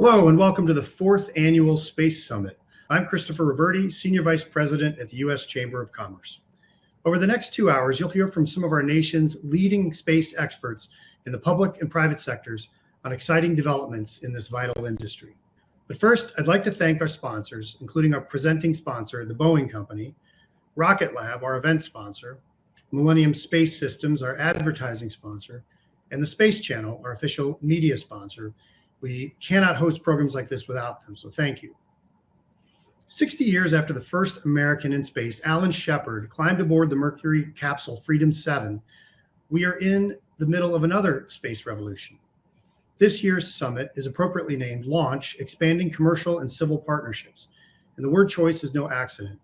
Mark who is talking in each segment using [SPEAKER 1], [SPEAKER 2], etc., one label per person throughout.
[SPEAKER 1] Hello and welcome to the 4th Annual Space Summit. I'm Christopher Roberti, Senior Vice President at the U.S. Chamber of Commerce. Over the next 2 hours, you'll hear from some of our nation's leading space experts in the public and private sectors on exciting developments in this vital industry. But first, I'd like to thank our sponsors, including our presenting sponsor, the Boeing Company, Rocket Lab, our event sponsor, Millennium Space Systems, our advertising sponsor, and the Space Channel, our official media sponsor. We cannot host programs like this without them, so thank you. 60 years after the first American in space, Alan Shepard, climbed aboard the Mercury capsule Freedom 7, we are in the middle of another space revolution. This year's summit is appropriately named Launch, Expanding Commercial and Civil Partnerships, and the word choice is no accident.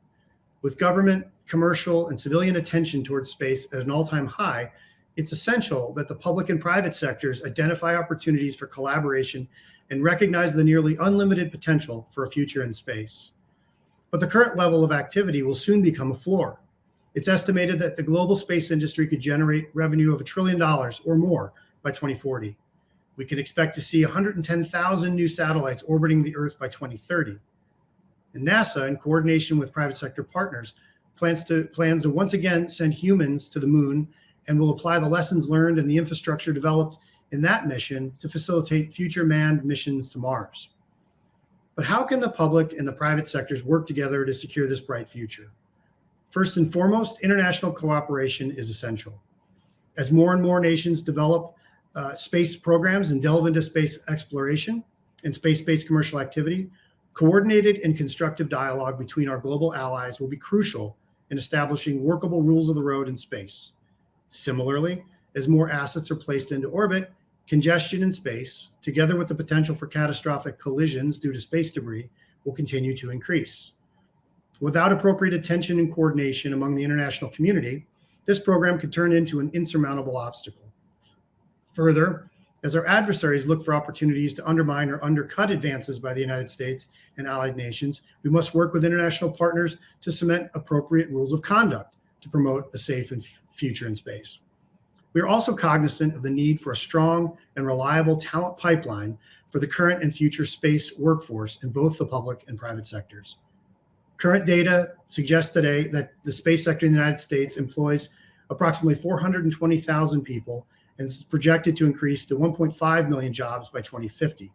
[SPEAKER 1] With government, commercial, and civilian attention towards space at an all-time high, it's essential that the public and private sectors identify opportunities for collaboration and recognize the nearly unlimited potential for a future in space. But the current level of activity will soon become a floor. It's estimated that the global space industry could generate revenue of $1 trillion or more by 2040. We can expect to see 110,000 new satellites orbiting the Earth by 2030. And NASA, in coordination with private sector partners, plans to once again send humans to the moon and will apply the lessons learned and the infrastructure developed in that mission to facilitate future manned missions to Mars. But how can the public and the private sectors work together to secure this bright future? First and foremost, international cooperation is essential. As more and more nations develop space programs and delve into space exploration and space-based commercial activity, coordinated and constructive dialogue between our global allies will be crucial in establishing workable rules of the road in space. Similarly, as more assets are placed into orbit, congestion in space, together with the potential for catastrophic collisions due to space debris, will continue to increase. Without appropriate attention and coordination among the international community, this program could turn into an insurmountable obstacle. Further, as our adversaries look for opportunities to undermine or undercut advances by the United States and allied nations, we must work with international partners to cement appropriate rules of conduct to promote a safe and future in space. We are also cognizant of the need for a strong and reliable talent pipeline for the current and future space workforce in both the public and private sectors. Current data suggests today that the space sector in the United States employs approximately 420,000 people and is projected to increase to 1.5 million jobs by 2050.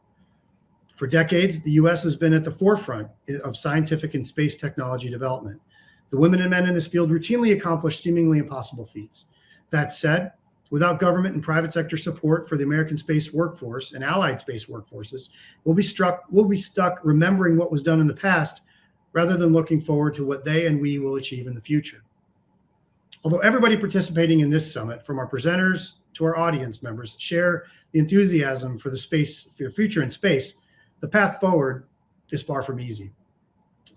[SPEAKER 1] For decades, the U.S. has been at the forefront of scientific and space technology development. The women and men in this field routinely accomplish seemingly impossible feats. That said, without government and private sector support for the American space workforce and allied space workforces, we'll be stuck remembering what was done in the past rather than looking forward to what they and we will achieve in the future. Although everybody participating in this summit, from our presenters to our audience members, share the enthusiasm for the future in space, the path forward is far from easy.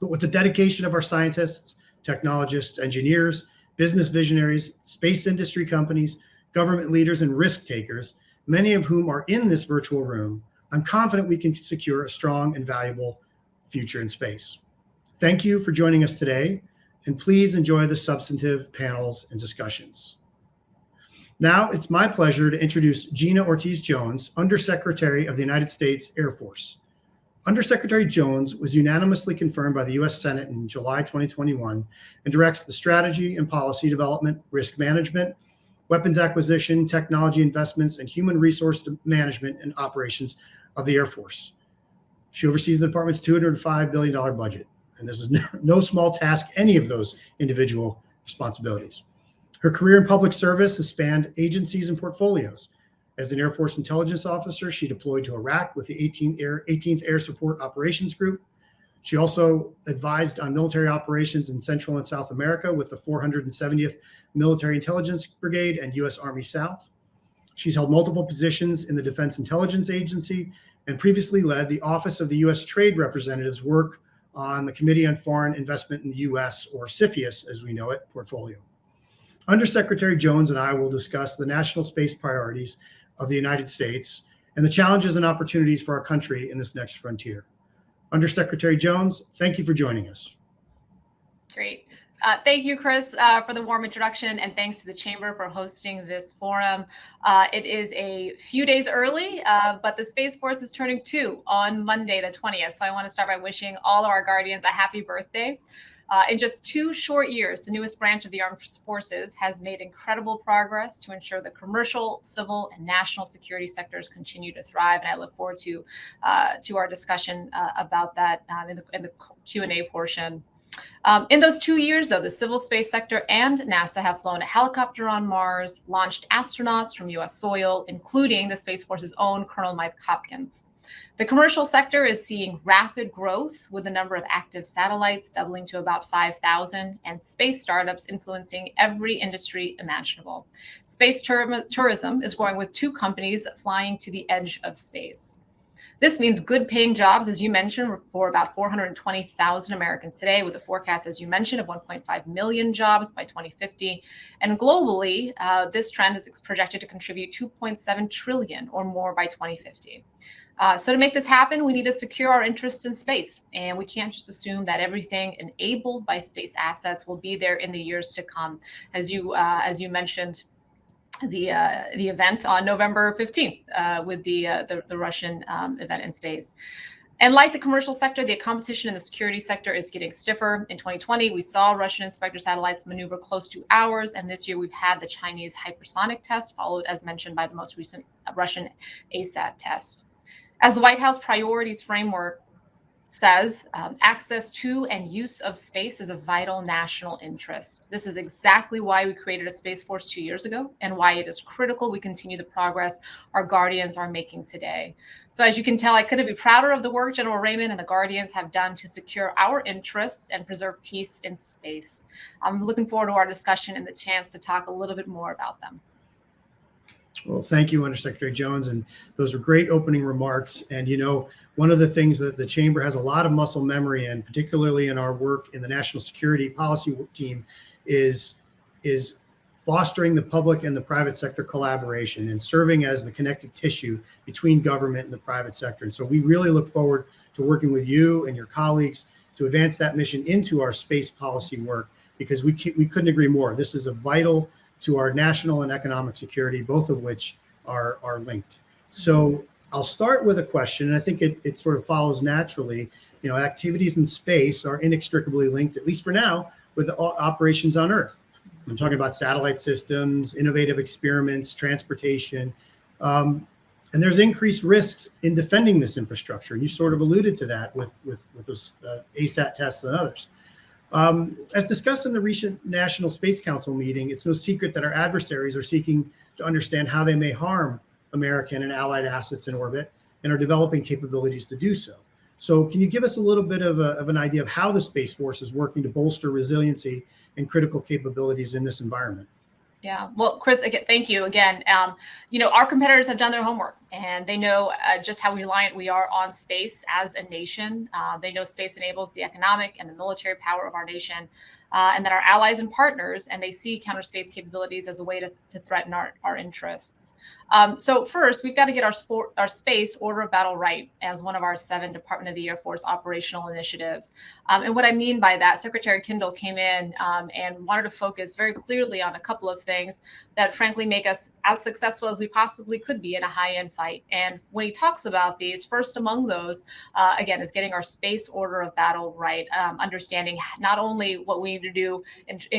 [SPEAKER 1] But with the dedication of our scientists, technologists, engineers, business visionaries, space industry companies, government leaders, and risk takers, many of whom are in this virtual room, I'm confident we can secure a strong and valuable future in space. Thank you for joining us today, and please enjoy the substantive panels and discussions. Now it's my pleasure to introduce Gina Ortiz-Jones, Undersecretary of the United States Air Force. Undersecretary Jones was unanimously confirmed by the U.S. Senate in July 2021 and directs the strategy and policy development, risk management, weapons acquisition, technology investments, and human resource management and operations of the Air Force. She oversees the department's $205 billion budget, and this is no small task, any of those individual responsibilities. Her career in public service has spanned agencies and portfolios. As an Air Force intelligence officer, she deployed to Iraq with the 18th Air Support Operations Group. She also advised on military operations in Central and South America with the 470th Military Intelligence Brigade and U.S. Army South. She's held multiple positions in the Defense Intelligence Agency and previously led the Office of the U.S. Trade Representative's work on the Committee on Foreign Investment in the U.S., or CFIUS as we know it, portfolio. Undersecretary Jones and I will discuss the national space priorities of the United States and the challenges and opportunities for our country in this next frontier. Undersecretary Jones, thank you for joining us.
[SPEAKER 2] Great. Thank you, Chris, for the warm introduction, and thanks to the Chamber for hosting this forum. It is a few days early, but the Space Force is turning 2 on Monday, the 20th. So I want to start by wishing all of our Guardians a happy birthday. In just 2 short years, the newest branch of the Armed Forces has made incredible progress to ensure the commercial, civil, and national security sectors continue to thrive. And I look forward to our discussion about that in the Q&A portion. In those 2 years, though, the civil space sector and NASA have flown a helicopter on Mars, launched astronauts from U.S. soil, including the Space Force's own Colonel Mike Hopkins. The commercial sector is seeing rapid growth, with the number of active satellites doubling to about 5,000, and space startups influencing every industry imaginable. Space tourism is growing, with 2 companies flying to the edge of space. This means good paying jobs, as you mentioned, for about 420,000 Americans today, with a forecast, as you mentioned, of 1.5 million jobs by 2050. And globally, this trend is projected to contribute 2.7 trillion or more by 2050. So to make this happen, we need to secure our interests in space. And we can't just assume that everything enabled by space assets will be there in the years to come. As you mentioned, the event on November 15th with the Russian event in space. And like the commercial sector, the competition in the security sector is getting stiffer. In 2020, we saw Russian Inspector satellites maneuver close to ours. And this year, we've had the Chinese hypersonic test, followed, as mentioned, by the most recent Russian ASAT test. As the White House priorities framework says, access to and use of space is a vital national interest. This is exactly why we created a Space Force 2 years ago, and why it is critical we continue the progress our Guardians are making today. So as you can tell, I couldn't be prouder of the work General Raymond and the Guardians have done to secure our interests and preserve peace in space. I'm looking forward to our discussion and the chance to talk a little bit more about them.
[SPEAKER 1] Well, thank you, Undersecretary Jones. And those are great opening remarks. And, you know, one of the things that the Chamber has a lot of muscle memory in, particularly in our work in the National Security Policy Team, is fostering the public and the private sector collaboration and serving as the connective tissue between government and the private sector. And so we really look forward to working with you and your colleagues to advance that mission into our space policy work, because we couldn't agree more. This is a vital to our national and economic security, both of which are linked. So I'll start with a question, and I think it sort of follows naturally. You know, activities in space are inextricably linked, at least for now, with the operations on Earth. I'm talking about satellite systems, innovative experiments, transportation, and there's increased risks in defending this infrastructure. And you sort of alluded to that with those ASAT tests and others. As discussed in the recent National Space Council meeting, it's no secret that our adversaries are seeking to understand how they may harm American and allied assets in orbit, and are developing capabilities to do so. So can you give us a little bit of an idea of how the Space Force is working to bolster resiliency and critical capabilities in this environment?
[SPEAKER 2] Yeah, well, Chris, again, thank you again. You know, our competitors have done their homework, and they know just how reliant we are on space as a nation. They know space enables the economic and the military power of our nation, and that our allies and partners, and they see counter space capabilities as a way to threaten our interests. So first, we've got to get our space order of battle right as one of our 7 Department of the Air Force operational initiatives. And what I mean by that, Secretary Kendall came in and wanted to focus very clearly on a couple of things that frankly make us as successful as we possibly could be in a high-end fight. And when he talks about these, first among those, again, is getting our space order of battle right, understanding not only what we need to do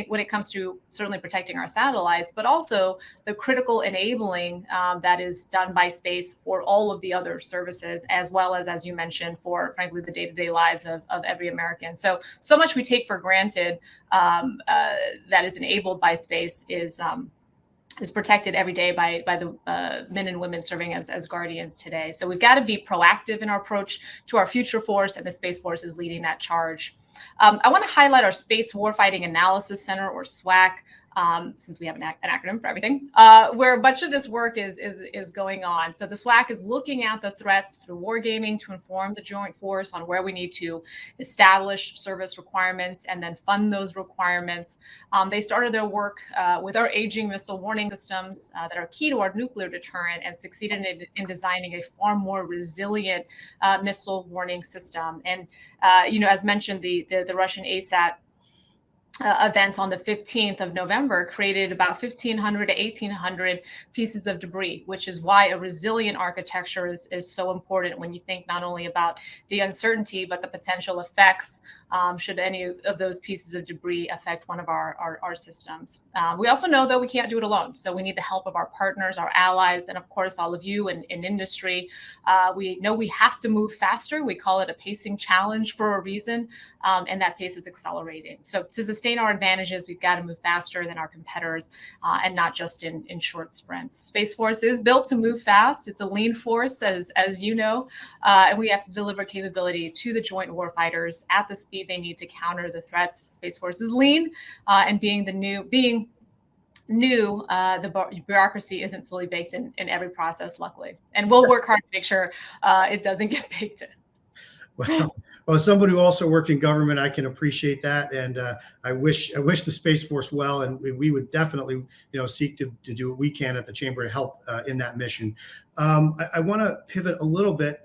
[SPEAKER 2] when it comes to certainly protecting our satellites, but also the critical enabling that is done by space for all of the other services, as well as you mentioned, for frankly the day-to-day lives of every American. So much we take for granted that is enabled by space is protected every day by the men and women serving as guardians today. So we've got to be proactive in our approach to our future force, and the Space Force is leading that charge. I want to highlight our Space Warfighting Analysis Center, or SWAC, since we have an acronym for everything, where a bunch of this work is going on. So the SWAC is looking at the threats through wargaming to inform the joint force on where we need to establish service requirements and then fund those requirements. They started their work with our aging missile warning systems that are key to our nuclear deterrent, and succeeded in designing a far more resilient missile warning system. And, you know, as mentioned, the Russian ASAT event on the 15th of November created about 1,500 to 1,800 pieces of debris, which is why a resilient architecture is so important when you think not only about the uncertainty, but the potential effects should any of those pieces of debris affect one of our systems. We also know, though, we can't do it alone. So we need the help of our partners, our allies, and of course, all of you in industry. We know we have to move faster. We call it a pacing challenge for a reason, and that pace is accelerating. So to sustain our advantages, we've got to move faster than our competitors, and not just in short sprints. Space Force is built to move fast. It's a lean force, as you know, and we have to deliver capability to the joint warfighters at the speed they need to counter the threats. Space Force is lean, and being new, the bureaucracy isn't fully baked in every process, luckily. And we'll work hard to make sure it doesn't get baked in.
[SPEAKER 1] Well, as somebody who also worked in government, I can appreciate that, and I wish the Space Force well, and we would definitely, seek to do what we can at the Chamber to help in that mission. I want to pivot a little bit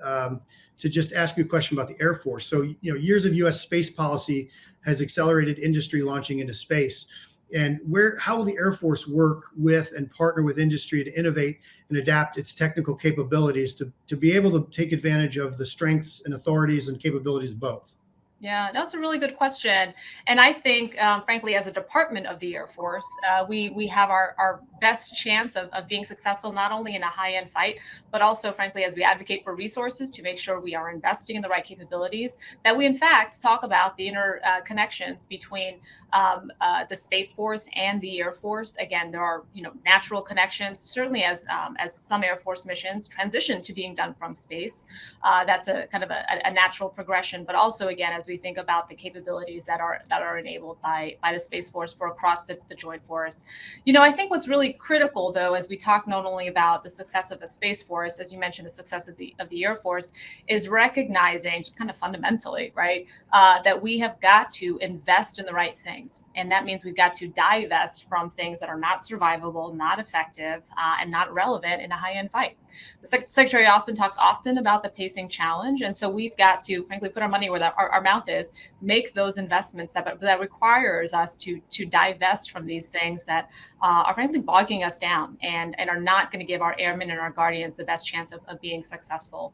[SPEAKER 1] to just ask you a question about the Air Force. So, years of U.S. space policy has accelerated industry launching into space. And how will the Air Force work with and partner with industry to innovate and adapt its technical capabilities to be able to take advantage of the strengths and authorities and capabilities of both?
[SPEAKER 2] Yeah, that's a really good question. And I think, frankly, as a department of the Air Force, we have our best chance of being successful, not only in a high-end fight, but also, frankly, as we advocate for resources to make sure we are investing in the right capabilities, that we, in fact, talk about the interconnections between the Space Force and the Air Force. Again, there are, natural connections, certainly as some Air Force missions transition to being done from space. That's a kind of a natural progression, but also, again, as we think about the capabilities that are enabled by the Space Force for across the joint force. I think what's really critical, though, as we talk not only about the success of the Space Force, as you mentioned, the success of the Air Force, is recognizing just kind of fundamentally, right, that we have got to invest in the right things. And that means we've got to divest from things that are not survivable, not effective, and not relevant in a high-end fight. The Secretary Austin talks often about the pacing challenge. And so we've got to, frankly, put our money where our mouth is, make those investments that requires us to divest from these things that are frankly bogging us down and are not going to give our airmen and our guardians the best chance of being successful.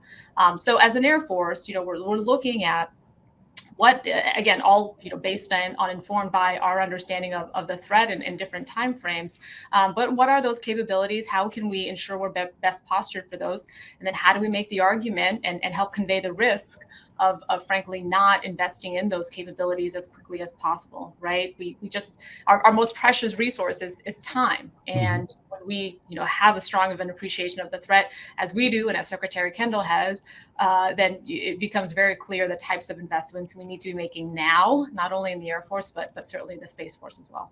[SPEAKER 2] So as an Air Force, we're looking at what, again, all based on informed by our understanding of the threat in different timeframes. But what are those capabilities? How can we ensure we're best postured for those? And then how do we make the argument and help convey the risk of frankly not investing in those capabilities as quickly as possible, right? We just, our most precious resource is time. And when we have a strong of an appreciation of the threat, as we do and as Secretary Kendall has, then it becomes very clear the types of investments we need to be making now, not only in the Air Force, but certainly in the Space Force as well.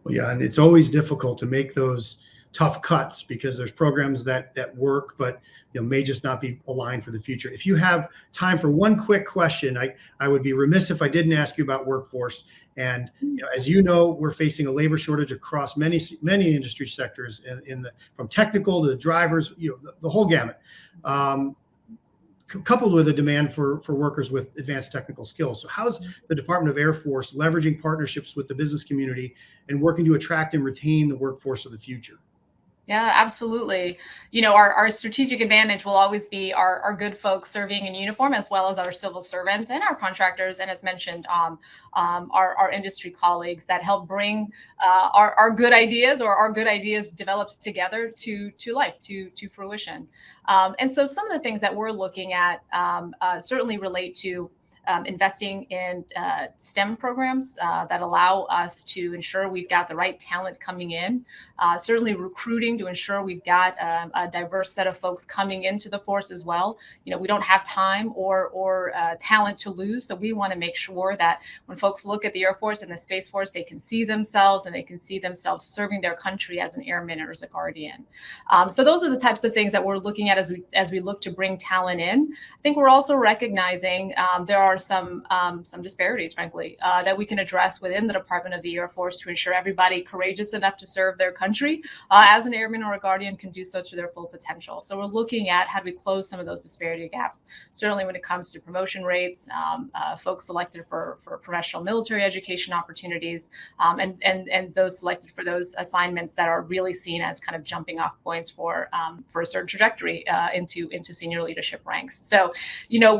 [SPEAKER 1] Well, yeah, and it's always difficult to make those tough cuts because there's programs that work, but may just not be aligned for the future. If you have time for one quick question, I would be remiss if I didn't ask you about workforce. And as you know, we're facing a labor shortage across many industry sectors, from technical to drivers, the whole gamut. Coupled with a demand for workers with advanced technical skills. So how's the Department of Air Force leveraging partnerships with the business community and working to attract and retain the workforce of the future?
[SPEAKER 2] Yeah, absolutely. Our strategic advantage will always be our good folks serving in uniform, as well as our civil servants and our contractors, and as mentioned, our industry colleagues that help bring our good ideas or our good ideas developed together to life, to fruition. And so some of the things that we're looking at certainly relate to investing in STEM programs that allow us to ensure we've got the right talent coming in, certainly recruiting to ensure we've got a diverse set of folks coming into the force as well. We don't have time or talent to lose. So we want to make sure that when folks look at the Air Force and the Space Force, they can see themselves and they can see themselves serving their country as an airman or as a guardian. So those are the types of things that we're looking at as we look to bring talent in. I think we're also recognizing there are are some disparities, frankly, that we can address within the Department of the Air Force to ensure everybody courageous enough to serve their country as an airman or a guardian can do so to their full potential. So we're looking at how do we close some of those disparity gaps, certainly when it comes to promotion rates, folks selected for professional military education opportunities, and those selected for those assignments that are really seen as kind of jumping off points for a certain trajectory into senior leadership ranks. So,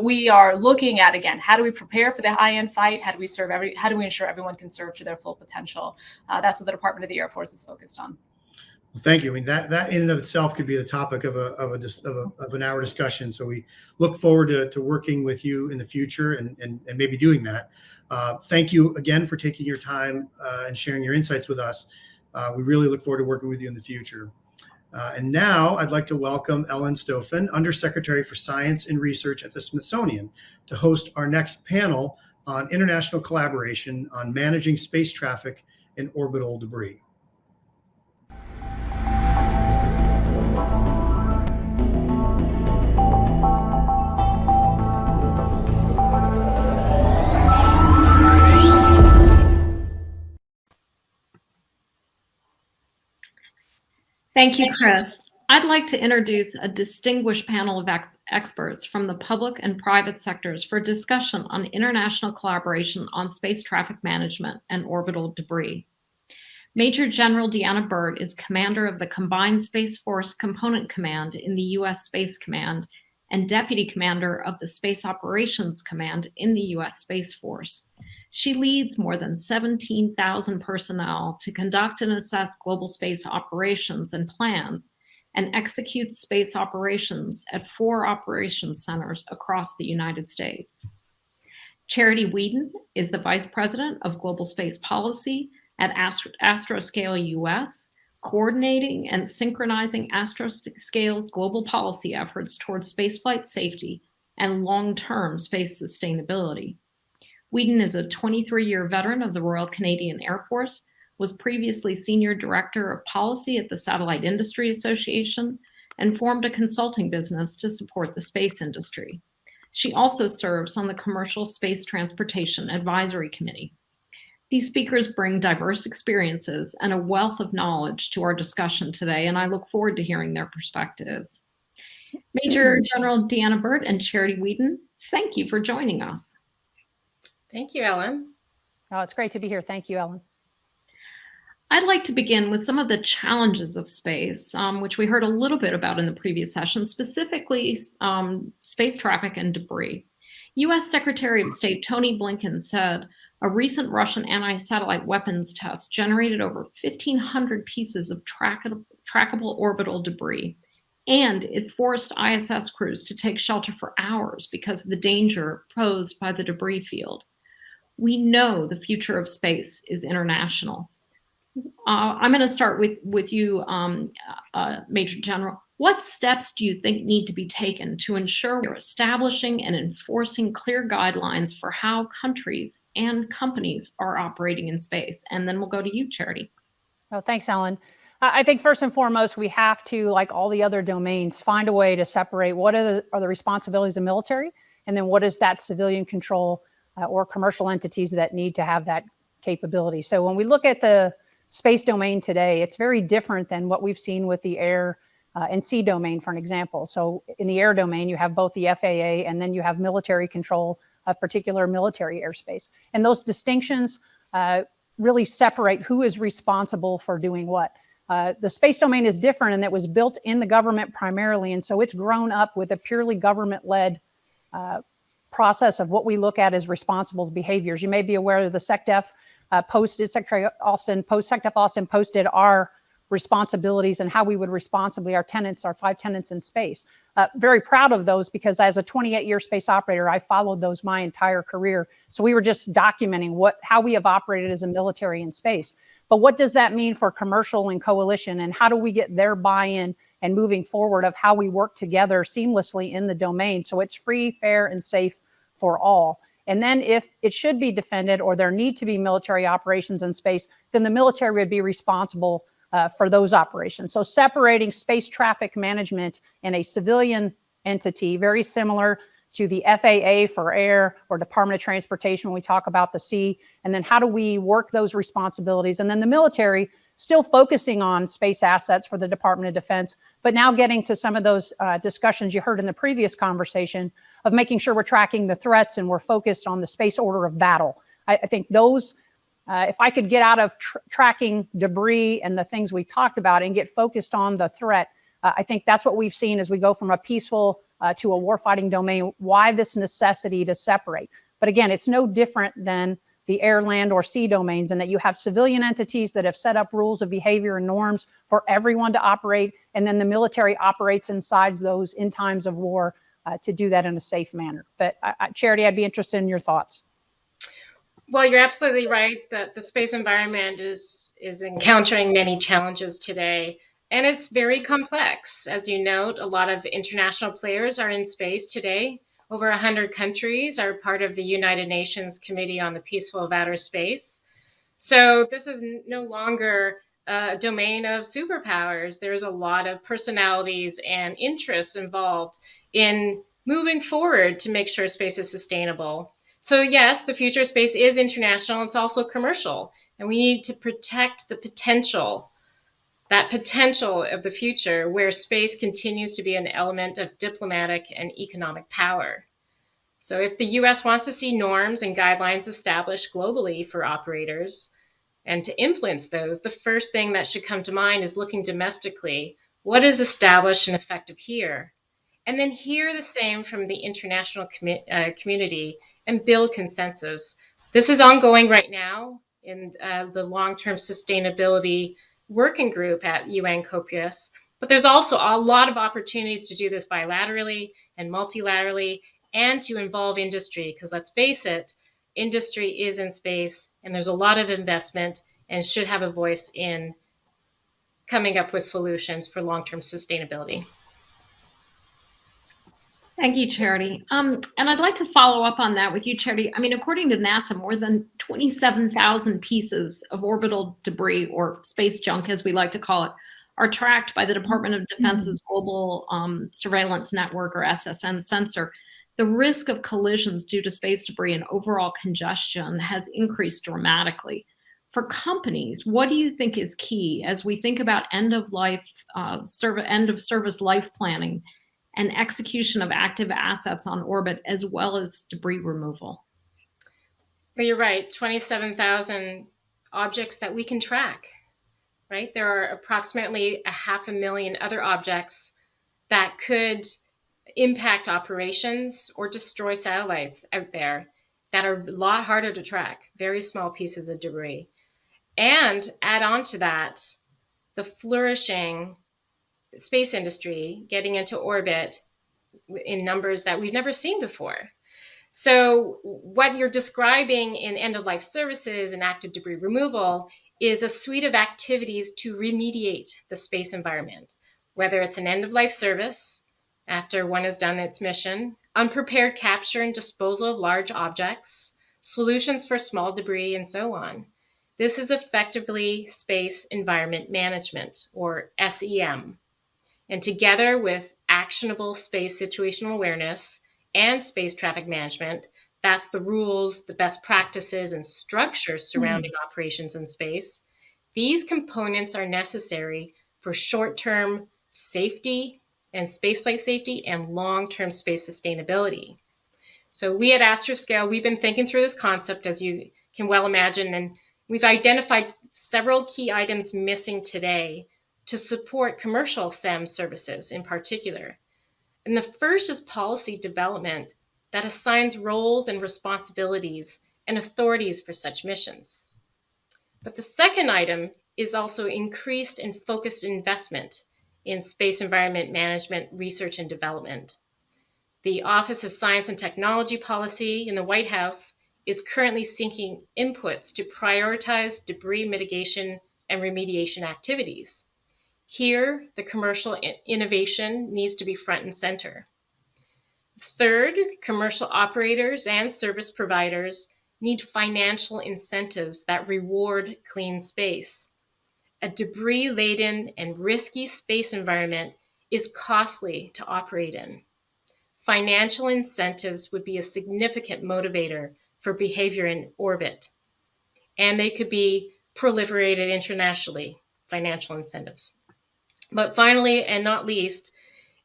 [SPEAKER 2] we are looking at, again, how do we prepare for the high-end fight? How do we ensure everyone can serve to their full potential? That's what the Department of the Air Force is focused on.
[SPEAKER 1] Well, thank you. I mean, that in and of itself could be the topic of an hour discussion. So we look forward to working with you in the future and maybe doing that. Thank you again for taking your time and sharing your insights with us. We really look forward to working with you in the future. And now I'd like to welcome Ellen Stoffen, Undersecretary for Science and Research at the Smithsonian, to host our next panel on international collaboration on managing space traffic and orbital debris.
[SPEAKER 3] Thank you, Chris. I'd like to introduce a distinguished panel of experts from the public and private sectors for discussion on international collaboration on space traffic management and orbital debris. Major General Deanna Burt is commander of the Combined Space Force Component Command in the U.S. Space Command and deputy commander of the Space Operations Command in the U.S. Space Force. She leads more than 17,000 personnel to conduct and assess global space operations and plans and executes space operations at 4 operations centers across the United States. Charity Whedon is the Vice President of Global Space Policy at Astroscale US, coordinating and synchronizing Astroscale's global policy efforts towards spaceflight safety and long-term space sustainability. Whedon is a 23-year veteran of the Royal Canadian Air Force, was previously Senior Director of Policy at the Satellite Industry Association, and formed a consulting business to support the space industry. She also serves on the Commercial Space Transportation Advisory Committee. These speakers bring diverse experiences and a wealth of knowledge to our discussion today, and I look forward to hearing their perspectives. Major General Deanna Burt and Charity Whedon, thank you for joining us.
[SPEAKER 4] Thank you, Ellen.
[SPEAKER 5] Oh, it's great to be here. Thank you, Ellen.
[SPEAKER 3] I'd like to begin with some of the challenges of space, which we heard a little bit about in the previous session, specifically space traffic and debris. U.S. Secretary of State Tony Blinken said a recent Russian anti-satellite weapons test generated over 1,500 pieces of trackable orbital debris, and it forced ISS crews to take shelter for hours because of the danger posed by the debris field. We know the future of space is international. I'm going to start with you, Major General. What steps do you think need to be taken to ensure we're establishing and enforcing clear guidelines for how countries and companies are operating in space? And then we'll go to you, Charity.
[SPEAKER 5] Oh, thanks, Ellen. I think first and foremost, we have to, like all the other domains, find a way to separate what are the responsibilities of military, and then what is that civilian control or commercial entities that need to have that capability. So when we look at the space domain today, it's very different than what we've seen with the air and sea domain, for an example. So in the air domain, you have both the FAA and then you have military control of particular military airspace. And those distinctions really separate who is responsible for doing what. The space domain is different, and it was built in the government primarily. And so it's grown up with a purely government-led process of what we look at as responsible behaviors. You may be aware of the SecDef posted, SecDef Austin posted our responsibilities and how we would responsibly, our 5 tenets in space. Very proud of those because as a 28-year space operator, I followed those my entire career. So we were just documenting how we have operated as a military in space. But what does that mean for commercial and coalition, and how do we get their buy-in and moving forward of how we work together seamlessly in the domain so it's free, fair, and safe for all? And then if it should be defended or there need to be military operations in space, then the military would be responsible for those operations. So separating space traffic management and a civilian entity, very similar to the FAA for air or Department of Transportation when we talk about the sea, and then how do we work those responsibilities? And then the military still focusing on space assets for the Department of Defense, but now getting to some of those discussions you heard in the previous conversation of making sure we're tracking the threats and we're focused on the space order of battle. I think those, if I could get out of tracking debris and the things we talked about and get focused on the threat, I think that's what we've seen as we go from a peaceful to a warfighting domain, why this necessity to separate. But again, it's no different than the air, land, or sea domains, and that you have civilian entities that have set up rules of behavior and norms for everyone to operate, and then the military operates inside those in times of war to do that in a safe manner. But Charity, I'd be interested in your thoughts.
[SPEAKER 4] Well, you're absolutely right that the space environment is encountering many challenges today. And it's very complex. As you note, a lot of international players are in space today. Over 100 countries are part of the United Nations Committee on the Peaceful of Outer Space. So this is no longer a domain of superpowers. There's a lot of personalities and interests involved in moving forward to make sure space is sustainable. So yes, the future of space is international. It's also commercial. And we need to protect the potential, that potential of the future where space continues to be an element of diplomatic and economic power. So if the US wants to see norms and guidelines established globally for operators and to influence those, the first thing that should come to mind is looking domestically. What is established and effective here? And then hear the same from the international community and build consensus. This is ongoing right now in the long-term sustainability working group at UN COPIUS, but there's also a lot of opportunities to do this bilaterally and multilaterally and to involve industry, because let's face it, industry is in space and there's a lot of investment and should have a voice in coming up with solutions for long-term sustainability.
[SPEAKER 3] Thank you, Charity. And I'd like to follow up on that with you, Charity. I mean, according to NASA, more than 27,000 pieces of orbital debris, or space junk, as we like to call it, are tracked by the Department of Defense's Global Surveillance Network, or SSN sensor. The risk of collisions due to space debris and overall congestion has increased dramatically. For companies, what do you think is key as we think about end of service life planning and execution of active assets on orbit, as well as debris removal?
[SPEAKER 4] Well, you're right, 27,000 objects that we can track, right? There are approximately 500,000 other objects that could impact operations or destroy satellites out there that are a lot harder to track, very small pieces of debris. And add on to that, the flourishing space industry getting into orbit in numbers that we've never seen before. So what you're describing in end-of-life services and active debris removal is a suite of activities to remediate the space environment, whether it's an end-of-life service after one has done its mission, unprepared capture and disposal of large objects, solutions for small debris, and so on. This is effectively space environment management, or SEM. And together with actionable space situational awareness and space traffic management, that's the rules, the best practices, and structures surrounding operations in space. These components are necessary for short-term safety and spaceflight safety and long-term space sustainability. So we at Astroscale, we've been thinking through this concept, as you can well imagine, and we've identified several key items missing today to support commercial SEM services in particular. And the first is policy development that assigns roles and responsibilities and authorities for such missions. But the second item is also increased and focused investment in space environment management, research, and development. The Office of Science and Technology Policy in the White House is currently seeking inputs to prioritize debris mitigation and remediation activities. Here, the commercial innovation needs to be front and center. Third, commercial operators and service providers need financial incentives that reward clean space. A debris-laden and risky space environment is costly to operate in. financial incentives would be a significant motivator for behavior in orbit. And they could be proliferated internationally, financial incentives. But finally, and not least,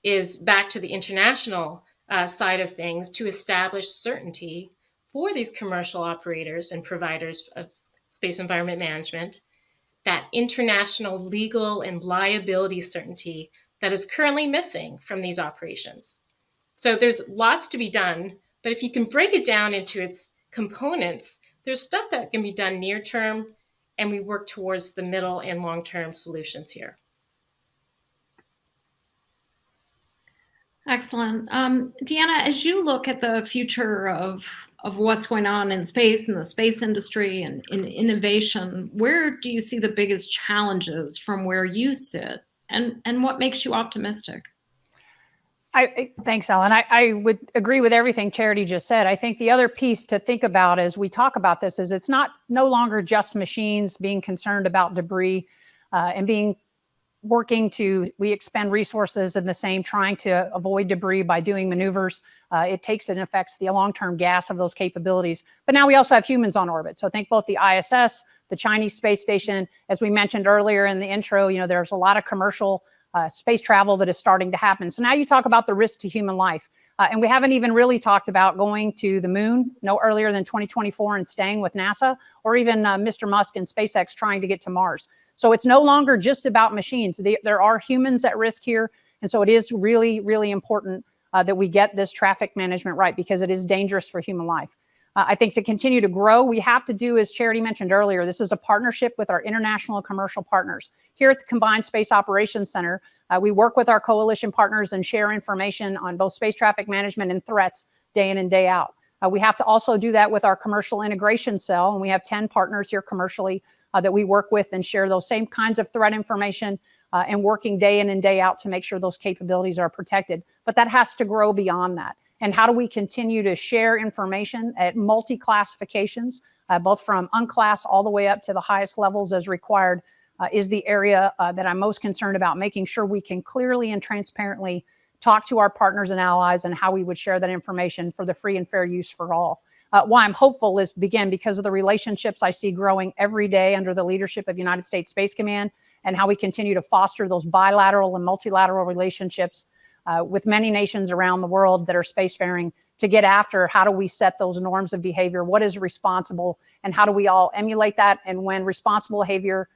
[SPEAKER 4] is back to the international side of things to establish certainty for these commercial operators and providers of space environment management, that international legal and liability certainty that is currently missing from these operations. So there's lots to be done, but if you can break it down into its components, there's stuff that can be done near term, and we work towards the middle and long-term solutions here.
[SPEAKER 3] Excellent. Deanna, as you look at the future of what's going on in space and the space industry and in innovation, where do you see the biggest challenges from where you sit, and what makes you optimistic?
[SPEAKER 5] Thanks, Ellen. I would agree with everything Charity just said. I think the other piece to think about as we talk about this is it's no longer just machines being concerned about debris and we expend resources in the same trying to avoid debris by doing maneuvers. It takes and affects the long-term gas of those capabilities. But now we also have humans on orbit. So think both the ISS, the Chinese space station, as we mentioned earlier in the intro, there's a lot of commercial space travel that is starting to happen. So now you talk about the risk to human life. And we haven't even really talked about going to the moon no earlier than 2024 and staying with NASA, or even Mr. Musk and SpaceX trying to get to Mars. So it's no longer just about machines. There are humans at risk here. And so it is really, really important that we get this traffic management right, because it is dangerous for human life. I think to continue to grow, we have to do, as Charity mentioned earlier, this is a partnership with our international and commercial partners. Here at the Combined Space Operations Center, we work with our coalition partners and share information on both space traffic management and threats day in and day out. We have to also do that with our commercial integration cell, and we have 10 partners here commercially that we work with and share those same kinds of threat information and working day in and day out to make sure those capabilities are protected. But that has to grow beyond that. And how do we continue to share information at multi-classifications, both from unclass all the way up to the highest levels as required, is the area that I'm most concerned about, making sure we can clearly and transparently talk to our partners and allies and how we would share that information for the free and fair use for all. Why I'm hopeful is, again, because of the relationships I see growing every day under the leadership of United States Space Command, and how we continue to foster those bilateral and multilateral relationships with many nations around the world that are spacefaring, to get after how do we set those norms of behavior, what is responsible, and how do we all emulate that? And when responsible behavior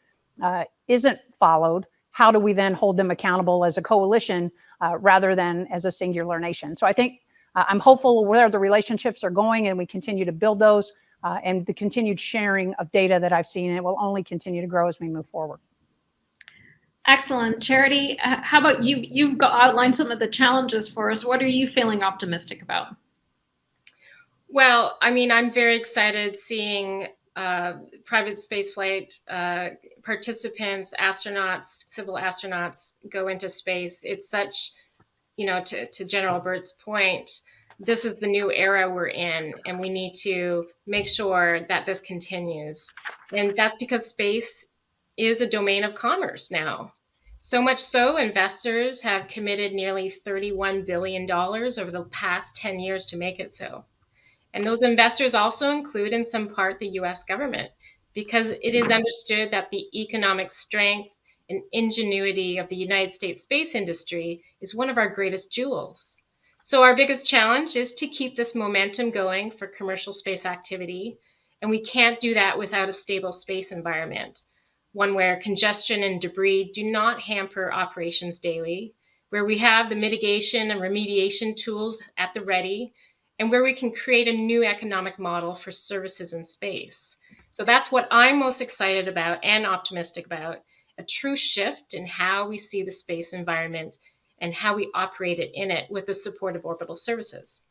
[SPEAKER 5] isn't followed, how do we then hold them accountable as a coalition rather than as a singular nation? So I think I'm hopeful where the relationships are going, and we continue to build those, and the continued sharing of data that I've seen, it will only continue to grow as we move forward.
[SPEAKER 3] Excellent. Charity, how about you? You've outlined some of the challenges for us. What are you feeling optimistic about?
[SPEAKER 4] Well, I mean, I'm very excited seeing private spaceflight participants, astronauts, civil astronauts go into space. It's such, to General Bert's point, this is the new era we're in, and we need to make sure that this continues. And that's because space is a domain of commerce now. So much so, investors have committed nearly $31 billion over the past 10 years to make it so. And those investors also include, in some part, the US government, because it is understood that the economic strength and ingenuity of the United States space industry is one of our greatest jewels. So our biggest challenge is to keep this momentum going for commercial space activity. And we can't do that without a stable space environment, one where congestion and debris do not hamper operations daily, where we have the mitigation and remediation tools at the ready, and where we can create a new economic model for services in space. So that's what I'm most excited about and optimistic about, a true shift in how we see the space environment and how we operate it in it with the support of orbital services.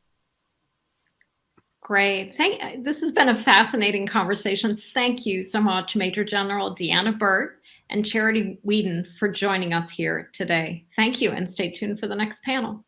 [SPEAKER 3] Great. This has been a fascinating conversation. Thank you so much, Major General Deanna Burt and Charity Whedon, for joining us here today. Thank you, and stay tuned for the next panel.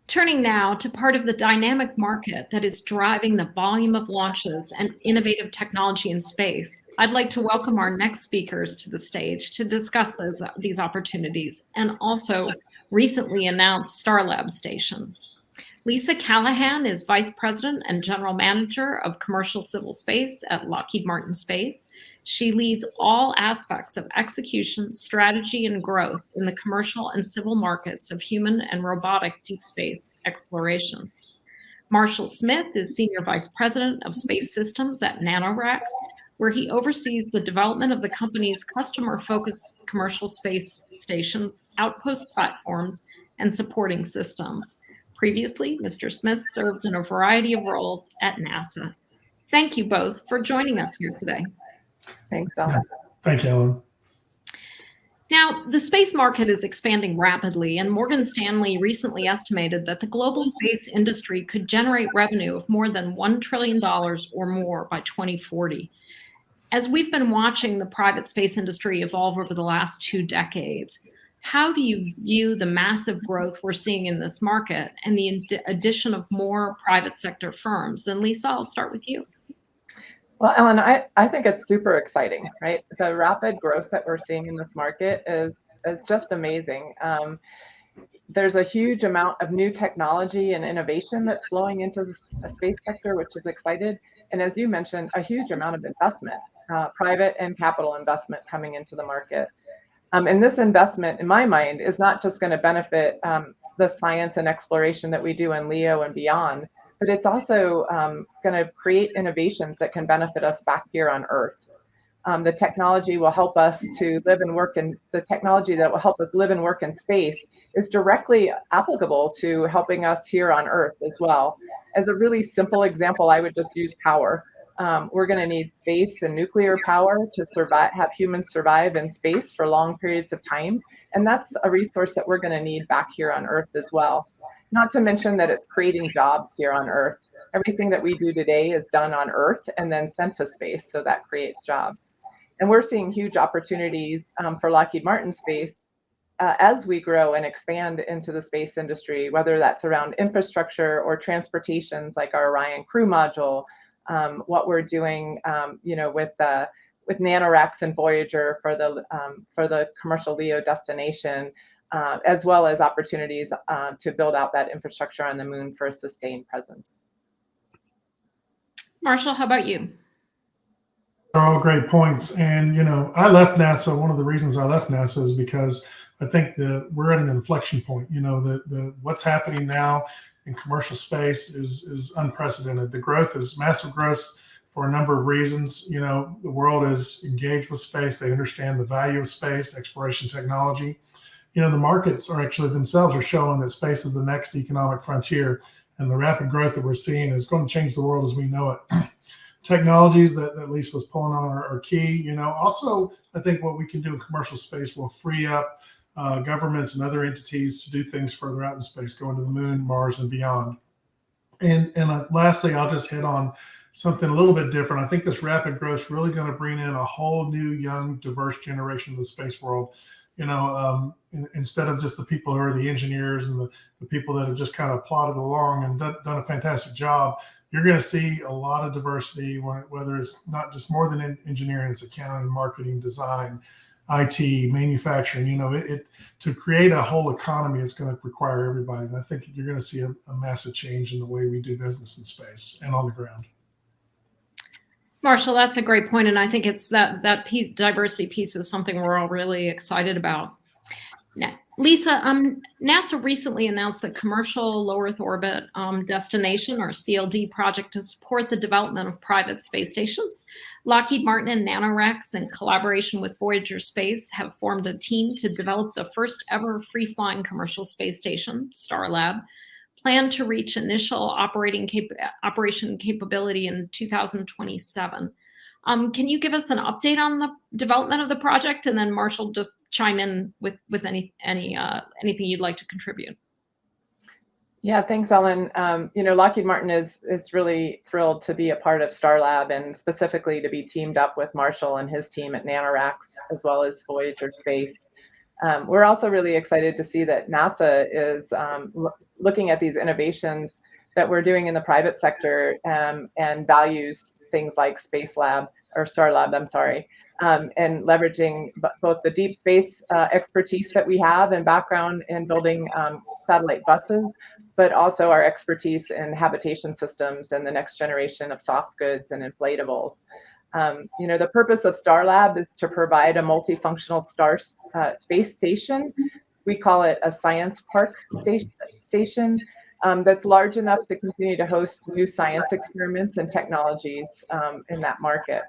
[SPEAKER 3] Turning Turning now to part of the dynamic market that is driving the volume of launches and innovative technology in space, I'd like to welcome our next speakers to the stage to discuss these opportunities and also recently announced Starlab station. Lisa Callahan is Vice President and General Manager of Commercial Civil Space at Lockheed Martin Space. She leads all aspects of execution, strategy, and growth in the commercial and civil markets of human and robotic deep space exploration. Marshall Smith is Senior Vice President of Space Systems at NanoRacks, where he oversees the development of the company's customer-focused commercial space stations, outpost platforms, and supporting systems. Previously, Mr. Smith served in a variety of roles at NASA. Thank you both for joining us here today.
[SPEAKER 6] Thanks, Ellen.
[SPEAKER 1] Thank you, Ellen.
[SPEAKER 3] Now, the space market is expanding rapidly, and Morgan Stanley recently estimated that the global space industry could generate revenue of more than $1 trillion or more by 2040. As we've been watching the private space industry evolve over the last 2 decades, how do you view the massive growth we're seeing in this market and the addition of more private sector firms? And Lisa, I'll start with you.
[SPEAKER 6] Well, Ellen, I think it's super exciting, right? The rapid growth that we're seeing in this market is just amazing. There's a huge amount of new technology and innovation that's flowing into the space sector, which is excited. And as you mentioned, a huge amount of investment, private and capital investment coming into the market. And this investment, in my mind, is not just going to benefit the science and exploration that we do in LEO and beyond, but it's also going to create innovations that can benefit us back here on Earth. The technology will help us to live and work, and the technology that will help us live and work in space is directly applicable to helping us here on Earth as well. As a really simple example, I would just use power. We're going to need space and nuclear power to survive, have humans survive in space for long periods of time. And that's a resource that we're going to need back here on Earth as well. Not to mention that it's creating jobs here on Earth. Everything that we do today is done on Earth and then sent to space, so that creates jobs. And we're seeing huge opportunities for Lockheed Martin Space as we grow and expand into the space industry, whether that's around infrastructure or transportations like our Orion crew module, what we're doing, with NanoRacks and Voyager for the commercial LEO destination, as well as opportunities to build out that infrastructure on the moon for a sustained presence.
[SPEAKER 3] Marshall, how about you?
[SPEAKER 7] They're all great points. And, I left NASA. One of the reasons I left NASA is because I think that we're at an inflection point. The what's happening now in commercial space is unprecedented. The growth is massive growth for a number of reasons. The world is engaged with space. They understand the value of space, exploration technology. The markets are actually themselves are showing that space is the next economic frontier, and the rapid growth that we're seeing is going to change the world as we know it. Technologies that Lisa was pulling on are key. Also, I think what we can do in commercial space will free up governments and other entities to do things further out in space, going to the moon, Mars, and beyond. And lastly, I'll just hit on something a little bit different. I think this rapid growth is really going to bring in a whole new, young, diverse generation of the space world. Instead of just the people who are the engineers and the people that have just kind of plodded along and done a fantastic job, you're going to see a lot of diversity, whether it's not just more than engineering, it's accounting, marketing, design, IT, manufacturing. To create a whole economy, it's going to require everybody. And I think you're going to see a massive change in the way we do business in space and on the ground.
[SPEAKER 3] Marshall, that's a great point, and I think it's that diversity piece is something we're all really excited about. Now, Lisa, NASA recently announced the Commercial Low Earth Orbit Destination, or CLD, project to support the development of private space stations. Lockheed Martin and NanoRacks, in collaboration with Voyager Space, have formed a team to develop the first ever free-flying commercial space station, Starlab, planned to reach initial operation capability in 2027. Can you give us an update on the development of the project, and then Marshall just chime in with anything you'd like to contribute?
[SPEAKER 6] Yeah, thanks, Ellen. Lockheed Martin is really thrilled to be a part of Starlab, and specifically to be teamed up with Marshall and his team at NanoRacks, as well as Voyager Space. We're also really excited to see that NASA is looking at these innovations that we're doing in the private sector and values things like Space Lab or Star Lab, I'm sorry, and leveraging both the deep space expertise that we have and background in building satellite buses, but also our expertise in habitation systems and the next generation of soft goods and inflatables. The purpose of Star Lab is to provide a multifunctional space station. We call it a science park station that's large enough to continue to host new science experiments and technologies in that market.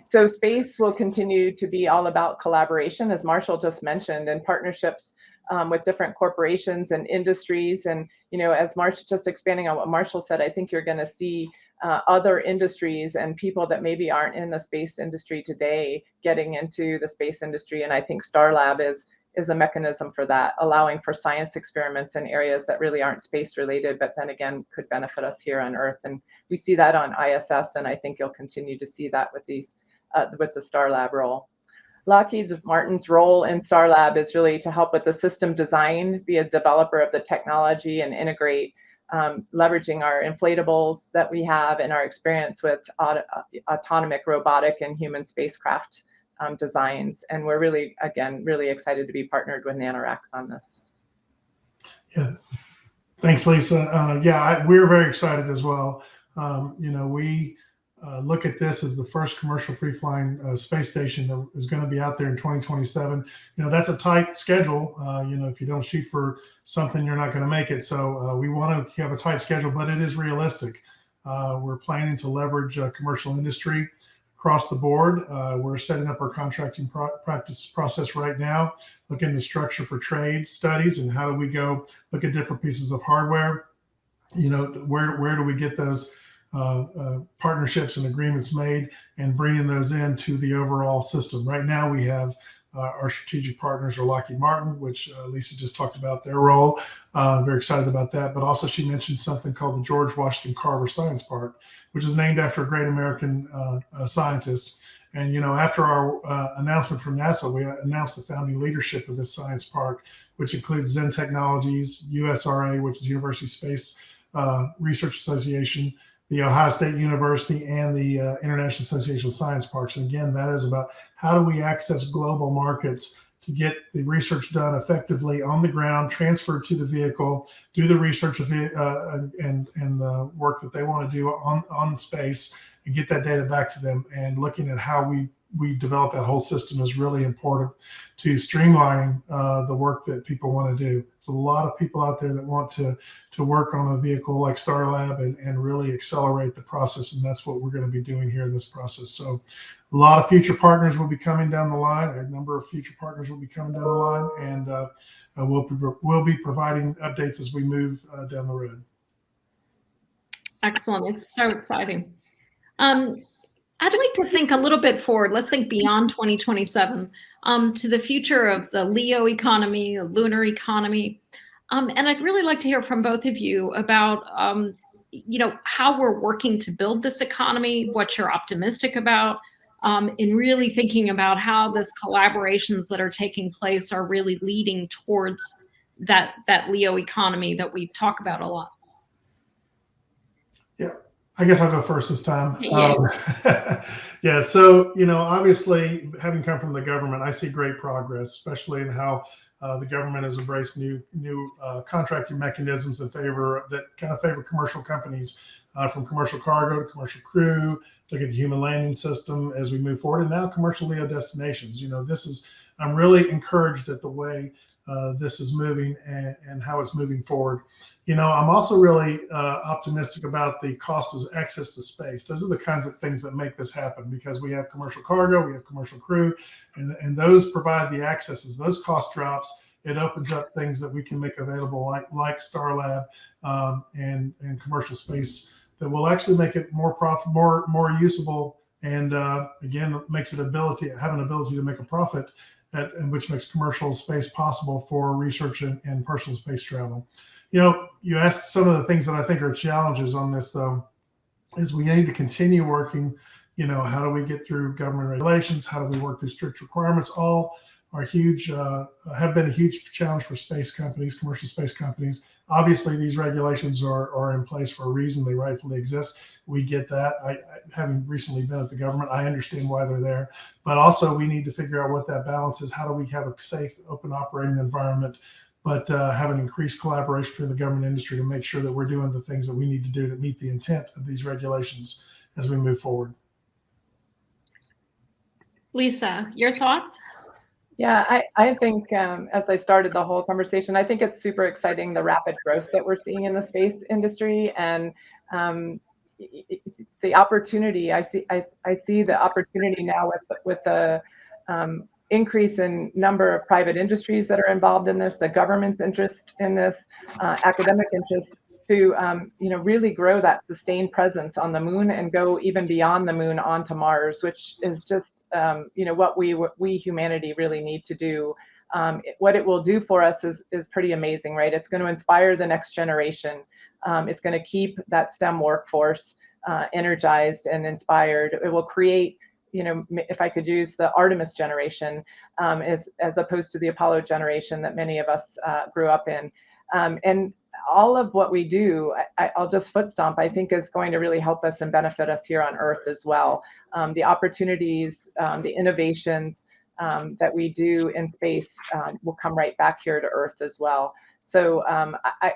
[SPEAKER 6] So space will continue to be all about collaboration, as Marshall just mentioned, and partnerships with different corporations and industries. And, as Marshall, just expanding on what Marshall said, I think you're going to see other industries and people that maybe aren't in the space industry today getting into the space industry. And I think Star Lab is a mechanism for that, allowing for science experiments in areas that really aren't space related, but then again, could benefit us here on Earth. And we see that on ISS, and I think you'll continue to see that with with the Star Lab role. Lockheed Martin's role in Star Lab is really to help with the system design, be a developer of the technology, and integrate, leveraging our inflatables that we have and our experience with autonomic robotic and human spacecraft designs. And we're really excited to be partnered with NanoRacks on this.
[SPEAKER 7] Yeah, thanks, Lisa. We're very excited as well. We look at this as the first commercial free-flying space station that is going to be out there in 2027. That's a tight schedule. If you don't shoot for something, you're not going to make it. So we want to have a tight schedule, but it is realistic. We're planning to leverage commercial industry across the board. We're setting up our contracting practice process right now, looking at the structure for trade studies and how do we go look at different pieces of hardware. Where do we get those partnerships and agreements made and bringing those into the overall system. Right now we have our strategic partners are Lockheed Martin, which Lisa just talked about their role. Very excited about that. But also she mentioned something called the George Washington Carver Science Park, which is named after a great American scientist. And, after our announcement from NASA, we announced the founding leadership of this science park, which includes Zen Technologies, USRA, which is University Space Research Association, the Ohio State University, and the International Association of Science Parks. And again, that is about how do we access global markets to get the research done effectively on the ground, transferred to the vehicle, do the research and the work that they want to do on space, and get that data back to them. And looking at how we develop that whole system is really important to streamlining the work that people want to do. There's a lot of people out there that want to work on a vehicle like Star Lab and really accelerate the process, and that's what we're going to be doing here in this process. So a lot of future partners will be coming down the line. A number of future partners will be coming down the line, and we'll be providing updates as we move down the road.
[SPEAKER 3] Excellent. It's so exciting. I'd like to think a little bit forward. Let's think beyond 2027 to the future of the LEO economy, the lunar economy. And I'd really like to hear from both of you about, how we're working to build this economy, what you're optimistic about, in really thinking about how these collaborations that are taking place are really leading towards that LEO economy that we talk about a lot.
[SPEAKER 7] Yeah. I guess I'll go first this time.
[SPEAKER 3] Yeah.
[SPEAKER 7] So, obviously, having come from the government, I see great progress, especially in how the government has embraced new contracting mechanisms that kind of favor commercial companies, from commercial cargo to commercial crew, look at the human landing system as we move forward, and now commercial LEO destinations. I'm really encouraged at the way this is moving and how it's moving forward. I'm also really optimistic about the cost of access to space. Those are the kinds of things that make this happen, because we have commercial cargo, we have commercial crew, and those provide the access. As those cost drops, it opens up things that we can make available like Star Lab and commercial space that will actually make it more profitable, more usable, and again, makes it have an ability to make a profit, which makes commercial space possible for research and personal space travel. You asked some of the things that I think are challenges on this, though, is we need to continue working. How do we get through government regulations? How do we work through strict requirements? All are huge, have been a huge challenge for space companies, commercial space companies. Obviously, these regulations are in place for a reason. They rightfully exist. We get that. I having recently been at the government, I understand why they're there. But also, we need to figure out what that balance is. How do we have a safe, open operating environment, but have an increased collaboration between the government industry to make sure that we're doing the things that we need to do to meet the intent of these regulations as we move forward.
[SPEAKER 3] Lisa, your thoughts?
[SPEAKER 6] Yeah, I think as I started the whole conversation, I think it's super exciting, the rapid growth that we're seeing in the space industry, and the opportunity. I see the opportunity now with the increase in number of private industries that are involved in this, the government's interest in this, academic interest, to really grow that sustained presence on the moon and go even beyond the moon onto Mars, which is just what we humanity really need to do. What it will do for us is pretty amazing, right? It's going to inspire the next generation. It's going to keep that STEM workforce energized and inspired. It will create, if I could use the Artemis generation as opposed to the Apollo generation that many of us grew up in. And all of what we do, I'll just foot stomp, I think is going to really help us and benefit us here on Earth as well. The opportunities, the innovations that we do in space will come right back here to Earth as well. So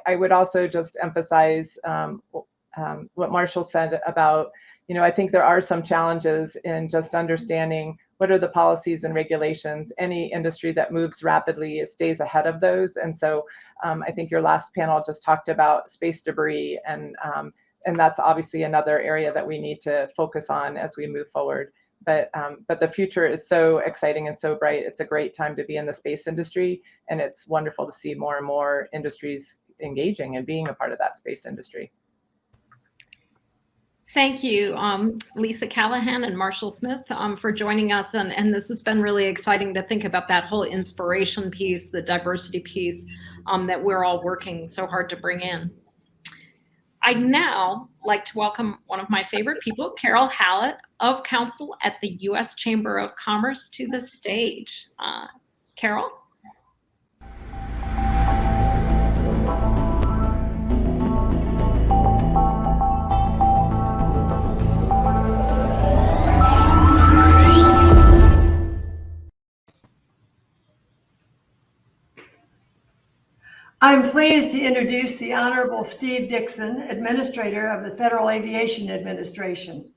[SPEAKER 6] I would also just emphasize what Marshall said about, I think there are some challenges in just understanding what are the policies and regulations. Any industry that moves rapidly stays ahead of those. And so I think your last panel just talked about space debris, and that's obviously another area that we need to focus on as we move forward. But the future is so exciting and so bright. It's a great time to be in the space industry, and it's wonderful to see more and more industries engaging and being a part of that space industry.
[SPEAKER 3] Thank you, Lisa Callahan and Marshall Smith, for joining us. And this has been really exciting to think about that whole inspiration piece, the diversity piece that we're all working so hard to bring in. I'd now like to welcome one of my favorite people, Carol Hallett of Counsel at the U.S. Chamber of Commerce, to the stage. Carol?
[SPEAKER 8] I'm pleased to introduce the Honorable Steve Dixon, Administrator of the Federal Aviation Administration.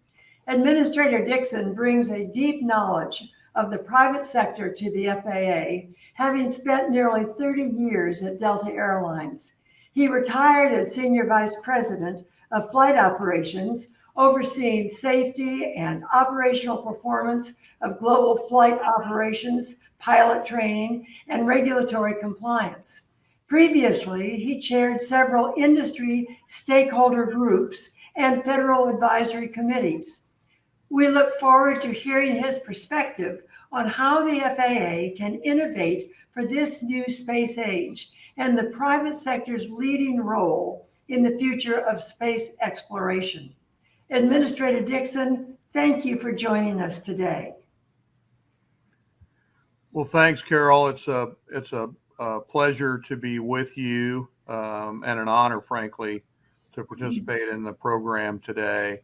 [SPEAKER 8] Administrator Dixon brings a deep knowledge of the private sector to the FAA, having spent nearly 30 years at Delta Airlines. He retired as Senior Vice President of Flight Operations, overseeing safety and operational performance of global flight operations, pilot training, and regulatory compliance. Previously, he chaired several industry stakeholder groups and federal advisory committees. We look forward to hearing his perspective on how the FAA can innovate for this new space age and the private sector's leading role in the future of space exploration. Administrator Dixon, thank you for joining us today.
[SPEAKER 9] Well, thanks, Carol. It's a pleasure to be with you and an honor, frankly, to participate in the program today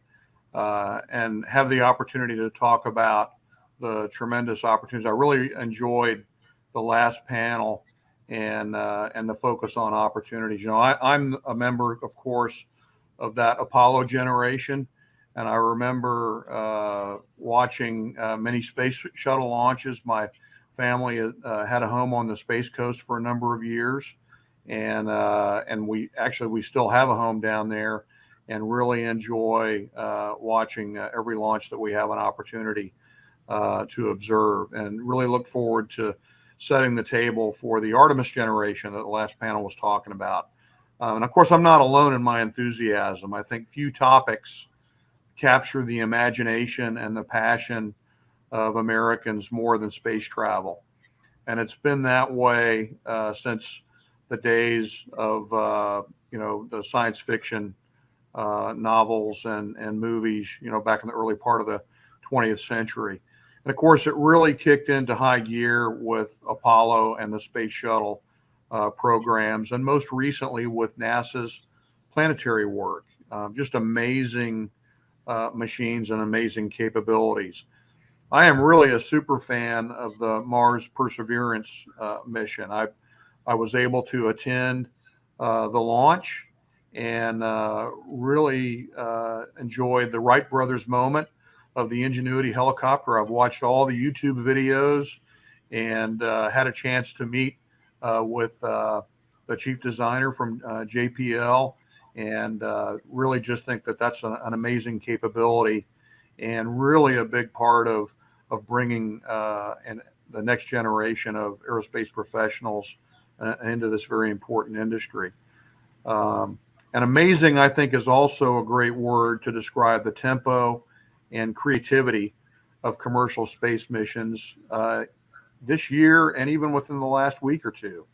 [SPEAKER 9] and have the opportunity to talk about the tremendous opportunities. I really enjoyed the last panel and the focus on opportunities. I'm a member, of course, of that Apollo generation, and I remember watching many space shuttle launches. My family had a home on the Space Coast for a number of years, and we still have a home down there, and really enjoy watching every launch that we have an opportunity to observe, and really look forward to setting the table for the Artemis generation that the last panel was talking about. And of course, I'm not alone in my enthusiasm. I think few topics capture the imagination and the passion of Americans more than space travel. And it's been that way since the days of, the science fiction novels and movies, back in the early part of the 20th century. And of course, it really kicked into high gear with Apollo and the Space Shuttle programs, and most recently with NASA's planetary work. Just amazing machines and amazing capabilities. I am really a super fan of the Mars Perseverance mission. I was able to attend the launch and really enjoyed the Wright brothers moment of the Ingenuity helicopter. I've watched all the YouTube videos and had a chance to meet with the chief designer from JPL, and really just think that that's an amazing capability and really a big part of bringing and the next generation of aerospace professionals into this very important industry. And amazing, I think, is also a great word to describe the tempo and creativity of commercial space missions this year and even within the last week or two.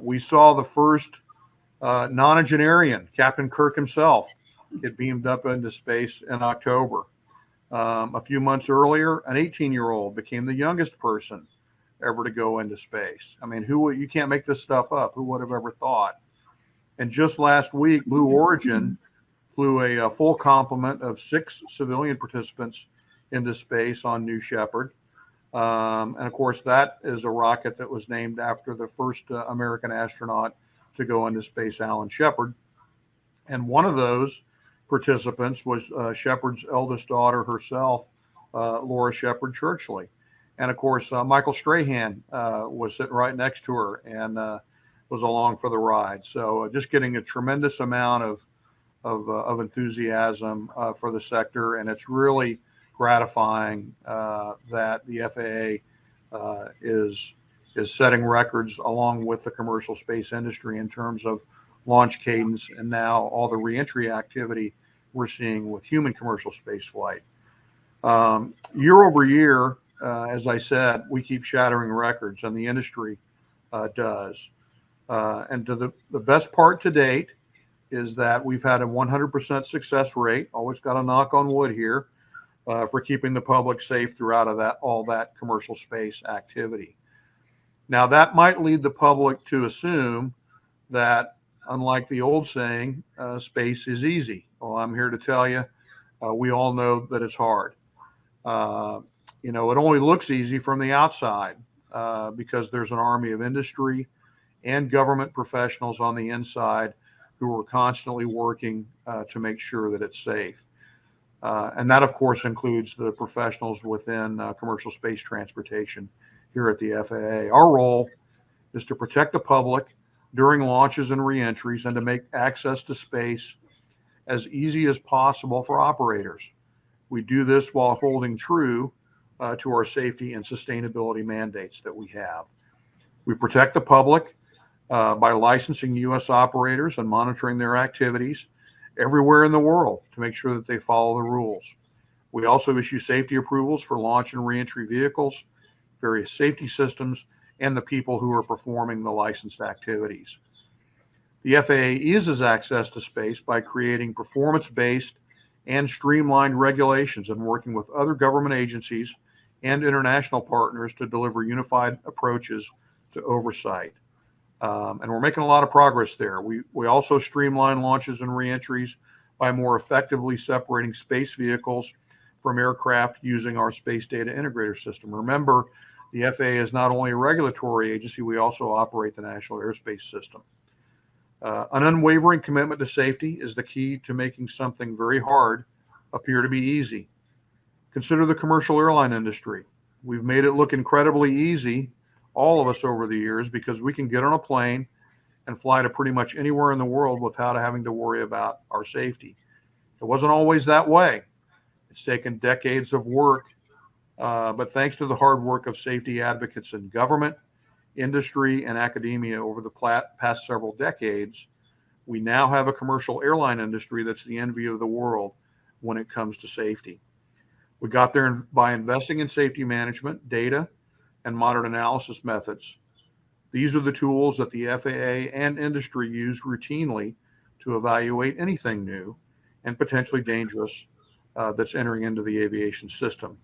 [SPEAKER 9] We saw the first nonagenarian, Captain Kirk himself, get beamed up into space in October. A few months earlier, an 18-year-old became the youngest person ever to go into space. I mean, you can't make this stuff up. Who would have ever thought? And just last week, Blue Origin flew a full complement of 6 civilian participants into space on New Shepard. And of course, that is a rocket that was named after the first American astronaut to go into space, Alan Shepard. And one of those participants was Shepard's eldest daughter herself, Laura Shepard Churchley. And of course, Michael Strahan was sitting right next to her and was along for the ride. So just getting a tremendous amount of enthusiasm for the sector, and it's really gratifying that the FAA is setting records along with the commercial space industry in terms of launch cadence and now all the reentry activity we're seeing with human commercial space flight. Year over year, as I said, we keep shattering records, and the industry does. And the best part to date is that we've had a 100% success rate. Always got to knock on wood here for keeping the public safe throughout all that commercial space activity. Now, that might lead the public to assume that, unlike the old saying, space is easy. Well, I'm here to tell you, we all know that it's hard. It only looks easy from the outside because there's an army of industry and government professionals on the inside who are constantly working to make sure that it's safe. And that, of course, includes the professionals within commercial space transportation here at the FAA. Our role is to protect the public during launches and reentries and to make access to space as easy as possible for operators. We do this while holding true to our safety and sustainability mandates that we have. We protect the public by licensing U.S. operators and monitoring their activities everywhere in the world to make sure that they follow the rules. We also issue safety approvals for launch and reentry vehicles, various safety systems, and the people who are performing the licensed activities. The FAA eases access to space by creating performance-based and streamlined regulations and working with other government agencies and international partners to deliver unified approaches to oversight. And we're making a lot of progress there. We also streamline launches and reentries by more effectively separating space vehicles from aircraft using our Space Data Integrator system. Remember, the FAA is not only a regulatory agency, we also operate the National Airspace System. An unwavering commitment to safety is the key to making something very hard appear to be easy. Consider the commercial airline industry. We've made it look incredibly easy, all of us over the years, because we can get on a plane and fly to pretty much anywhere in the world without having to worry about our safety. It wasn't always that way. It's taken decades of work, but thanks to the hard work of safety advocates in government, industry, and academia over the past several decades, we now have a commercial airline industry that's the envy of the world when it comes to safety. We got there by investing in safety management, data, and modern analysis methods. These are the tools that the FAA and industry use routinely to evaluate anything new and potentially dangerous that's entering into the aviation system.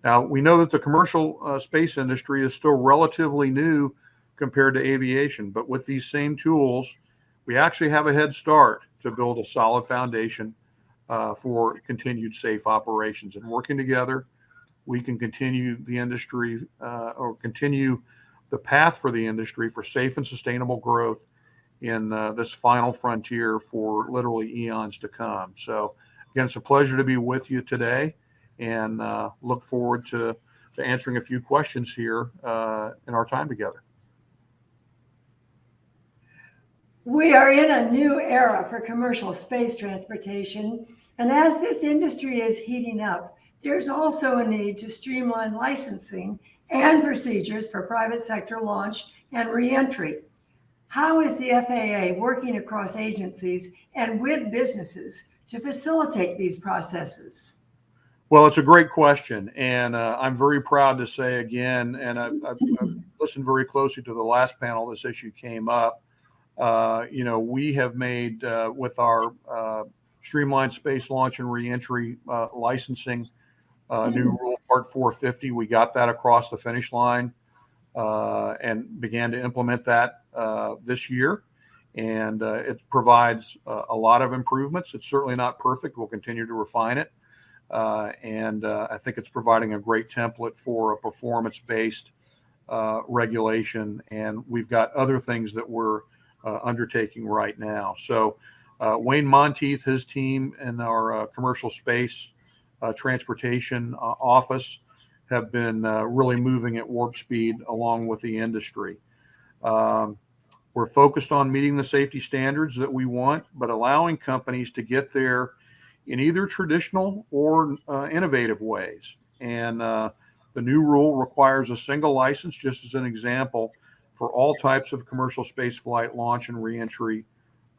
[SPEAKER 9] Now, we know that the commercial space industry is still relatively new compared to aviation, but with these same tools, we actually have a head start to build a solid foundation for continued safe operations. And working together, we can continue the industry or continue the path for the industry for safe and sustainable growth in this final frontier for literally eons to come. So again, it's a pleasure to be with you today, and look forward to answering a few questions here in our time together.
[SPEAKER 8] We are in a new era for commercial space transportation, and as this industry is heating up, there's also a need to streamline licensing and procedures for private sector launch and reentry. How is the FAA working across agencies and with businesses to facilitate these processes?
[SPEAKER 9] Well, it's a great question, and I'm very proud to say again, and I've listened very closely to the last panel this issue came up. We have made with our streamlined space launch and reentry licensing new rule part 450. We got that across the finish line and began to implement that this year, and it provides a lot of improvements. It's certainly not perfect. We'll continue to refine it, and I think it's providing a great template for a performance-based regulation, and we've got other things that we're undertaking right now. So Wayne Monteith, his team, and our commercial space transportation office have been really moving at warp speed along with the industry. We're focused on meeting the safety standards that we want, but allowing companies to get there in either traditional or innovative ways. And the new rule requires a single license, just as an example, for all types of commercial space flight, launch, and reentry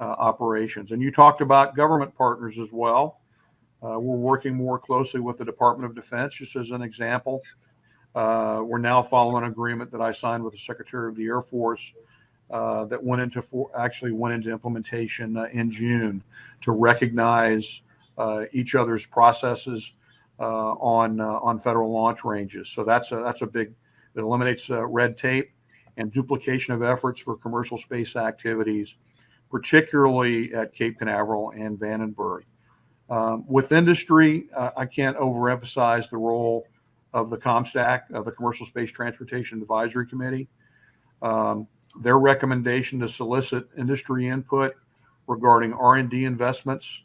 [SPEAKER 9] operations. And you talked about government partners as well. We're working more closely with the Department of Defense, just as an example. We're now following an agreement that I signed with the Secretary of the Air Force that went into implementation in June to recognize each other's processes on federal launch ranges. So that's a big. It eliminates red tape and duplication of efforts for commercial space activities, particularly at Cape Canaveral and Vandenberg. With industry, I can't overemphasize the role of the ComStack, the Commercial Space Transportation Advisory Committee. Their recommendation to solicit industry input regarding R&D investments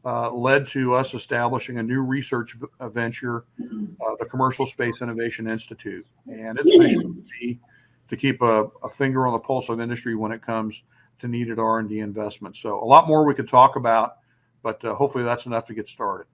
[SPEAKER 9] led to us establishing a new research venture, the Commercial Space Innovation Institute. And its mission would be to keep a finger on the pulse of industry when it comes to needed R&D investments. So a lot more we could talk about, but hopefully that's enough to get started.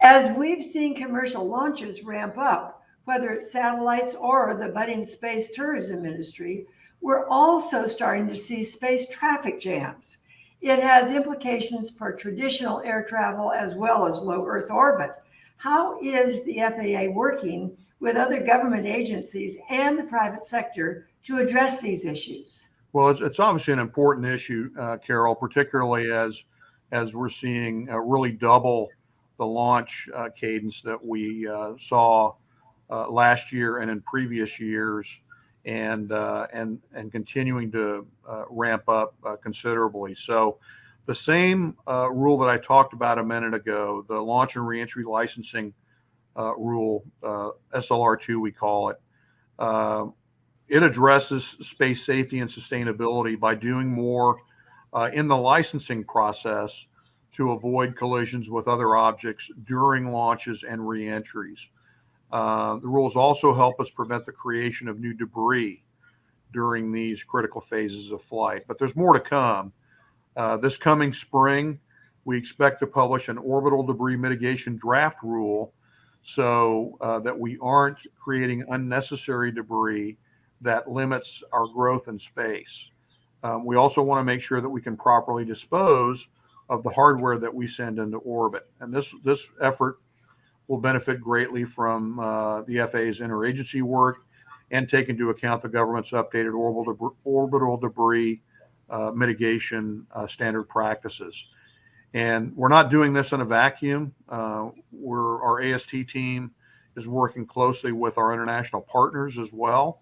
[SPEAKER 8] As we've seen commercial launches ramp up, whether it's satellites or the budding space tourism industry, we're also starting to see space traffic jams. It has implications for traditional air travel as well as low Earth orbit. How is the FAA working with other government agencies and the private sector to address these issues?
[SPEAKER 9] Well, it's obviously an important issue, Carol, particularly as we're seeing really double the launch cadence that we saw last year and in previous years, and continuing to ramp up considerably. So the same rule that I talked about a minute ago, the launch and reentry licensing rule, SLR2 we call it, it addresses space safety and sustainability by doing more in the licensing process to avoid collisions with other objects during launches and reentries. The rules also help us prevent the creation of new debris during these critical phases of flight. But there's more to come. This coming spring, we expect to publish an orbital debris mitigation draft rule so that we aren't creating unnecessary debris that limits our growth in space. We also want to make sure that we can properly dispose of the hardware that we send into orbit. And this effort will benefit greatly from the FAA's interagency work and take into account the government's updated orbital debris mitigation standard practices. And we're not doing this in a vacuum. Our AST team is working closely with our international partners as well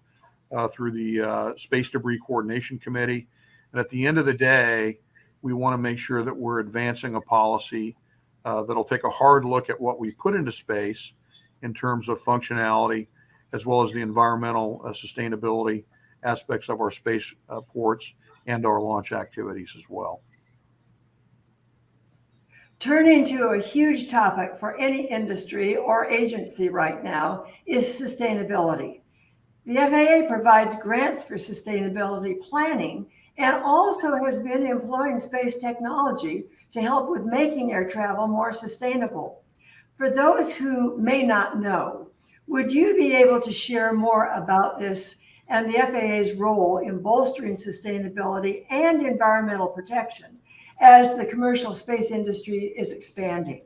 [SPEAKER 9] through the Space Debris Coordination Committee. And at the end of the day, we want to make sure that we're advancing a policy that'll take a hard look at what we put into space in terms of functionality, as well as the environmental sustainability aspects of our space ports and our launch activities as well.
[SPEAKER 8] Turning to a huge topic for any industry or agency right now is sustainability. The FAA provides grants for sustainability planning and also has been employing space technology to help with making air travel more sustainable. For those who may not know, would you be able to share more about this and the FAA's role in bolstering sustainability and environmental protection as the commercial space industry is expanding?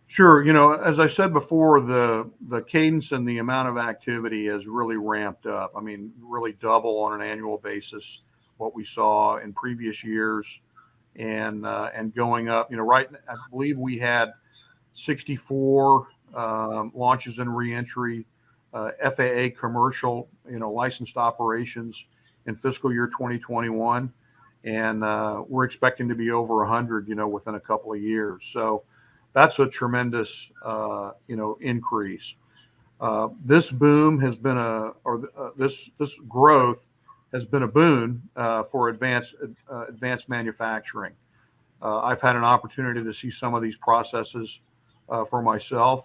[SPEAKER 9] Sure. You know, as I said before, the cadence and the amount of activity has really ramped up. I mean, really double on an annual basis what we saw in previous years, and going up. You know, I believe we had 64 launches and reentry, FAA commercial, licensed operations in fiscal year 2021, and we're expecting to be over 100, within a couple of years. So that's a tremendous, increase. This boom has been this growth has been a boon for advanced manufacturing. I've had an opportunity to see some of these processes for myself.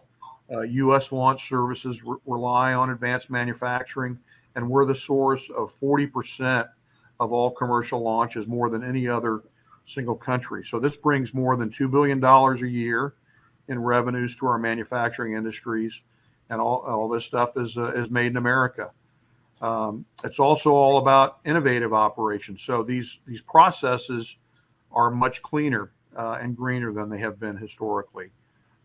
[SPEAKER 9] U.S. launch services rely on advanced manufacturing, and we're the source of 40% of all commercial launches, more than any other single country. So this brings more than $2 billion a year in revenues to our manufacturing industries, and all this stuff is made in America. It's also all about innovative operations. So these processes are much cleaner and greener than they have been historically.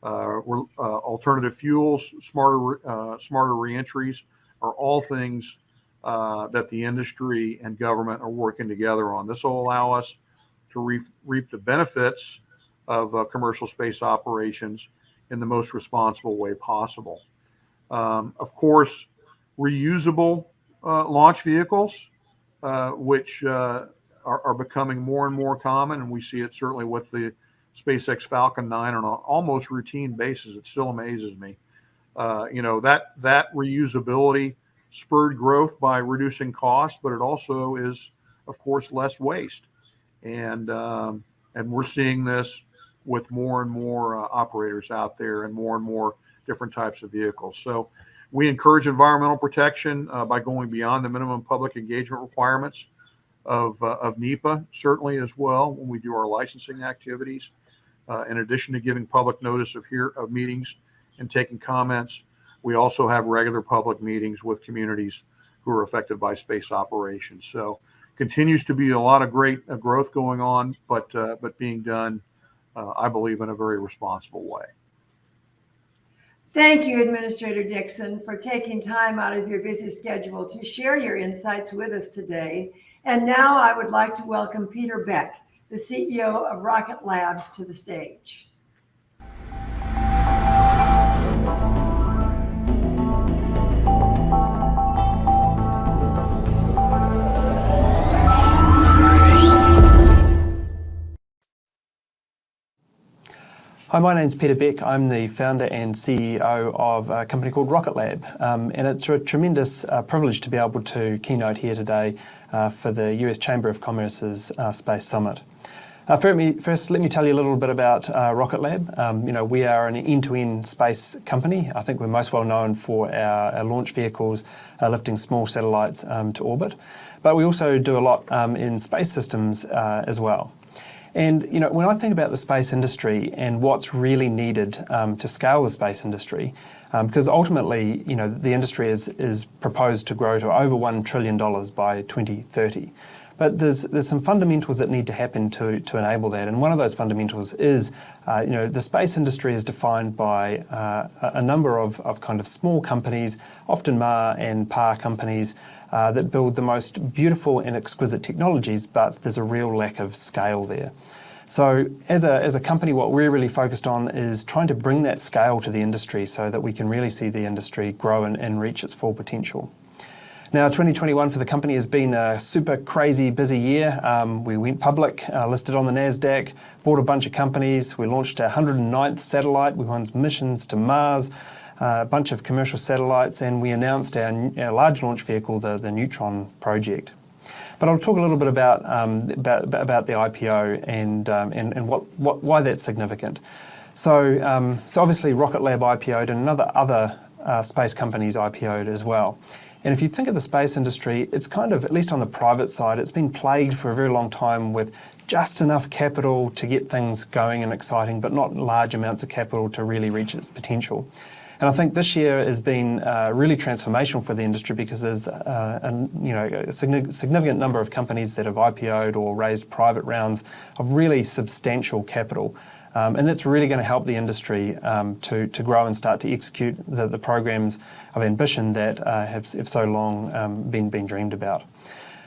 [SPEAKER 9] Alternative fuels, smarter reentries are all things that the industry and government are working together on. This will allow us to reap the benefits of commercial space operations in the most responsible way possible. Of course, reusable launch vehicles, which are becoming more and more common, and we see it certainly with the SpaceX Falcon 9 on an almost routine basis. It still amazes me. That reusability spurred growth by reducing costs, but it also is, of course, less waste. And we're seeing this with more and more operators out there and more different types of vehicles. So we encourage environmental protection by going beyond the minimum public engagement requirements of NEPA, certainly as well when we do our licensing activities. In addition to giving public notice of meetings and taking comments, we also have regular public meetings with communities who are affected by space operations. So continues to be a lot of great growth going on, but being done, I believe, in a very responsible way.
[SPEAKER 8] Thank you, Administrator Dixon, for taking time out of your busy schedule to share your insights with us today. And now I would like to welcome Peter Beck, the CEO of Rocket Labs, to the stage.
[SPEAKER 10] Hi, my name's Peter Beck. I'm the founder and CEO of a company called Rocket Lab. And it's a tremendous privilege to be able to keynote here today for the US Chamber of Commerce's Space Summit. First, let me tell you a little bit about Rocket Lab. We are an end-to-end space company. I think we're most well known for our launch vehicles lifting small satellites to orbit. But we also do a lot in space systems as well. And, when I think about the space industry and what's really needed to scale the space industry, because ultimately, the industry is proposed to grow to over $1 trillion by 2030. But there's some fundamentals that need to happen to enable that. And one of those fundamentals is, the space industry is defined by a number of kind of small companies, often Ma and Pa companies, that build the most beautiful and exquisite technologies, but there's a real lack of scale there. So as a company, what we're really focused on is trying to bring that scale to the industry so that we can really see the industry grow and reach its full potential. Now, 2021 for the company has been a super crazy busy year. We went public, listed on the NASDAQ, bought a bunch of companies. We launched our 109th satellite. We won missions to Mars, a bunch of commercial satellites, and we announced our large launch vehicle, the Neutron project. But I'll talk a little bit about the IPO and why that's significant. So obviously Rocket Lab IPO'd and other space companies IPO'd as well. And if you think of the space industry, it's kind of, at least on the private side, it's been plagued for a very long time with just enough capital to get things going and exciting, but not large amounts of capital to really reach its potential. And I think this year has been really transformational for the industry because there's a significant number of companies that have IPO'd or raised private rounds of really substantial capital. And that's really going to help the industry to grow and start to execute the programs of ambition that have so long been dreamed about.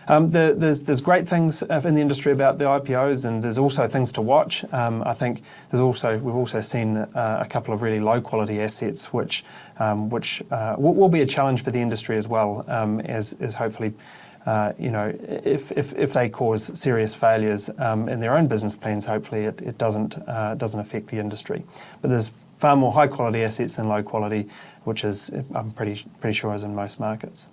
[SPEAKER 10] There's great things in the industry about the IPOs, and there's also things to watch. I think we've also seen a couple of really low quality assets, which will be a challenge for the industry as well, as hopefully. If they cause serious failures in their own business plans, hopefully it doesn't affect the industry. But there's far more high quality assets than low quality, which is, I'm pretty sure, is in most markets.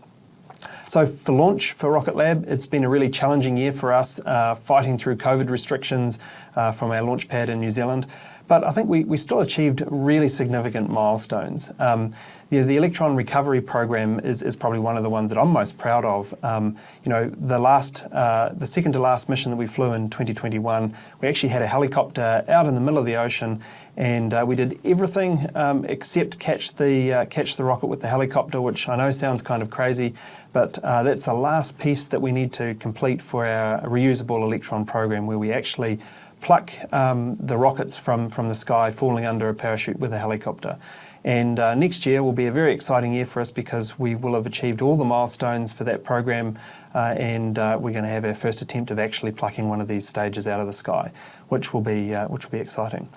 [SPEAKER 10] So for launch for Rocket Lab, it's been a really challenging year for us, fighting through COVID restrictions from our launch pad in New Zealand. But I think we still achieved really significant milestones. The Electron Recovery Program is probably one of the ones that I'm most proud of. The second to last mission that we flew in 2021, we actually had a helicopter out in the middle of the ocean, and we did everything except catch the rocket with the helicopter, which I know sounds kind of crazy, but that's the last piece that we need to complete for our reusable Electron program, where we actually pluck the rockets from the sky falling under a parachute with a helicopter. And next year will be a very exciting year for us because we will have achieved all the milestones for that program, and we're going to have our first attempt of actually plucking one of these stages out of the sky, which will be exciting.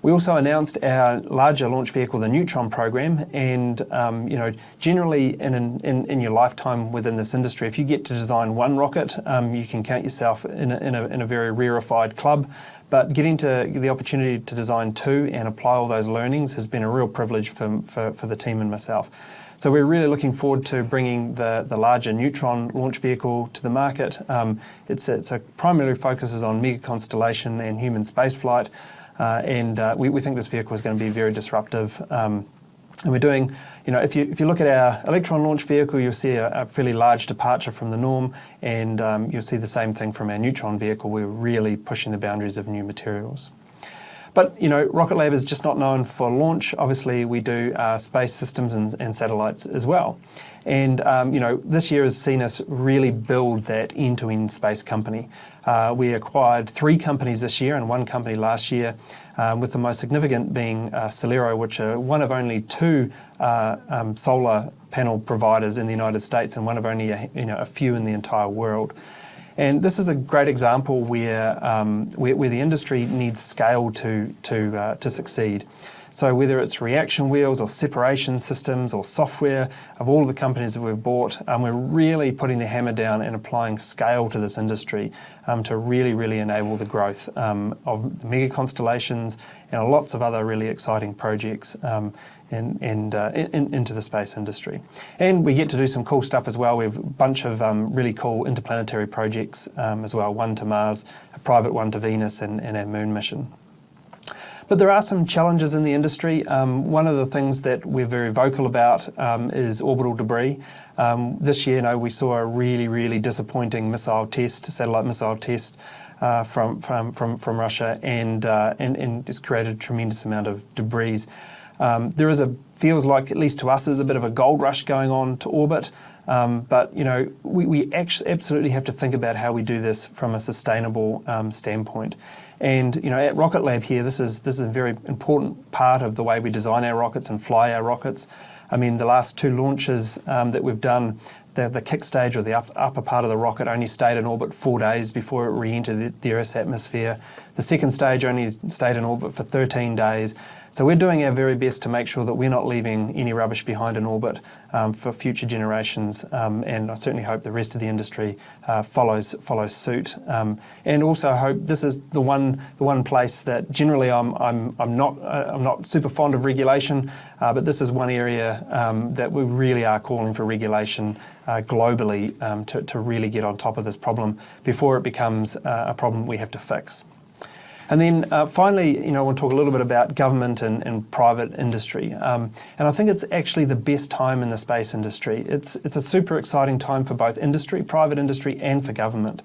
[SPEAKER 10] We also announced our larger launch vehicle, the Neutron program, and generally in your lifetime within this industry, if you get to design one rocket, you can count yourself in a very rarefied club. But getting to the opportunity to design two and apply all those learnings has been a real privilege for the team and myself. So we're really looking forward to bringing the larger Neutron launch vehicle to the market. It's primarily focuses on mega constellation and human spaceflight. And we think this vehicle is going to be very disruptive. And we're doing, if you look at our Electron launch vehicle, you'll see a fairly large departure from the norm, and you'll see the same thing from our Neutron vehicle. We're really pushing the boundaries of new materials. But, Rocket Lab is just not known for launch. Obviously, we do space systems and satellites as well. And, this year has seen us really build that end-to-end space company. We acquired 3 companies this year and 1 company last year, with the most significant being Celero, which are one of only 2 solar panel providers in the United States and one of only a few in the entire world. And this is a great example where the industry needs scale to succeed. So whether it's reaction wheels or separation systems or software, of all of the companies that we've bought, we're really putting the hammer down and applying scale to this industry to really enable the growth of mega constellations and lots of other really exciting projects into the space industry. And we get to do some cool stuff as well. We have a bunch of really cool interplanetary projects as well, one to Mars, a private one to Venus, and our moon mission. But there are some challenges in the industry. One of the things that we're very vocal about is orbital debris. This year, we saw a really disappointing satellite missile test from Russia, and it's created a tremendous amount of debris. Feels like, at least to us, there's a bit of a gold rush going on to orbit. But we absolutely have to think about how we do this from a sustainable standpoint. And at Rocket Lab here, this is a very important part of the way we design our rockets and fly our rockets. I mean, the last 2 launches that we've done, the kick stage or the upper part of the rocket only stayed in orbit 4 days before it re-entered the Earth's atmosphere. The second stage only stayed in orbit for 13 days. So we're doing our very best to make sure that we're not leaving any rubbish behind in orbit for future generations, and I certainly hope the rest of the industry follows suit. And also hope this is the one place that generally I'm not super fond of regulation, but this is one area that we really are calling for regulation globally to really get on top of this problem before it becomes a problem we have to fix. And then finally, I want to talk a little bit about government and private industry. And I think it's actually the best time in the space industry. It's a super exciting time for both industry, private industry, and for government.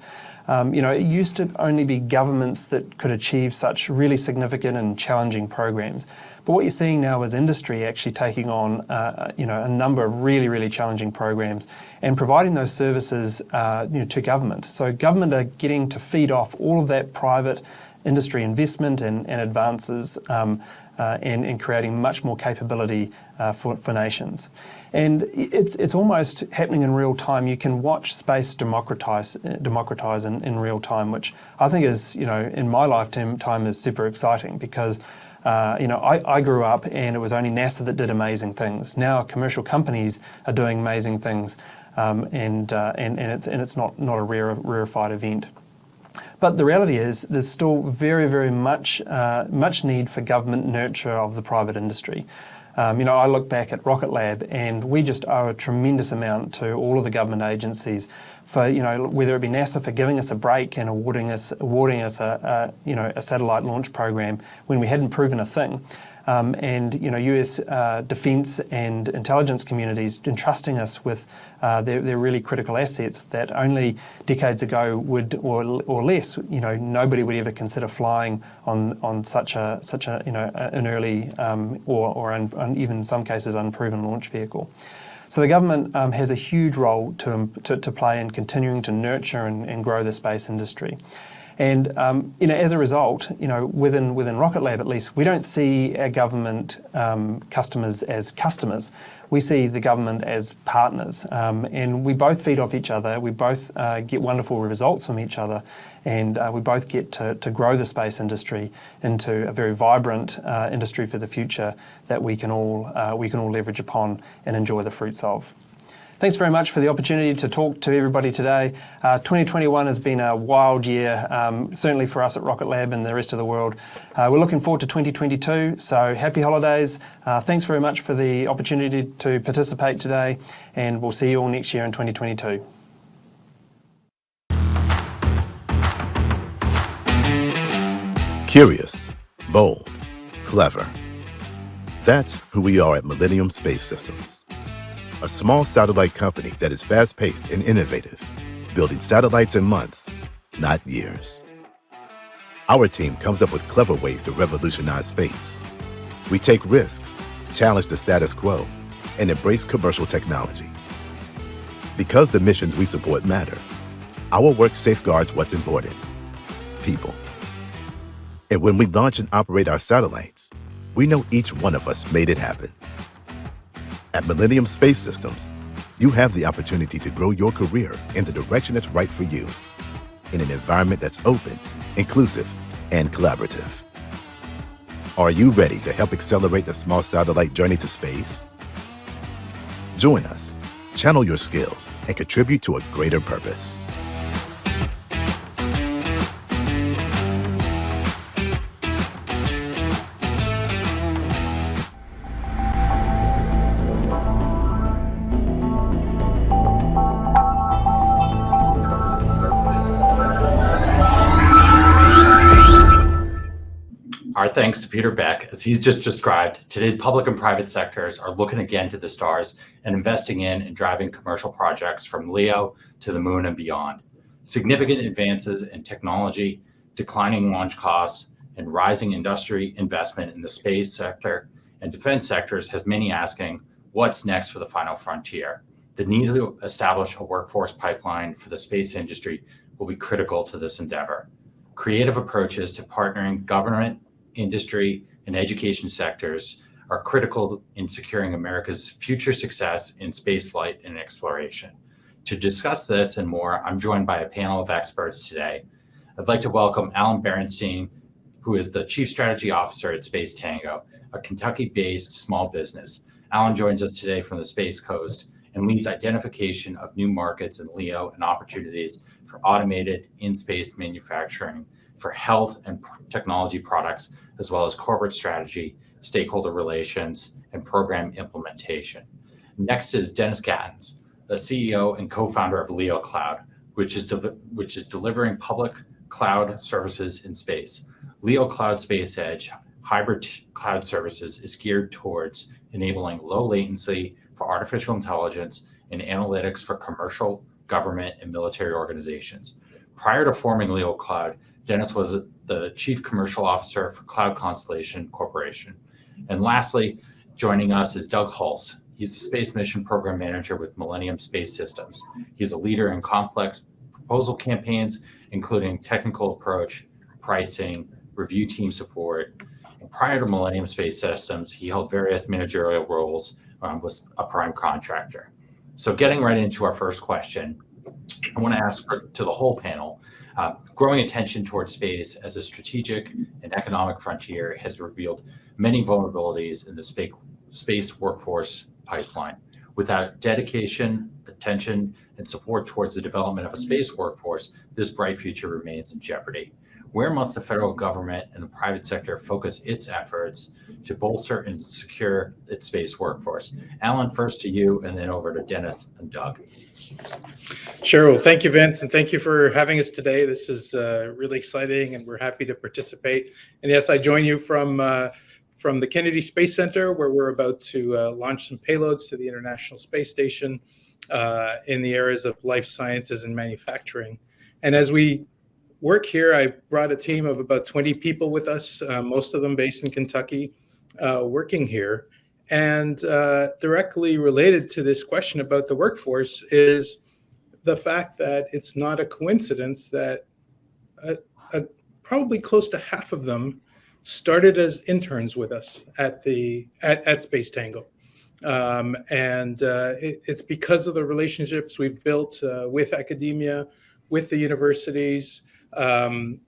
[SPEAKER 10] It used to only be governments that could achieve such really significant and challenging programs. But what you're seeing now is industry actually taking on, a number of really, really challenging programs and providing those services, to government. So government are getting to feed off all of that private industry investment and advances and creating much more capability for nations. And it's almost happening in real time. You can watch space democratize in real time, which I think is, in my lifetime is super exciting because I grew up and it was only NASA that did amazing things. Now commercial companies are doing amazing things, and it's not a rarefied event. But the reality is there's still very, very much need for government nurture of the private industry. I look back at Rocket Lab and we just owe a tremendous amount to all of the government agencies for, whether it be NASA for giving us a break and awarding us a satellite launch program when we hadn't proven a thing. And US defence and intelligence communities entrusting us with their really critical assets that only decades ago would or less nobody would ever consider flying on such an early or even in some cases unproven launch vehicle. So the government has a huge role to play in continuing to nurture and grow the space industry. And as a result, within Rocket Lab at least, we don't see our government customers as customers. We see the government as partners, and we both feed off each other. We both get wonderful results from each other, and we both get to grow the space industry into a very vibrant industry for the future that we can all leverage upon and enjoy the fruits of. Thanks very much for the opportunity to talk to everybody today. 2021 has been a wild year, certainly for us at Rocket Lab and the rest of the world. We're looking forward to 2022, so happy holidays. Thanks very much for the opportunity to participate today, and we'll see you all next year in 2022.
[SPEAKER 11] Curious, bold, clever. That's who we are at Millennium Space Systems. A small satellite company that is fast-paced and innovative, building satellites in months, not years. Our team comes up with clever ways to revolutionize space. We take risks, challenge the status quo, and embrace commercial technology. Because the missions we support matter, our work safeguards what's important: people. And when we launch and operate our satellites, we know each one of us made it happen. At Millennium Space Systems, you have the opportunity to grow your career in the direction that's right for you, in an environment that's open, inclusive, and collaborative. Are you ready to help accelerate the small satellite journey to space? Join us, channel your skills, and contribute to a greater purpose.
[SPEAKER 12] Our thanks to Peter Beck. As he's just described, today's public and private sectors are looking again to the stars and investing in and driving commercial projects from LEO to the moon and beyond. Significant advances in technology, declining launch costs, and rising industry investment in the space sector and defense sectors has many asking, what's next for the final frontier? The need to establish a workforce pipeline for the space industry will be critical to this endeavor. Creative approaches to partnering government, industry, and education sectors are critical in securing America's future success in spaceflight and exploration. To discuss this and more, I'm joined by a panel of experts today. I'd like to welcome Alan Berenstein, who is the Chief Strategy Officer at Space Tango, a Kentucky-based small business. Alan joins us today from the Space Coast and leads identification of new markets in LEO and opportunities for automated in-space manufacturing for health and technology products, as well as corporate strategy, stakeholder relations, and program implementation. Next is Dennis Gattens, the CEO and co-founder of LEO Cloud, which is delivering public cloud services in space. LEO Cloud Space Edge hybrid cloud services is geared towards enabling low latency for artificial intelligence and analytics for commercial, government, and military organizations. Prior to forming LEO Cloud, Dennis was the Chief Commercial Officer for Cloud Constellation Corporation. And lastly, joining us is Doug Hulse. He's the Space Mission Program Manager with Millennium Space Systems. He's a leader in complex proposal campaigns, including technical approach, pricing, review team support. And prior to Millennium Space Systems, he held various managerial roles, was a prime contractor. So getting right into our first question, I want to ask to the whole panel, growing attention towards space as a strategic and economic frontier has revealed many vulnerabilities in the space workforce pipeline. Without dedication, attention, and support towards the development of a space workforce, this bright future remains in jeopardy. Where must the federal government and the private sector focus its efforts to bolster and secure its space workforce? Alan, first to you, and then over to Dennis and Doug.
[SPEAKER 13] Sure. Well, thank you, Vince, and thank you for having us today. This is really exciting, and we're happy to participate. And yes, I join you from the Kennedy Space Center, where we're about to launch some payloads to the International Space Station in the areas of life sciences and manufacturing. And as we work here, I brought a team of about 20 people with us, most of them based in Kentucky, working here. And directly related to this question about the workforce is the fact that it's not a coincidence that probably close to half of them started as interns with us at Space Tango. It's because of the relationships we've built with academia, with the universities, and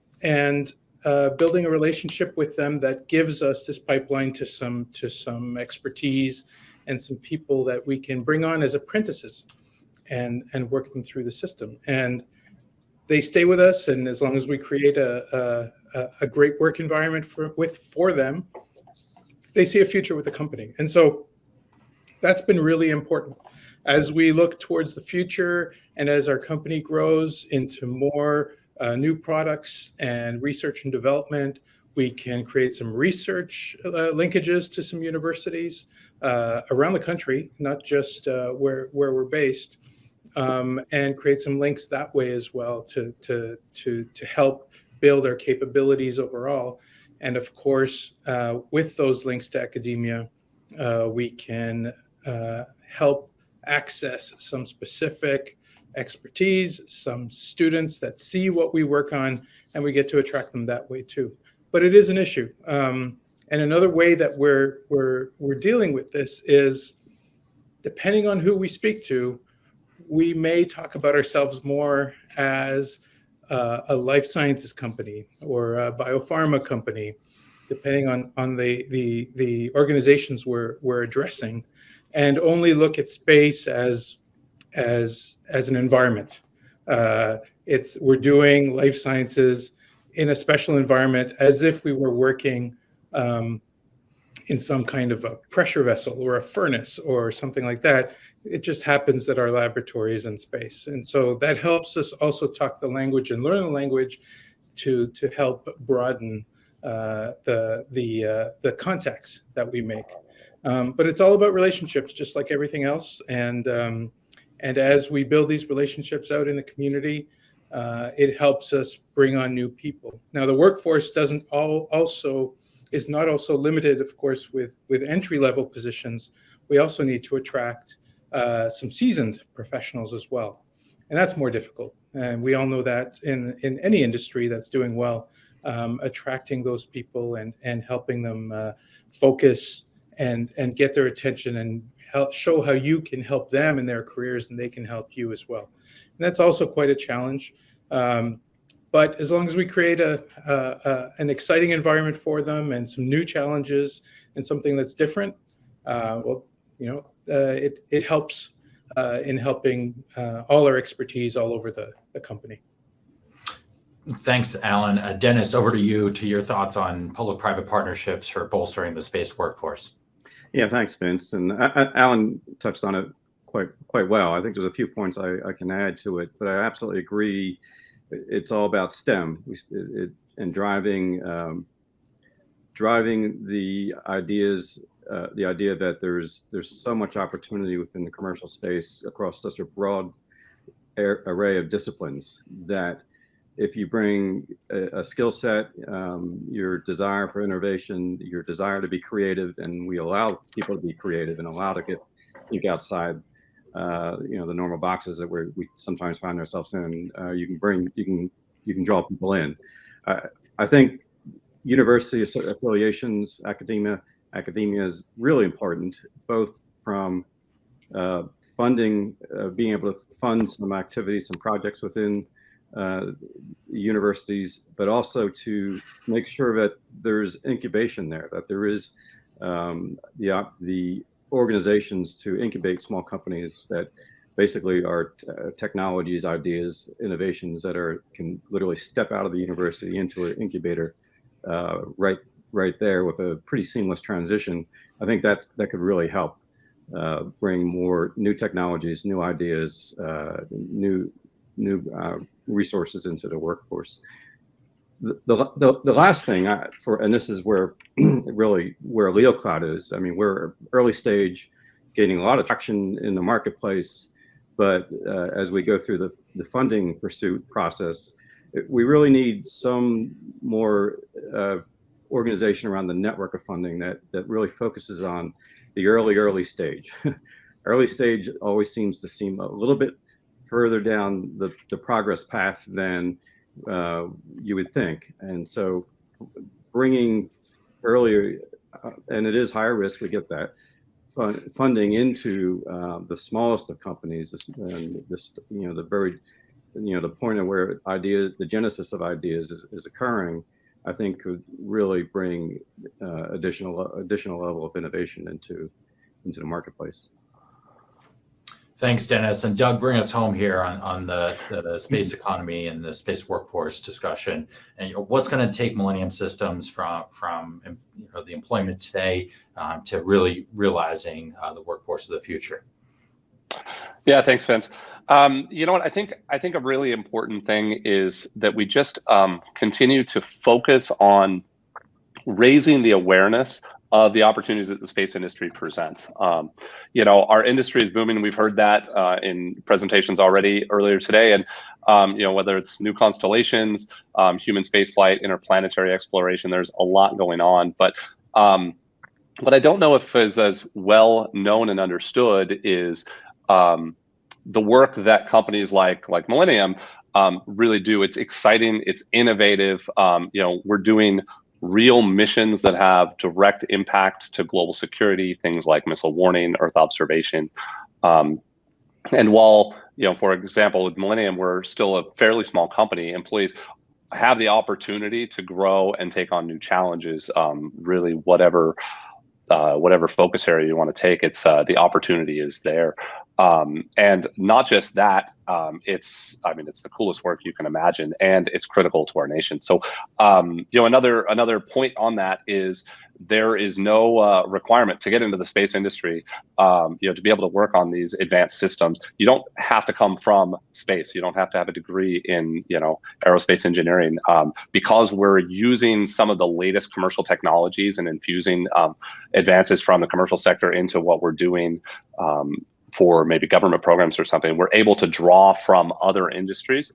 [SPEAKER 13] building a relationship with them that gives us this pipeline to some expertise and some people that we can bring on as apprentices and work them through the system. And they stay with us, and as long as we create a great work environment for them, they see a future with the company. And so that's been really important. As we look towards the future and as our company grows into more new products and research and development, we can create some research linkages to some universities around the country, not just where we're based, and create some links that way as well to help build our capabilities overall. And of course, with those links to academia, we can help access some specific expertise, some students that see what we work on, and we get to attract them that way too. But it is an issue. And another way that we're dealing with this is, depending on who we speak to, we may talk about ourselves more as a life sciences company or a biopharma company, depending on the organizations we're addressing, and only look at space as an environment. We're doing life sciences in a special environment as if we were working in some kind of a pressure vessel or a furnace or something like that. It just happens that our laboratory is in space. And so that helps us also talk the language and learn the language to help broaden the contacts that we make. But it's all about relationships, just like everything else. And as we build these relationships out in the community, it helps us bring on new people. Now, the workforce is not also limited, of course, with entry-level positions. We also need to attract some seasoned professionals as well. And that's more difficult. And we all know that in any industry that's doing well, attracting those people and helping them focus and get their attention and show how you can help them in their careers, and they can help you as well. And that's also quite a challenge. But as long as we create an exciting environment for them and some new challenges and something that's different, it helps in helping all our expertise all over the company.
[SPEAKER 12] Thanks, Alan. Dennis, over to you, to your thoughts on public-private partnerships for bolstering the space workforce.
[SPEAKER 14] Yeah, thanks, Vince. And Alan touched on it quite well. I think there's a few points I can add to it, but I absolutely agree. It's all about STEM and driving the ideas. The idea that there's so much opportunity within the commercial space across such a broad array of disciplines that if you bring a skill set, your desire for innovation, your desire to be creative, and we allow people to be creative and allow to think outside, the normal boxes that we sometimes find ourselves in. You can draw people in. I think university affiliations, academia is really important, both from funding, being able to fund some activities, some projects within universities, but also to make sure that there's incubation there, that there is the organizations to incubate small companies that basically are technologies, ideas, innovations that can literally step out of the university into an incubator right there with a pretty seamless transition. I think that could really help bring more new technologies, new ideas, new resources into the workforce. The last thing and this is where really where LeoCloud is. I mean, we're early stage, gaining a lot of traction in the marketplace, but as we go through the funding pursuit process, we really need some more organization around the network of funding that really focuses on the early stage. Early stage always seems to seem a little bit further down the progress path than you would think. And so bringing earlier, and it is higher risk, we get that, funding into the smallest of companies, the point of where the genesis of ideas is occurring, I think could really bring additional level of innovation into the marketplace.
[SPEAKER 12] Thanks, Dennis. And Doug, bring us home here on the space economy and the space workforce discussion. And what's going to take Millennium Systems from the employment today to really realizing the workforce of the future?
[SPEAKER 15] Yeah, thanks, Vince. You know what? I think a really important thing is that we just continue to focus on raising the awareness of the opportunities that the space industry presents. Our industry is booming. We've heard that in presentations already earlier today. And, whether it's new constellations, human spaceflight, interplanetary exploration, there's a lot going on. But what I don't know if is as well known and understood is the work that companies like Millennium really do. It's exciting. It's innovative. We're doing real missions that have direct impact to global security, things like missile warning, Earth observation. And while, for example, with Millennium, we're still a fairly small company, employees have the opportunity to grow and take on new challenges, really whatever focus area you want to take, it's the opportunity is there. And not just that, it's the coolest work you can imagine, and it's critical to our nation. So, another point on that is there is no requirement to get into the space industry, to be able to work on these advanced systems. You don't have to come from space. You don't have to have a degree in, aerospace engineering, because we're using some of the latest commercial technologies and infusing advances from the commercial sector into what we're doing for maybe government programs or something. We're able to draw from other industries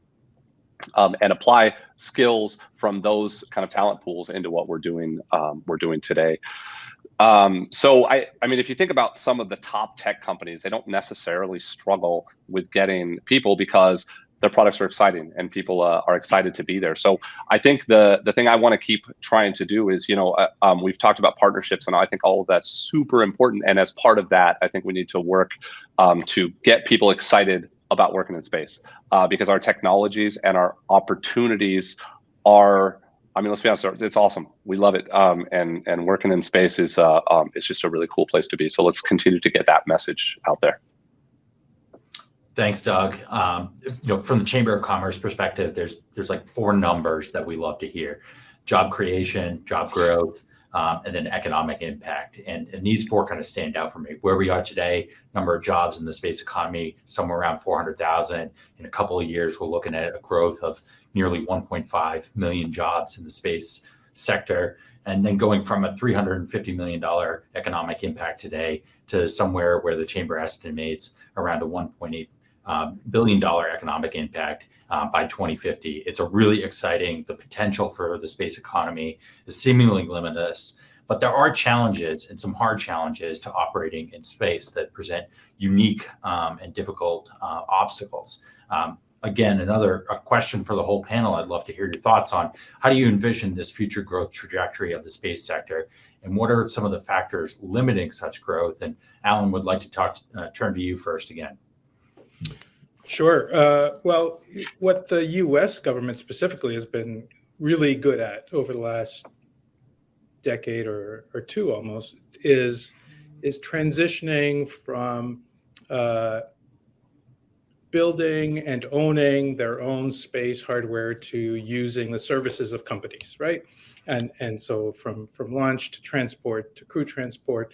[SPEAKER 15] and apply skills from those kind of talent pools into what we're doing today. So if you think about some of the top tech companies, they don't necessarily struggle with getting people because their products are exciting and people are excited to be there. So I think the thing I want to keep trying to do is, we've talked about partnerships, and I think all of that's super important. And as part of that, I think we need to work to get people excited about working in space because our technologies and our opportunities are, I mean, let's be honest, it's awesome. We love it. And working in space is it's just a really cool place to be. So let's continue to get that message out there.
[SPEAKER 12] Thanks, Doug. From the Chamber of Commerce perspective, there's like 4 numbers that we love to hear: job creation, job growth, and then economic impact. And these 4 kind of stand out for me. Where we are today, number of jobs in the space economy, somewhere around 400,000. In a couple of years, we're looking at a growth of nearly 1.5 million jobs in the space sector. And then going from a $350 million economic impact today to somewhere where the Chamber estimates around a $1.8 billion economic impact by 2050. It's a really exciting, the potential for the space economy is seemingly limitless, but there are challenges and some hard challenges to operating in space that present unique and difficult obstacles. Again, a question for the whole panel. I'd love to hear your thoughts on how do you envision this future growth trajectory of the space sector, and what are some of the factors limiting such growth? And Alan, would like to turn to you first again.
[SPEAKER 13] Sure. Well, what the U.S. government specifically has been really good at over the last decade or 2 almost is transitioning from building and owning their own space hardware to using the services of companies, right? And so from launch to transport to crew transport,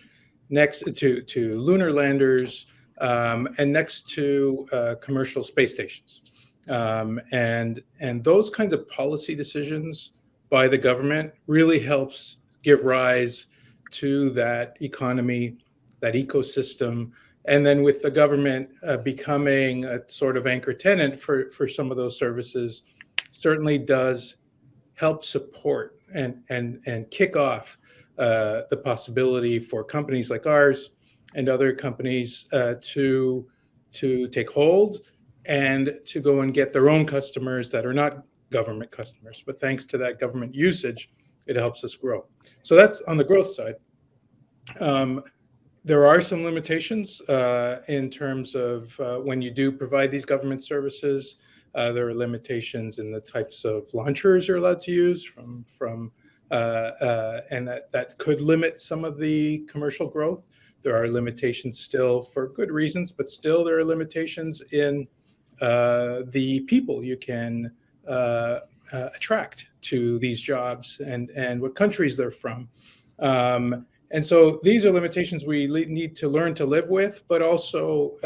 [SPEAKER 13] next to lunar landers, and next to commercial space stations. And those kinds of policy decisions by the government really helps give rise to that economy, that ecosystem. And then with the government becoming a sort of anchor tenant for some of those services, certainly does help support and kick off the possibility for companies like ours and other companies to take hold and to go and get their own customers that are not government customers. But thanks to that government usage, it helps us grow. So that's on the growth side. There are some limitations in terms of when you do provide these government services. There are limitations in the types of launchers you're allowed to use and that could limit some of the commercial growth. There are limitations still for good reasons, but still there are limitations in the people you can attract to these jobs and what countries they're from. And so these are limitations we need to learn to live with, but also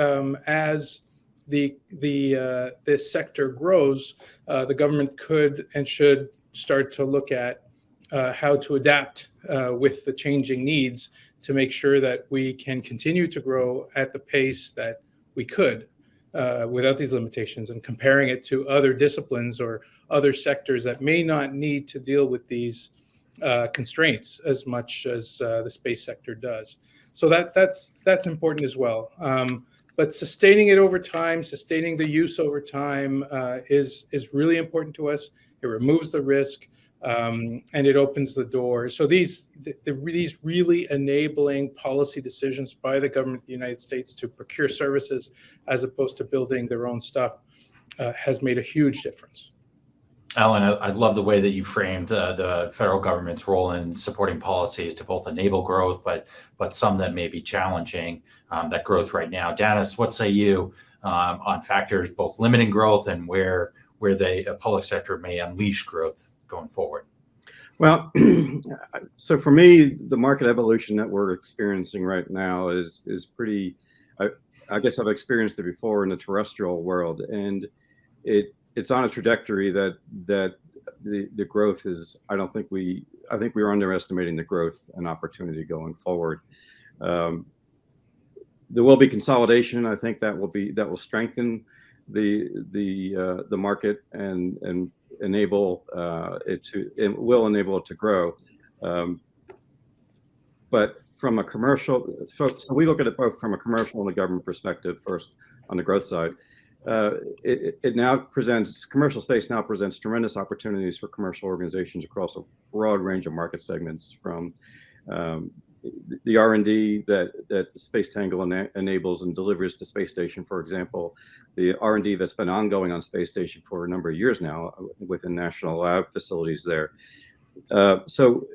[SPEAKER 13] as this sector grows, the government could and should start to look at how to adapt with the changing needs to make sure that we can continue to grow at the pace that we could without these limitations, and comparing it to other disciplines or other sectors that may not need to deal with these constraints as much as the space sector does. So that's important as well. But sustaining it over time, sustaining the use over time is really important to us. It removes the risk. And it opens the door. So these really enabling policy decisions by the government of the United States to procure services as opposed to building their own stuff has made a huge difference.
[SPEAKER 12] Alan, I love the way that you framed the federal government's role in supporting policies to both enable growth, but some that may be challenging that growth right now. Dennis, what say you on factors both limiting growth and where the public sector may unleash growth going forward?
[SPEAKER 14] Well, so for me, the market evolution that we're experiencing right now is pretty, I guess I've experienced it before in the terrestrial world, and it's on a trajectory that the growth is, I think we are underestimating the growth and opportunity going forward. There will be consolidation. I think that will strengthen the market and enable it will enable it to grow. But from a commercial, so we look at it both from a commercial and a government perspective. First, on the growth side, commercial space now presents tremendous opportunities for commercial organizations across a broad range of market segments, from the R&D that Space Tango enables and delivers to space station, for example, the R&D that's been ongoing on space station for a number of years now within national lab facilities there. So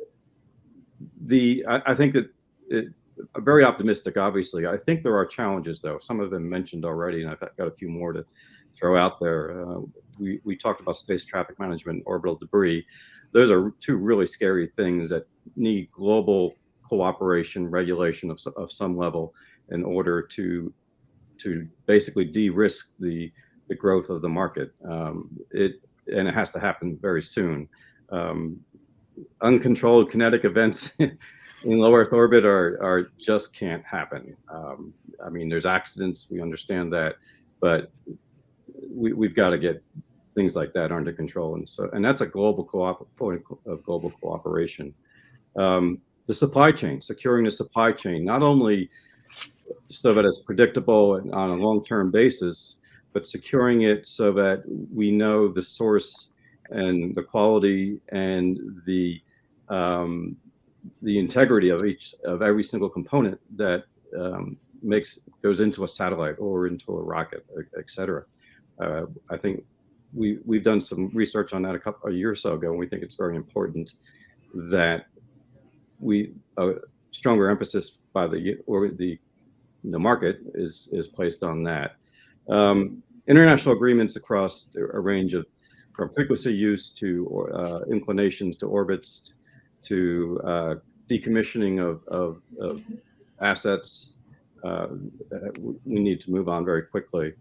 [SPEAKER 14] I think that I'm very optimistic, obviously. I think there are challenges, though. Some of them mentioned already, and I've got a few more to throw out there. We talked about space traffic management and orbital debris. Those are two really scary things that need global cooperation, regulation of some level in order to basically de-risk the growth of the market. And it has to happen very soon. Uncontrolled kinetic events in low Earth orbit are just can't happen. I mean, there's accidents, we understand that, but we've got to get things like that under control, and that's a global point of global cooperation. The supply chain, securing the supply chain, not only so that it's predictable and on a long-term basis, but securing it so that we know the source and the quality and the integrity of every single component that goes into a satellite or into a rocket, etc. I think we've done some research on that a year or so ago, and we think it's very important that stronger emphasis by the market is placed on that. International agreements across a range of, from frequency use to inclinations to orbits to decommissioning of assets. We need to move on very quickly.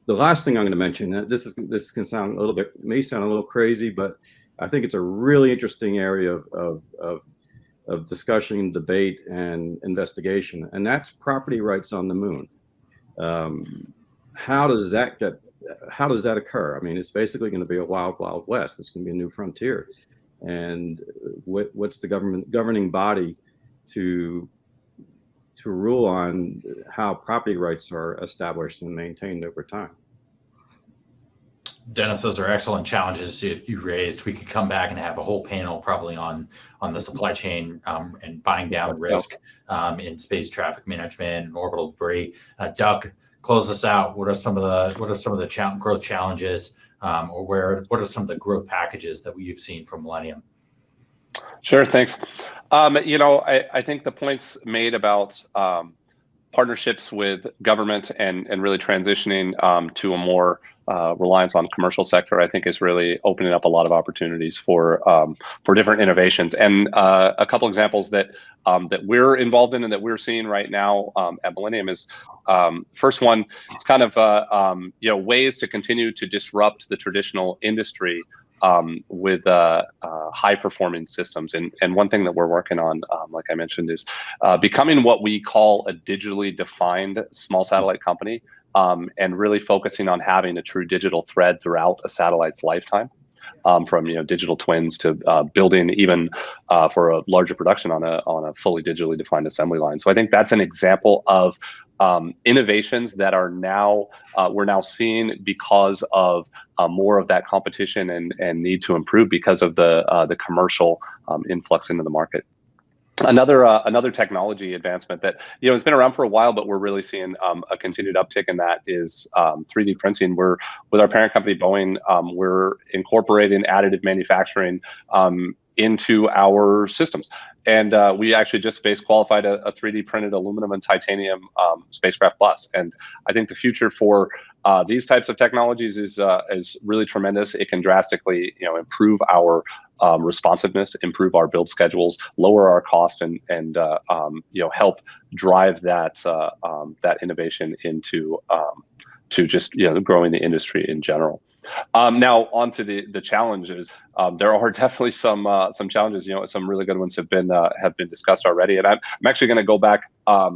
[SPEAKER 14] The last thing I'm going to mention, this can sound may sound a little crazy, but I think it's a really interesting area of discussion, debate, and investigation, and that's property rights on the moon. How does that occur? I mean, it's basically going to be a wild, wild west. It's going to be a new frontier, and what's the governing body to rule on how property rights are established and maintained over time?
[SPEAKER 12] Dennis, those are excellent challenges you raised. We could come back and have a whole panel probably on the supply chain and buying down risk in space traffic management and orbital debris. Doug, close us out. What are some of the growth challenges, or what are some of the growth packages that you've seen from Millennium?
[SPEAKER 15] Sure, thanks. I think the points made about partnerships with government and really transitioning to a more reliance on commercial sector, I think is really opening up a lot of opportunities for different innovations. And a couple examples that we're involved in and that we're seeing right now at Millennium is first one is kind of ways to continue to disrupt the traditional industry with high performing systems. And one thing that we're working on, like I mentioned, is becoming what we call a digitally defined small satellite company, and really focusing on having a true digital thread throughout a satellite's lifetime, from digital twins to building even for a larger production on a fully digitally defined assembly line. So I think that's an example of innovations that are we're now seeing because of more of that competition and need to improve because of the commercial influx into the market. Another technology advancement that has been around for a while, but we're really seeing a continued uptick in that is 3D printing. We're with our parent company Boeing. We're incorporating additive manufacturing into our systems, and we actually just space qualified a 3D printed aluminum and titanium spacecraft bus. And I think the future for these types of technologies is really tremendous. It can drastically improve our responsiveness, improve our build schedules, lower our cost, and help drive that innovation into to just growing the industry in general. Now on to the challenges. There are definitely some challenges. Some really good ones have been discussed already, and I'm actually going to go back a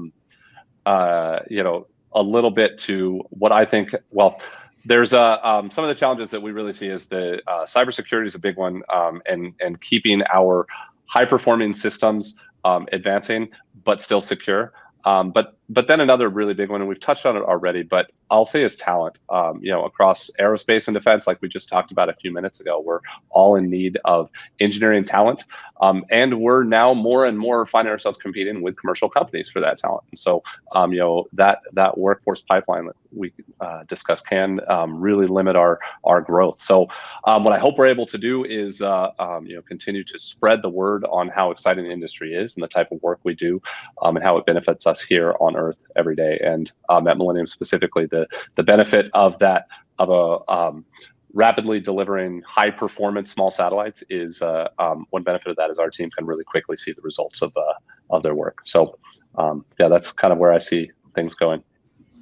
[SPEAKER 15] little bit to what I think. Well, there's some of the challenges that we really see is the cybersecurity is a big one, and keeping our high performing systems advancing but still secure. But but then another really big one, and we've touched on it already, but I'll say is talent. Across aerospace and defense, like we just talked about a few minutes ago, we're all in need of engineering talent. And we're now more and more finding ourselves competing with commercial companies for that talent. And so, that workforce pipeline that we discussed can really limit our growth. So what I hope we're able to do is continue to spread the word on how exciting the industry is and the type of work we do, and how it benefits us here on Earth every day. And at Millennium specifically, the benefit of that, of a rapidly delivering high performance small satellites is one benefit of that is our team can really quickly see the results of their work. So that's kind of where I see things going.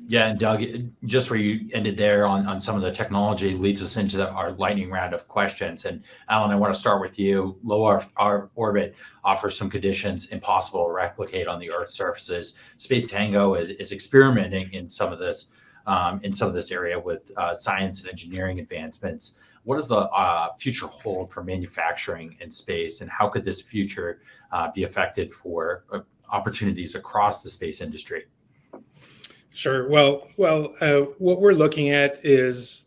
[SPEAKER 12] Yeah, and Doug, just where you ended there on some of the technology leads us into our lightning round of questions. And Alan, I want to start with you. Low Earth orbit offers some conditions impossible to replicate on the Earth's surfaces. Space Tango is experimenting in some of this area with science and engineering advancements. What does the future hold for manufacturing in space, and how could this future be affected for opportunities across the space industry?
[SPEAKER 13] Sure. Well, what we're looking at is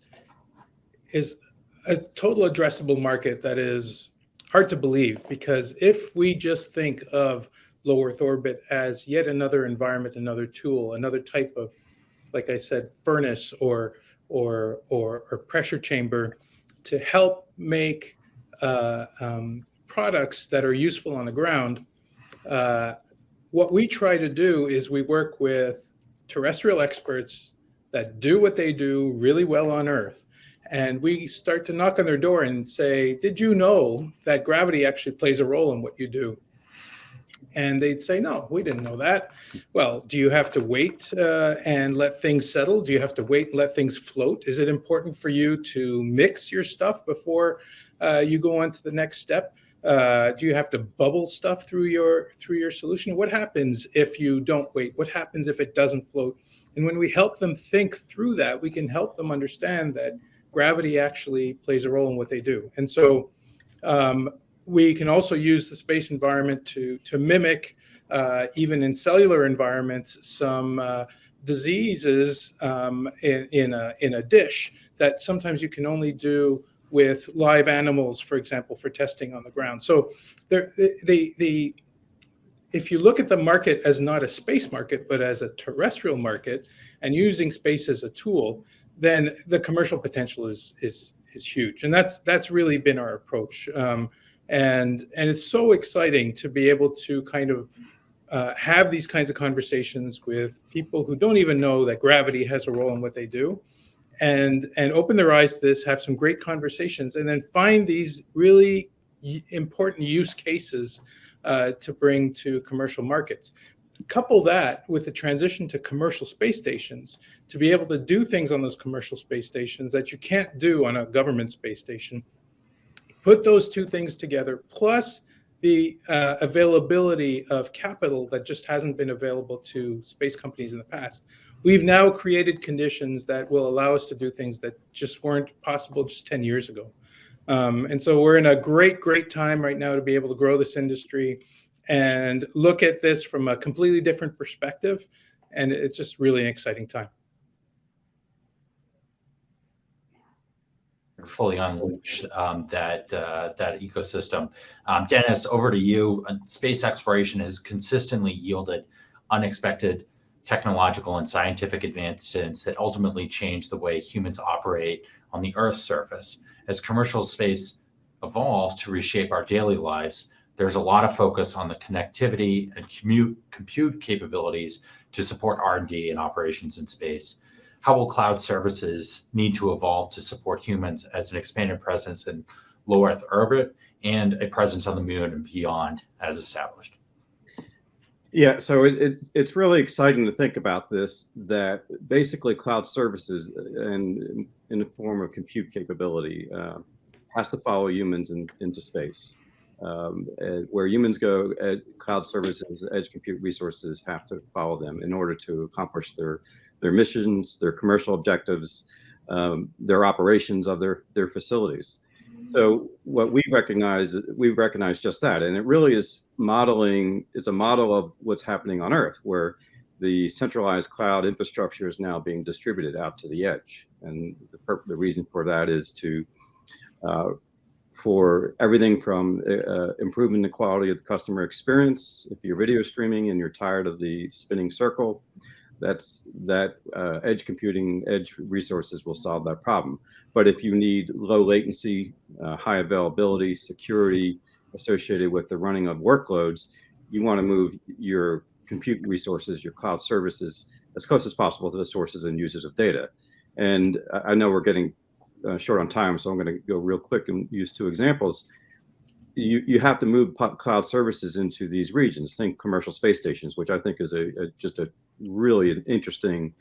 [SPEAKER 13] a total addressable market that is hard to believe, because if we just think of low Earth orbit as yet another environment, another tool, another type of, like I said, furnace or pressure chamber to help make products that are useful on the ground, what we try to do is we work with terrestrial experts that do what they do really well on Earth. And we start to knock on their door and say, did you know that gravity actually plays a role in what you do? And they'd say, no, we didn't know that. Well, do you have to wait and let things settle? Do you have to wait and let things float? Is it important for you to mix your stuff before you go on to the next step? Do you have to bubble stuff through your solution? What happens if you don't wait? What happens if it doesn't float? And when we help them think through that, we can help them understand that gravity actually plays a role in what they do. And so we can also use the space environment to mimic, even in cellular environments, some diseases in a dish that sometimes you can only do with live animals, for example, for testing on the ground. So if you look at the market as not a space market, but as a terrestrial market, and using space as a tool, then the commercial potential is huge. And that's really been our approach. And it's so exciting to be able to kind of have these kinds of conversations with people who don't even know that gravity has a role in what they do, and open their eyes to this, have some great conversations, and then find these really important use cases to bring to commercial markets. Couple that with the transition to commercial space stations, to be able to do things on those commercial space stations that you can't do on a government space station. Put those two things together, plus the availability of capital that just hasn't been available to space companies in the past. We've now created conditions that will allow us to do things that just weren't possible just 10 years ago. And so we're in a great time right now to be able to grow this industry and look at this from a completely different perspective. And it's just really an exciting time.
[SPEAKER 12] Fully unleash that ecosystem. Dennis, over to you. Space exploration has consistently yielded unexpected technological and scientific advancements that ultimately change the way humans operate on the Earth's surface. As commercial space evolves to reshape our daily lives, there's a lot of focus on the connectivity and compute capabilities to support R&D and operations in space. How will cloud services need to evolve to support humans as an expanded presence in low Earth orbit and a presence on the moon and beyond as established?
[SPEAKER 14] Yeah, so it's really exciting to think about this, that basically cloud services and in the form of compute capability has to follow humans into space. Where humans go, cloud services, edge compute resources have to follow them in order to accomplish their missions, their commercial objectives, their operations of their facilities. So what we recognize just that, and it really is modeling. It's a model of what's happening on Earth, where the centralized cloud infrastructure is now being distributed out to the edge. And the reason for that is to for everything from improving the quality of the customer experience. If you're video streaming and you're tired of the spinning circle, that edge computing, edge resources will solve that problem. But if you need low latency, high availability, security associated with the running of workloads, you want to move your compute resources, your cloud services, as close as possible to the sources and users of data. And I know we're getting short on time, so I'm going to go real quick and use two examples. You have to move cloud services into these regions. Think commercial space stations, which I think is just a really interesting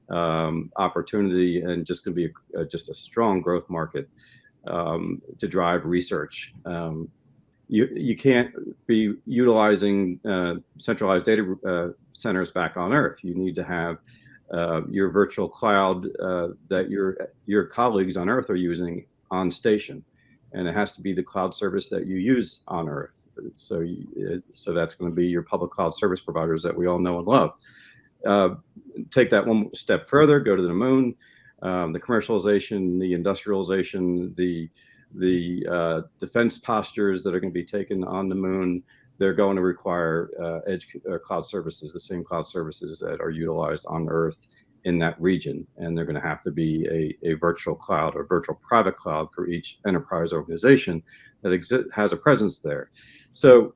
[SPEAKER 14] opportunity, and just going to be just a strong growth market to drive research. You can't be utilizing centralized data centers back on Earth. You need to have your virtual cloud that your colleagues on Earth are using on station, and it has to be the cloud service that you use on Earth. So that's going to be your public cloud service providers that we all know and love. Take that one step further, go to the moon, the commercialization, the industrialization, the defense postures that are going to be taken on the moon. They're going to require edge cloud services, the same cloud services that are utilized on Earth in that region. And they're going to have to be a virtual cloud or virtual private cloud for each enterprise organization that has a presence there. So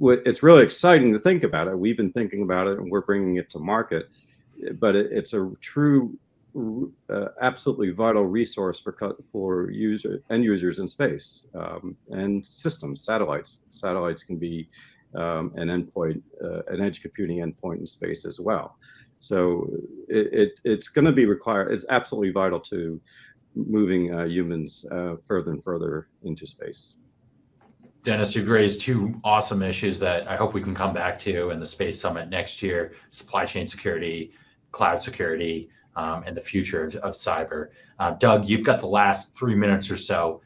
[SPEAKER 14] it's really exciting to think about it. We've been thinking about it and we're bringing it to market, but it's a true, absolutely vital resource for end users in space and systems. Satellites can be an endpoint, an edge computing endpoint in space as well. So it's going to be required. It's absolutely vital to moving humans further and further into space.
[SPEAKER 12] Dennis, you've raised two awesome issues that I hope we can come back to in the Space Summit next year: supply chain security, cloud security, and the future of cyber. Doug, you've got the last 3 minutes or so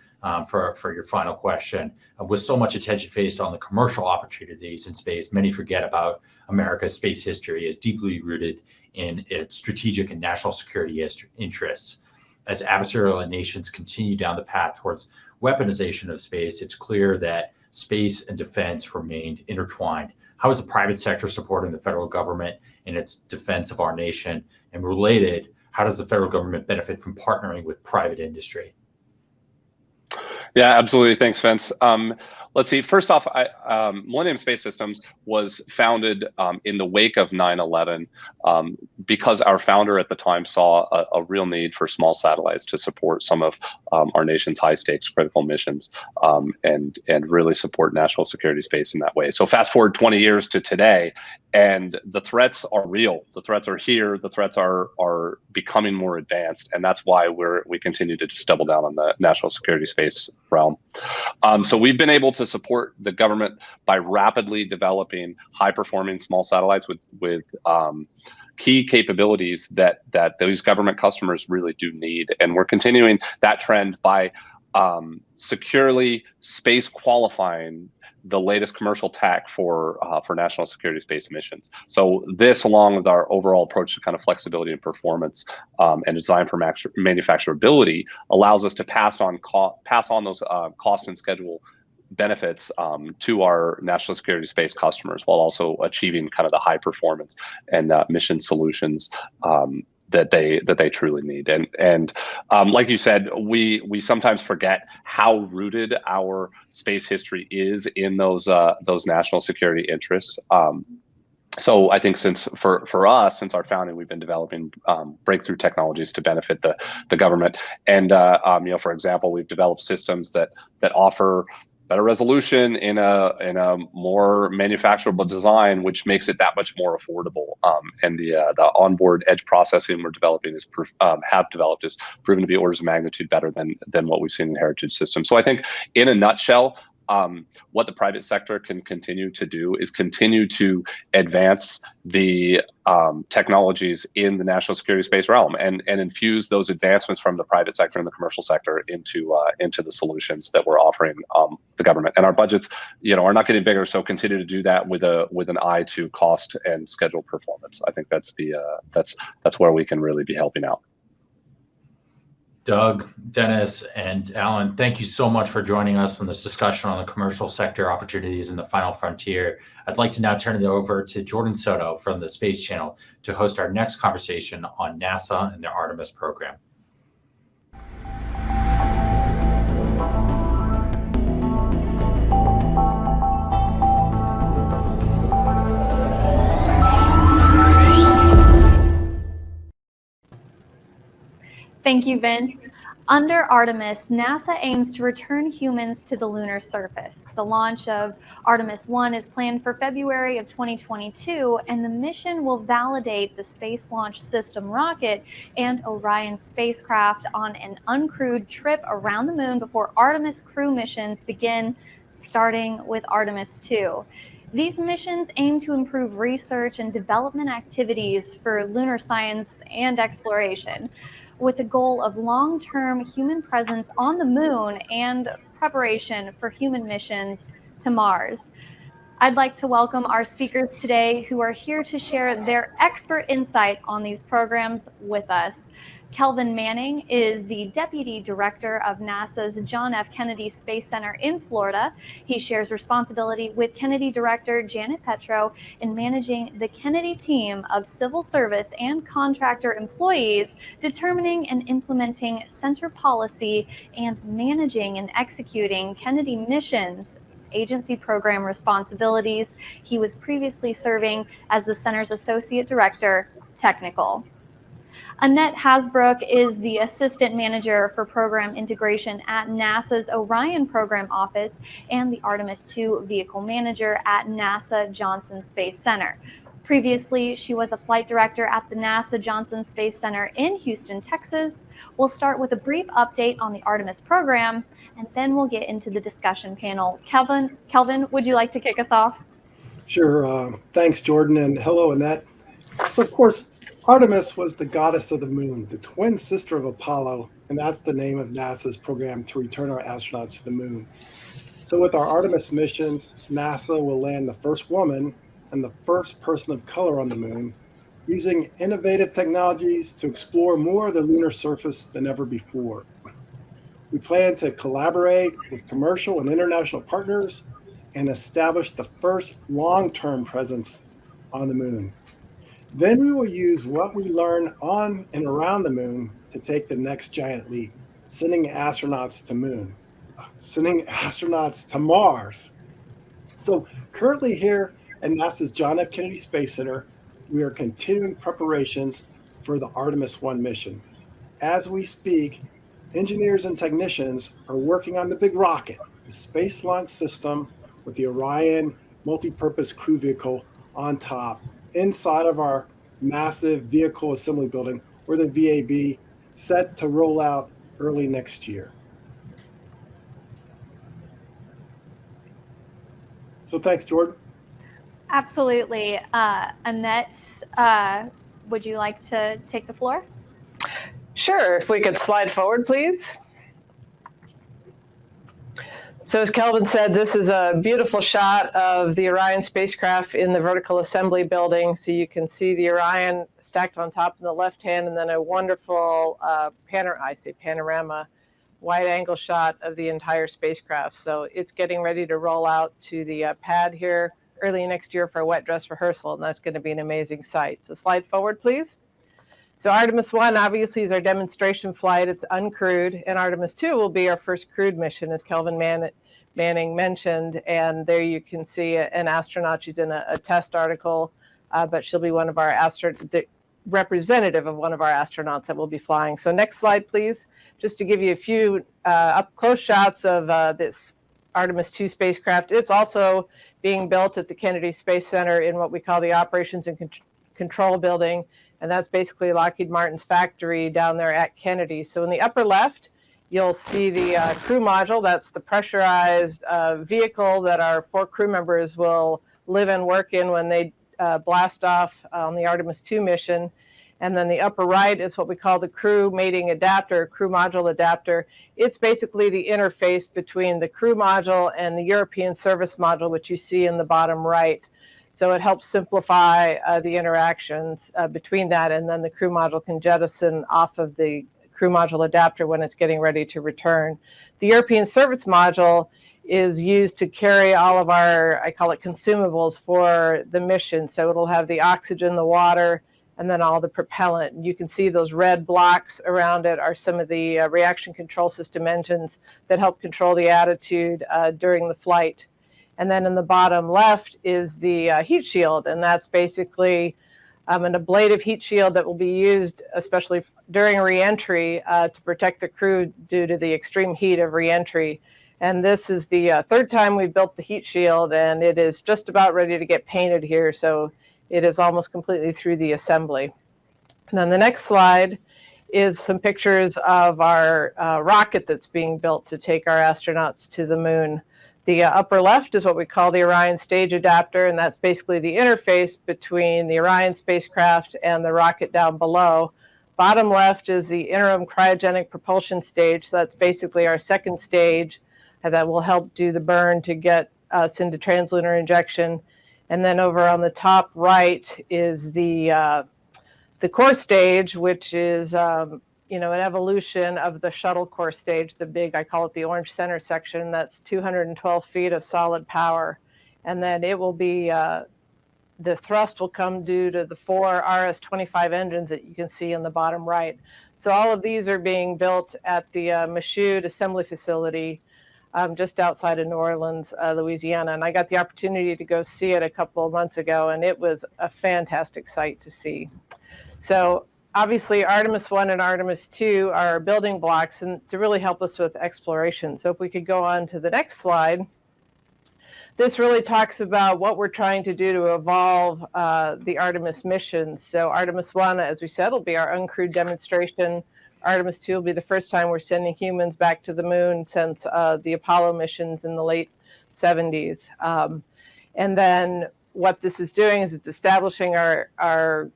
[SPEAKER 12] for your final question. With so much attention faced on the commercial opportunities in space, many forget about America's space history as deeply rooted in its strategic and national security interests. As adversarial nations continue down the path towards weaponization of space, it's clear that space and defense remained intertwined. How is the private sector supporting the federal government in its defense of our nation? And related, how does the federal government benefit from partnering with private industry?
[SPEAKER 15] Yeah, absolutely. Thanks, Vince. Let's see. First off, Millennium Space Systems was founded in the wake of 9/11 because our founder at the time saw a real need for small satellites to support some of our nation's high-stakes critical missions and really support national security space in that way. So fast forward 20 years to today, and the threats are real. The threats are here. The threats are becoming more advanced, and that's why we continue to just double down on the national security space realm. So we've been able to support the government by rapidly developing high-performing small satellites with key capabilities that those government customers really do need, and we're continuing that trend by securely space qualifying the latest commercial tech for national security space missions. So this, along with our overall approach to kind of flexibility and performance and design for manufacturability, allows us to pass on those cost and schedule benefits to our national security space customers, while also achieving kind of the high performance and mission solutions that they truly need. And like you said, we sometimes forget how rooted our space history is in those national security interests. So I think for us, since our founding, we've been developing breakthrough technologies to benefit the government. And for example, we've developed systems that offer better resolution in a more manufacturable design, which makes it that much more affordable. And the onboard edge processing we're developing is proven to be orders of magnitude better than what we've seen in heritage systems. So I think, in a nutshell, what the private sector can continue to do is continue to advance the technologies in the national security space realm and infuse those advancements from the private sector and the commercial sector into the solutions that we're offering the government. And our budgets, are not getting bigger, so continue to do that with an eye to cost and schedule performance. I think that's where we can really be helping out.
[SPEAKER 12] Doug, Dennis, and Alan, thank you so much for joining us on this discussion on the commercial sector opportunities in the final frontier. I'd like to now turn it over to Jordan Soto from the Space Channel to host our next conversation on NASA and their Artemis program.
[SPEAKER 16] Thank you, Vince. Under Artemis, NASA aims to return humans to the lunar surface. The launch of Artemis I is planned for February of 2022, and the mission will validate the Space Launch System rocket and Orion spacecraft on an uncrewed trip around the moon before Artemis crew missions begin, starting with Artemis II. These missions aim to improve research and development activities for lunar science and exploration, with the goal of long-term human presence on the moon and preparation for human missions to Mars. I'd like to welcome our speakers today who are here to share their expert insight on these programs with us. Kelvin Manning is the Deputy Director of NASA's John F. Kennedy Space Center in Florida. He shares responsibility with Kennedy Director Janet Petro in managing the Kennedy team of civil service and contractor employees, determining and implementing center policy, and managing and executing Kennedy missions agency program responsibilities. He was previously serving as the center's Associate Director, Technical. Annette Hasbrook is the Assistant Manager for Program Integration at NASA's Orion Program Office and the Artemis II Vehicle Manager at NASA Johnson Space Center. Previously, she was a Flight Director at the NASA Johnson Space Center in Houston, Texas. We'll start with a brief update on the Artemis program, and then we'll get into the discussion panel. Kelvin, would you like to kick us off?
[SPEAKER 17] Sure. Thanks, Jordan, and hello, Annette. Of course, Artemis was the goddess of the moon, the twin sister of Apollo, and that's the name of NASA's program to return our astronauts to the moon. So with our Artemis missions, NASA will land the first woman and the first person of color on the moon, using innovative technologies to explore more of the lunar surface than ever before. We plan to collaborate with commercial and international partners and establish the first long-term presence on the moon. Then we will use what we learn on and around the moon to take the next giant leap, sending astronauts to Mars. So currently here at NASA's John F. Kennedy Space Center, we are continuing preparations for the Artemis I mission. As we speak, engineers and technicians are working on the big rocket, the Space Launch System with the Orion multi-purpose crew vehicle on top, inside of our massive vehicle assembly building, or the VAB, set to roll out early next year. So thanks, Jordan.
[SPEAKER 16] Absolutely. Annette, would you like to take the floor?
[SPEAKER 18] Sure, if we could slide forward, please. So as Kelvin said, this is a beautiful shot of the Orion spacecraft in the vertical assembly building. So you can see the Orion stacked on top in the left hand, and then a wonderful panorama, wide angle shot of the entire spacecraft. So it's getting ready to roll out to the pad here early next year for a wet dress rehearsal, and that's going to be an amazing sight. So slide forward, please. So Artemis I obviously is our demonstration flight. It's uncrewed, and Artemis II will be our first crewed mission, as Kelvin Manning mentioned. And there you can see an astronaut. She's in a test article, but she'll be one of our the representative of one of our astronauts that will be flying. So next slide, please. Just to give you a few up-close shots of this Artemis II spacecraft. It's also being built at the Kennedy Space Center in what we call the Operations and Control Building. And that's basically Lockheed Martin's factory down there at Kennedy. So in the upper left, you'll see the crew module. That's the pressurized vehicle that our 4 crew members will live and work in when they blast off on the Artemis II mission. And then the upper right is what we call the crew mating adapter, crew module adapter. It's basically the interface between the crew module and the European service module, which you see in the bottom right. So it helps simplify the interactions between that, and then the crew module can jettison off of the crew module adapter when it's getting ready to return. The European service module is used to carry all of our, I call it consumables for the mission. So it'll have the oxygen, the water, and then all the propellant. You can see those red blocks around it are some of the reaction control system engines that help control the attitude during the flight. And then in the bottom left is the heat shield, and that's basically an ablative heat shield that will be used especially during reentry to protect the crew due to the extreme heat of reentry. And this is the 3rd time we built the heat shield, and it is just about ready to get painted here. So it is almost completely through the assembly. And then the next slide is some pictures of our rocket that's being built to take our astronauts to the moon. The upper left is what we call the Orion stage adapter, and that's basically the interface between the Orion spacecraft and the rocket down below. Bottom left is the interim cryogenic propulsion stage. So that's basically our 2nd stage that will help do the burn to get us into translunar injection. And then over on the top right is the core stage, which is an evolution of the shuttle core stage, the big, I call it the orange center section. That's 212 feet of solid power. And then it will be, the thrust will come due to the 4 RS-25 engines that you can see in the bottom right. So all of these are being built at the Michoud assembly facility just outside of New Orleans, Louisiana. And I got the opportunity to go see it a couple of months ago, and it was a fantastic sight to see. So obviously Artemis I and Artemis II are building blocks and to really help us with exploration. So if we could go on to the next slide, this really talks about what we're trying to do to evolve the Artemis missions. So Artemis I, as we said, will be our uncrewed demonstration. Artemis II will be the first time we're sending humans back to the moon since the Apollo missions in the late 70s. And then what this is doing is it's establishing our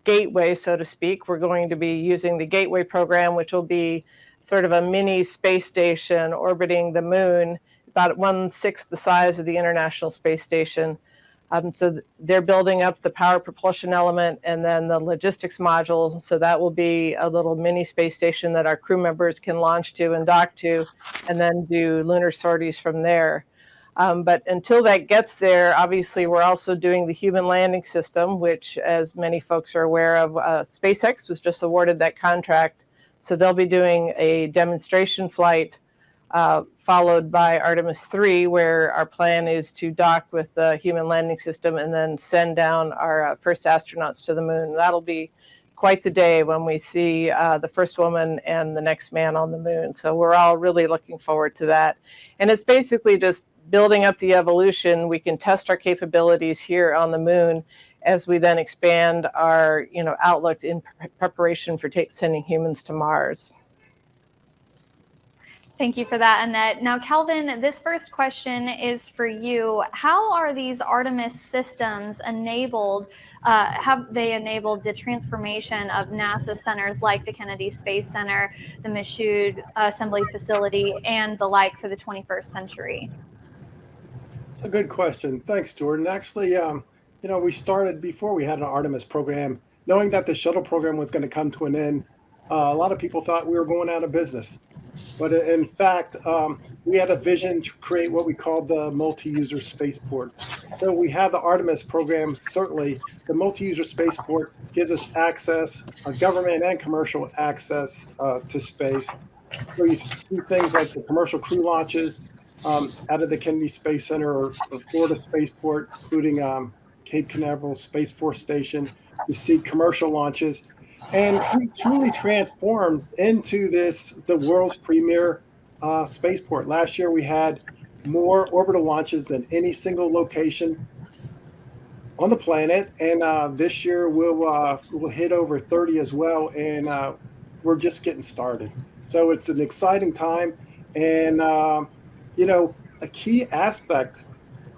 [SPEAKER 18] gateway, so to speak. We're going to be using the Gateway program, which will be sort of a mini space station orbiting the moon, about 1/6 the size of the International Space Station. So they're building up the power propulsion element and then the logistics module. So that will be a little mini space station that our crew members can launch to and dock to, and then do lunar sorties from there. But until that gets there, obviously, we're also doing the human landing system, which, as many folks are aware of, SpaceX was just awarded that contract. So they'll be doing a demonstration flight followed by Artemis III, where our plan is to dock with the human landing system and then send down our first astronauts to the moon. That'll be quite the day when we see the first woman and the next man on the moon. So we're all really looking forward to that. And it's basically just building up the evolution. We can test our capabilities here on the moon as we then expand our outlook in preparation for sending humans to Mars.
[SPEAKER 16] Thank you for that, Annette. Now, Calvin, this first question is for you. How are these Artemis systems enabled, have they enabled the transformation of NASA centers like the Kennedy Space Center, the Michoud Assembly Facility, and the like for the 21st century?
[SPEAKER 17] It's a good question. Thanks, Jordan. Actually, we started before we had an Artemis program, knowing that the shuttle program was going to come to an end. A lot of people thought we were going out of business. But in fact, we had a vision to create what we called the multi-user spaceport. So we have the Artemis program. Certainly, the multi-user spaceport gives us access, government and commercial access to space. So you see things like the commercial crew launches out of the Kennedy Space Center or Florida Spaceport, including Cape Canaveral Space Force Station. You see commercial launches. And we've truly transformed into the world's premier spaceport. Last year, we had more orbital launches than any single location on the planet. And this year, we'll hit over 30 as well. And we're just getting started. So it's an exciting time. And, a key aspect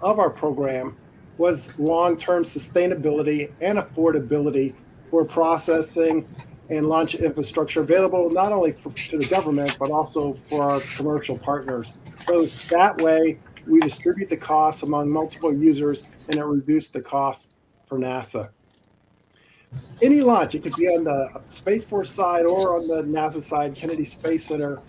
[SPEAKER 17] of our program was long-term sustainability and affordability for processing and launch infrastructure available not only to the government, but also for our commercial partners. So that way, we distribute the costs among multiple users and it reduced the cost for NASA. Any launch, it could be on the Space Force side or on the NASA side, Kennedy Space Center,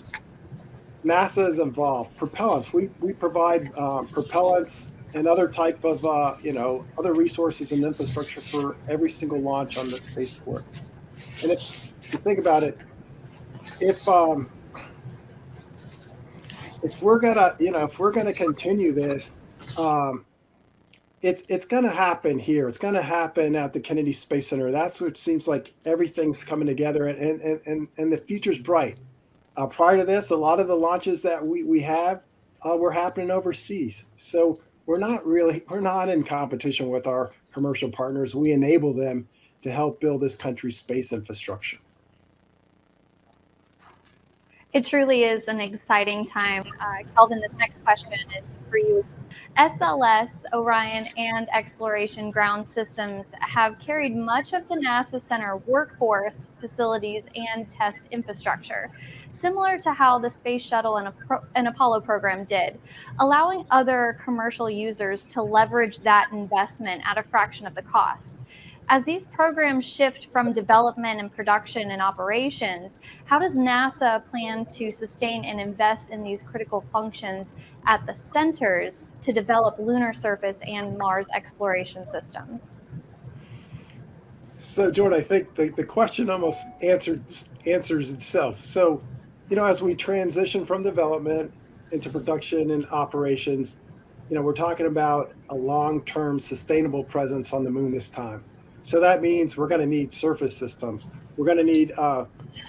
[SPEAKER 17] NASA is involved. Propellants, we provide propellants and other type of, other resources and infrastructure for every single launch on the spaceport. And if you think about it, if we're gonna continue this, it's gonna happen here. It's gonna happen at the Kennedy Space Center. That's what seems like everything's coming together, and the future's bright. Prior to this, a lot of the launches that we have were happening overseas. So we're not in competition with our commercial partners. We enable them to help build this country's space infrastructure.
[SPEAKER 16] It truly is an exciting time. Kelvin, this next question is for you. SLS, Orion, and Exploration Ground Systems have carried much of the NASA Center workforce, facilities, and test infrastructure, similar to how the Space Shuttle and Apollo program did, allowing other commercial users to leverage that investment at a fraction of the cost. As these programs shift from development and production and operations, how does NASA plan to sustain and invest in these critical functions at the centers to develop lunar surface and Mars exploration systems?
[SPEAKER 17] So, Jordan, I think the question almost answers itself. So, as we transition from development into production and operations, we're talking about a long-term sustainable presence on the moon this time. So that means we're going to need surface systems. We're going to need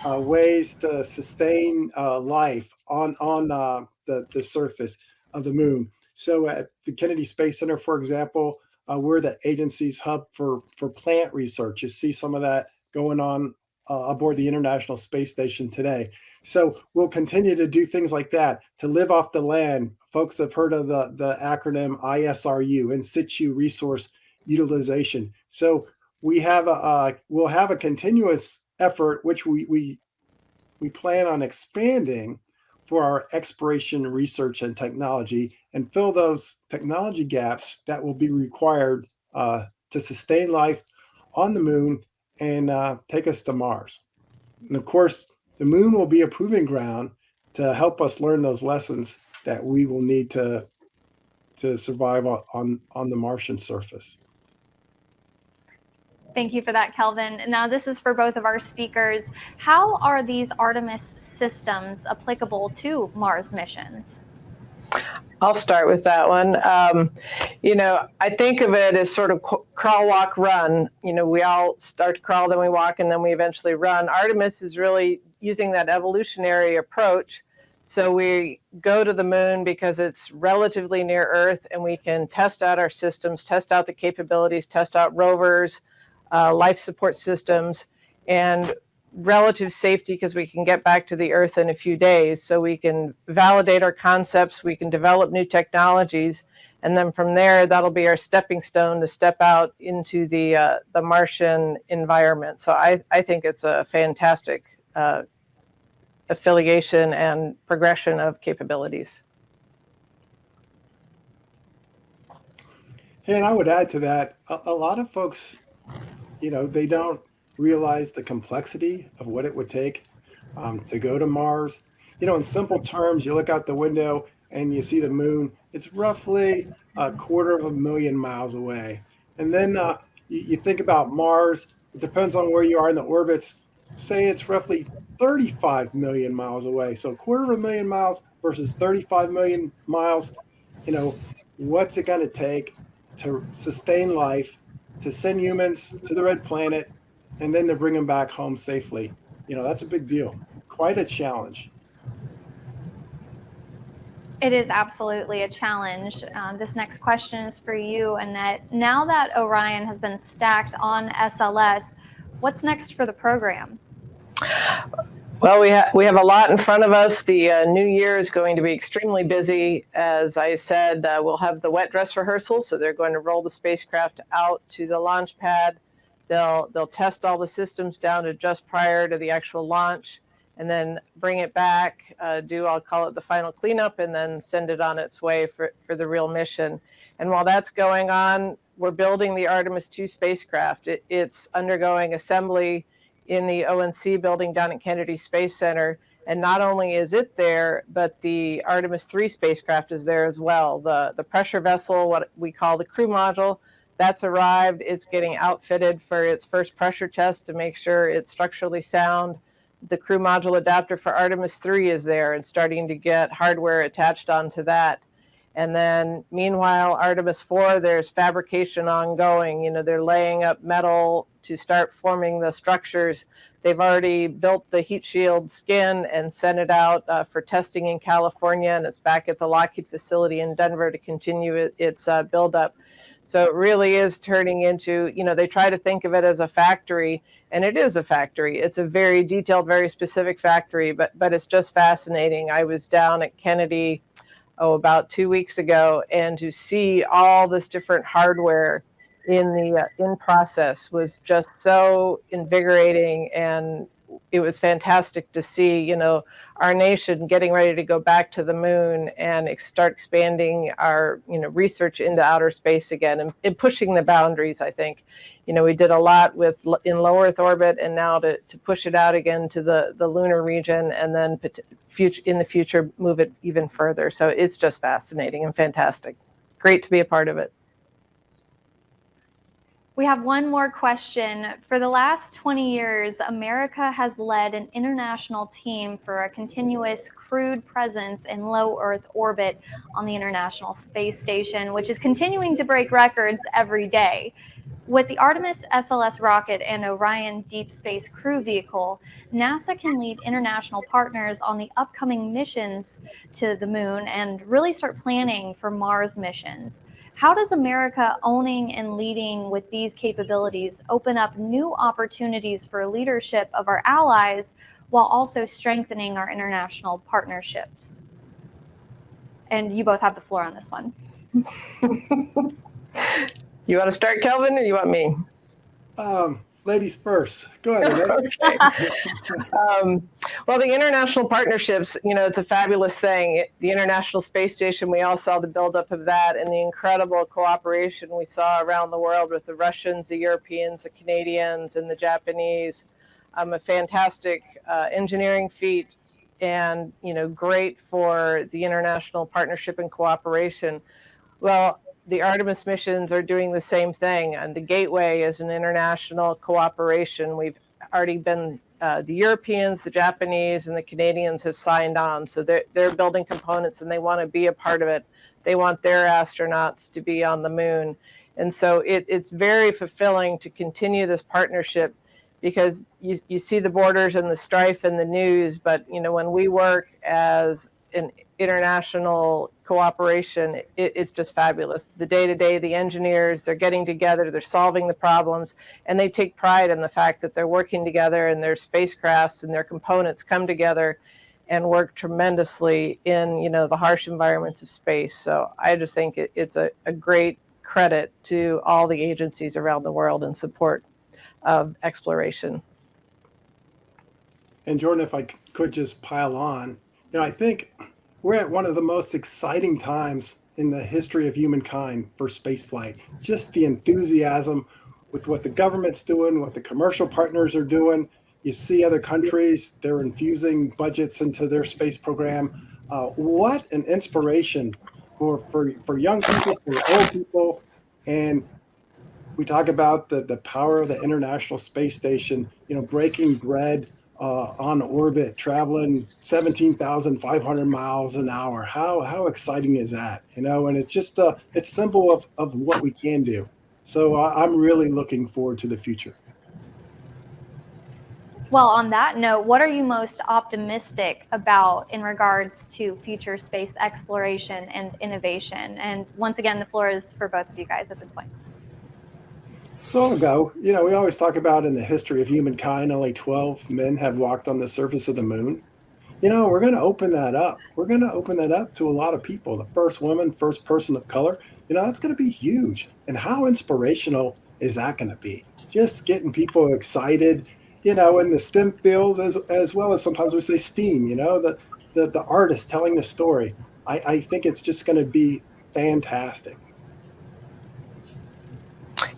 [SPEAKER 17] ways to sustain life on the surface of the moon. So at the Kennedy Space Center, for example, we're the agency's hub for plant research. You see some of that going on aboard the International Space Station today. So we'll continue to do things like that to live off the land. Folks have heard of the acronym ISRU, In Situ Resource Utilization. So we'll have a continuous effort, which we plan on expanding for our exploration, research, and technology, and fill those technology gaps that will be required to sustain life on the moon and take us to Mars. And of course, the moon will be a proving ground to help us learn those lessons that we will need to survive on the Martian surface.
[SPEAKER 16] Thank you for that, Kelvin. Now, this is for both of our speakers. How are these Artemis systems applicable to Mars missions?
[SPEAKER 18] I'll start with that one. I think of it as sort of crawl, walk, run. We all start to crawl, then we walk, and then we eventually run. Artemis is really using that evolutionary approach. So we go to the moon because it's relatively near Earth, and we can test out our systems, test out the capabilities, test out rovers, life support systems, and relative safety because we can get back to the Earth in a few days. So we can validate our concepts, we can develop new technologies, and then from there, that'll be our stepping stone to step out into the Martian environment. So I think it's a fantastic affiliation and progression of capabilities.
[SPEAKER 17] And I would add to that, a lot of folks, they don't realize the complexity of what it would take to go to Mars. In simple terms, you look out the window and you see the moon. It's roughly 250,000 miles away. And then you think about Mars. It depends on where you are in the orbits. Say it's roughly 35 million miles away. So 250,000 miles versus 35 million miles. What's it going to take to sustain life, to send humans to the red planet, and then to bring them back home safely? That's a big deal. Quite a challenge.
[SPEAKER 16] It is absolutely a challenge. This next question is for you, Annette. Now that Orion has been stacked on SLS, what's next for the program?
[SPEAKER 18] Well, we have a lot in front of us. The new year is going to be extremely busy. As I said, we'll have the wet dress rehearsal, so they're going to roll the spacecraft out to the launch pad. They'll test all the systems down to just prior to the actual launch, and then bring it back, I'll call it the final cleanup, and then send it on its way for the real mission. And while that's going on, we're building the Artemis II spacecraft. It's undergoing assembly in the ONC building down at Kennedy Space Center. And not only is it there, but the Artemis III spacecraft is there as well. The pressure vessel, what we call the crew module, that's arrived. It's getting outfitted for its first pressure test to make sure it's structurally sound. The crew module adapter for Artemis III is there and starting to get hardware attached onto that. And then meanwhile, Artemis IV, there's fabrication ongoing. They're laying up metal to start forming the structures. They've already built the heat shield skin and sent it out for testing in California, and it's back at the Lockheed facility in Denver to continue its buildup. So it really is turning into, they try to think of it as a factory, and it is a factory. It's a very detailed, very specific factory, but it's just fascinating. I was down at Kennedy about 2 weeks ago, and to see all this different hardware in process was just so invigorating, and it was fantastic to see our nation getting ready to go back to the moon and start expanding our research into outer space again, and pushing the boundaries. I think we did a lot in low Earth orbit, and now to push it out again to the lunar region, and then in the future move it even further. So it's just fascinating and fantastic. Great to be a part of it.
[SPEAKER 16] We have one more question. For the last 20 years, America has led an international team for a continuous crewed presence in low Earth orbit on the International Space Station, which is continuing to break records every day. With the Artemis SLS rocket and Orion Deep Space Crew Vehicle, NASA can lead international partners on the upcoming missions to the moon and really start planning for Mars missions. How does America owning and leading with these capabilities open up new opportunities for leadership of our allies while also strengthening our international partnerships? And you both have the floor on this one.
[SPEAKER 18] You want to start, Kelvin, or you want me?
[SPEAKER 17] Ladies first. Go ahead.
[SPEAKER 18] Okay. Well, the international partnerships, it's a fabulous thing. The International Space Station, we all saw the buildup of that and the incredible cooperation we saw around the world with the Russians, the Europeans, the Canadians, and the Japanese. A fantastic engineering feat, and great for the international partnership and cooperation. Well, the Artemis missions are doing the same thing, and the Gateway is an international cooperation. We've already been, the Europeans, the Japanese, and the Canadians have signed on, so they're building components and they want to be a part of it. They want their astronauts to be on the moon. And so it's very fulfilling to continue this partnership, because you see the borders and the strife in the news, but when we work as an international cooperation, it's just fabulous. The day-to-day, the engineers, they're getting together, they're solving the problems, and they take pride in the fact that they're working together, and their spacecrafts and their components come together and work tremendously in the harsh environments of space. So I just think it's a great credit to all the agencies around the world in support of exploration.
[SPEAKER 17] And Jordan, if I could just pile on, I think we're at one of the most exciting times in the history of humankind for spaceflight. Just the enthusiasm with what the government's doing, what the commercial partners are doing. You see other countries, they're infusing budgets into their space program. What an inspiration for young people, for old people. And we talk about the power of the International Space Station, breaking bread on orbit, traveling 17,500 miles an hour. How exciting is that? And it's just it's symbol of what we can do. So I'm really looking forward to the future.
[SPEAKER 16] Well, on that note, what are you most optimistic about in regards to future space exploration and innovation? And once again, the floor is for both of you guys at this point.
[SPEAKER 17] So long ago, we always talk about in the history of humankind, only 12 men have walked on the surface of the moon. We're going to open that up. We're going to open that up to a lot of people. The first woman, first person of color, that's going to be huge. And how inspirational is that going to be? Just getting people excited, in the STEM fields as well as sometimes we say STEAM, the artist telling the story. I think it's just going to be fantastic.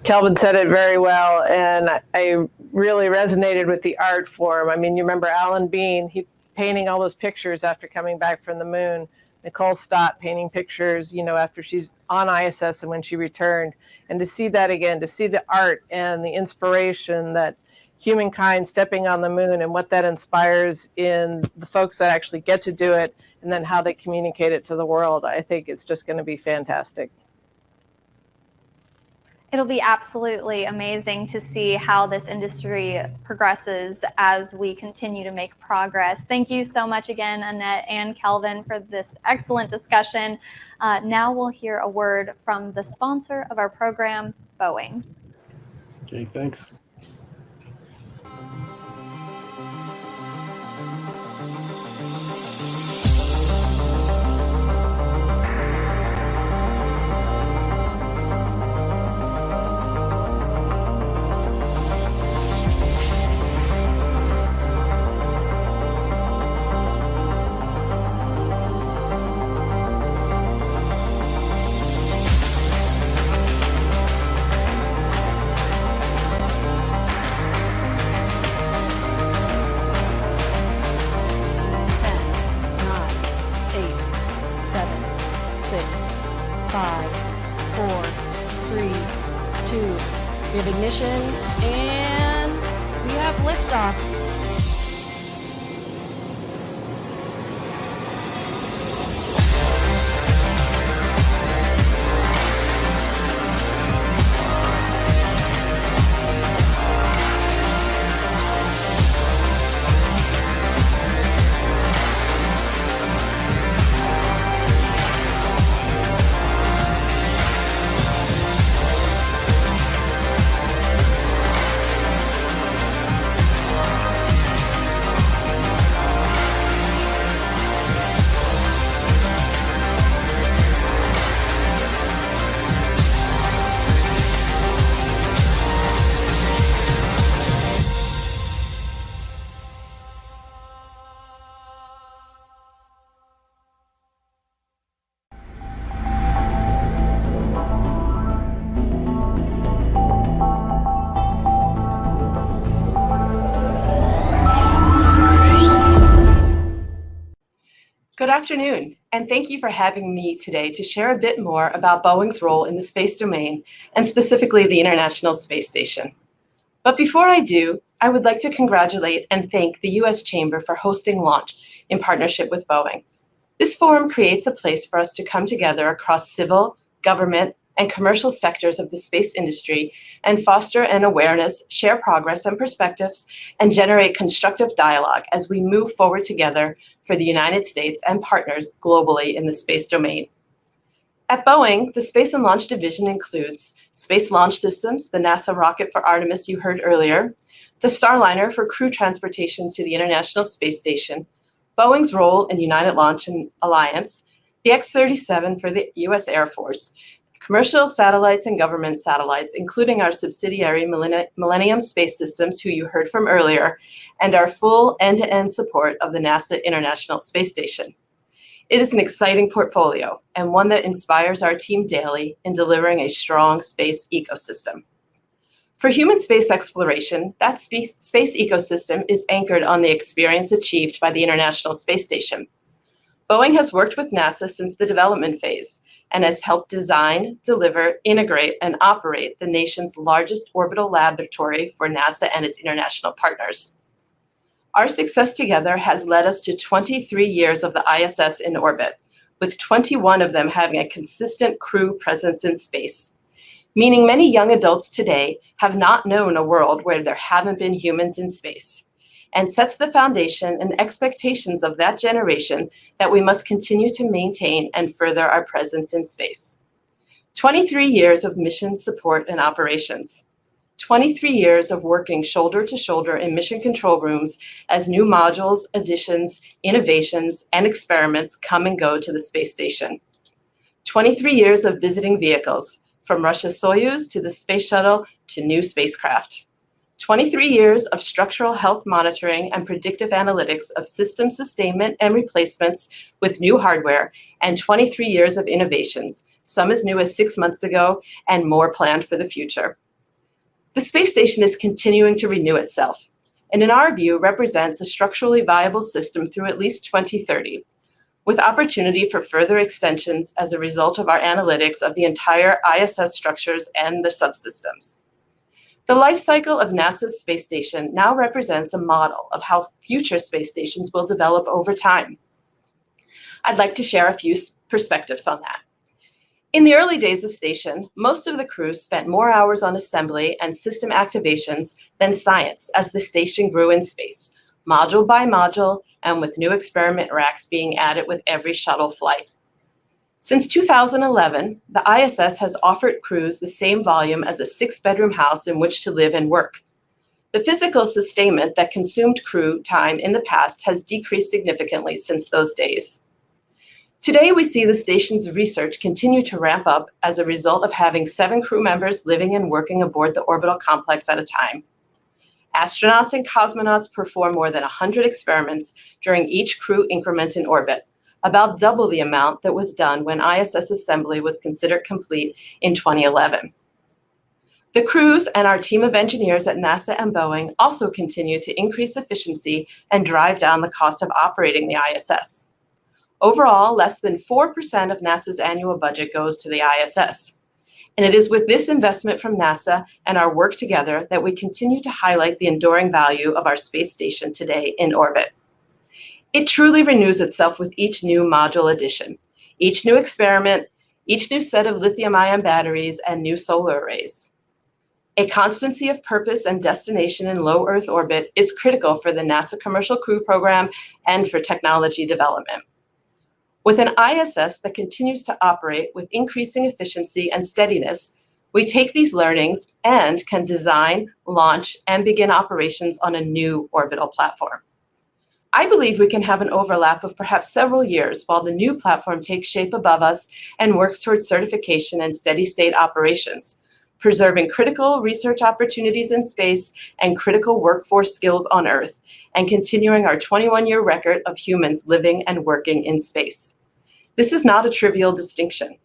[SPEAKER 18] Kelvin said it very well, and I really resonated with the art form. I mean, you remember Alan Bean, he painting all those pictures after coming back from the moon. Nicole Stott painting pictures, after she's on ISS and when she returned. And to see that again, to see the art and the inspiration that humankind stepping on the moon and what that inspires in the folks that actually get to do it, and then how they communicate it to the world, I think it's just going to be fantastic.
[SPEAKER 16] It'll be absolutely amazing to see how this industry progresses as we continue to make progress. Thank you so much again, Annette and Kelvin, for this excellent discussion. Now we'll hear a word from the sponsor of our program, Boeing.
[SPEAKER 17] Okay, thanks.
[SPEAKER 19] Ignition, and we have liftoff.
[SPEAKER 20] Good afternoon, and thank you for having me today to share a bit more about Boeing's role in the space domain, and specifically the International Space Station. But before I do, I would like to congratulate and thank the U.S. Chamber for hosting launch in partnership with Boeing. This forum creates a place for us to come together across civil, government, and commercial sectors of the space industry and foster an awareness, share progress and perspectives, and generate constructive dialogue as we move forward together for the United States and partners globally in the space domain. At Boeing, the Space and Launch Division includes Space Launch Systems, the NASA rocket for Artemis you heard earlier, the Starliner for crew transportation to the International Space Station, Boeing's role in United Launch and Alliance, the X-37 for the U.S. Air Force, commercial satellites and government satellites, including our subsidiary Millennium Space Systems, who you heard from earlier, and our full end-to-end support of the NASA International Space Station. It is an exciting portfolio and one that inspires our team daily in delivering a strong space ecosystem. For human space exploration, that space ecosystem is anchored on the experience achieved by the International Space Station. Boeing has worked with NASA since the development phase and has helped design, deliver, integrate, and operate the nation's largest orbital laboratory for NASA and its international partners. Our success together has led us to 23 years of the ISS in orbit, with 21 of them having a consistent crew presence in space, meaning many young adults today have not known a world where there haven't been humans in space, and sets the foundation and expectations of that generation that we must continue to maintain and further our presence in space. 23 years of mission support and operations. 23 years of working shoulder to shoulder in mission control rooms as new modules, additions, innovations, and experiments come and go to the space station. 23 years of visiting vehicles, from Russia's Soyuz to the space shuttle to new spacecraft. 23 years of structural health monitoring and predictive analytics of system sustainment and replacements with new hardware, and 23 years of innovations, some as new as 6 months ago and more planned for the future. The space station is continuing to renew itself, and in our view represents a structurally viable system through at least 2030, with opportunity for further extensions as a result of our analytics of the entire ISS structures and the subsystems. The life cycle of NASA's space station now represents a model of how future space stations will develop over time. I'd like to share a few perspectives on that. In the early days of station, most of the crew spent more hours on assembly and system activations than science as the station grew in space, module by module, and with new experiment racks being added with every shuttle flight. Since 2011, the ISS has offered crews the same volume as a 6-bedroom house in which to live and work. The physical sustainment that consumed crew time in the past has decreased significantly since those days. Today, we see the station's research continue to ramp up as a result of having 7 crew members living and working aboard the orbital complex at a time. Astronauts and cosmonauts perform more than 100 experiments during each crew increment in orbit, about double the amount that was done when ISS assembly was considered complete in 2011. The crews and our team of engineers at NASA and Boeing also continue to increase efficiency and drive down the cost of operating the ISS. Overall, less than 4% of NASA's annual budget goes to the ISS. And it is with this investment from NASA and our work together that we continue to highlight the enduring value of our space station today in orbit. It truly renews itself with each new module addition, each new experiment, each new set of lithium-ion batteries, and new solar arrays. A constancy of purpose and destination in low Earth orbit is critical for the NASA Commercial Crew Program and for technology development. With an ISS that continues to operate with increasing efficiency and steadiness, we take these learnings and can design, launch, and begin operations on a new orbital platform. I believe we can have an overlap of perhaps several years while the new platform takes shape above us and works towards certification and steady state operations, preserving critical research opportunities in space and critical workforce skills on Earth, and continuing our 21-year record of humans living and working in space. This is not a trivial distinction.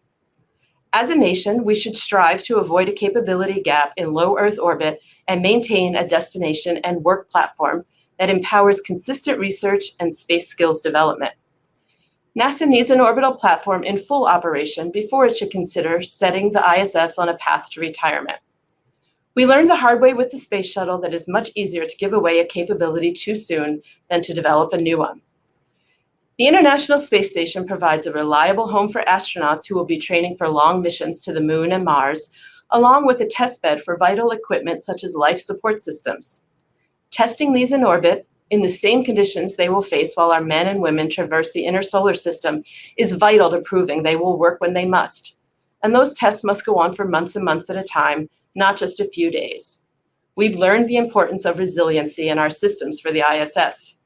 [SPEAKER 20] As a nation, we should strive to avoid a capability gap in low Earth orbit and maintain a destination and work platform that empowers consistent research and space skills development. NASA needs an orbital platform in full operation before it should consider setting the ISS on a path to retirement. We learned the hard way with the space shuttle that it's much easier to give away a capability too soon than to develop a new one. The International Space Station provides a reliable home for astronauts who will be training for long missions to the Moon and Mars, along with a test bed for vital equipment such as life support systems. Testing these in orbit, in the same conditions they will face while our men and women traverse the inner solar system, is vital to proving they will work when they must. And those tests must go on for months and months at a time, not just a few days. We've learned the importance of resiliency in our systems for the ISS.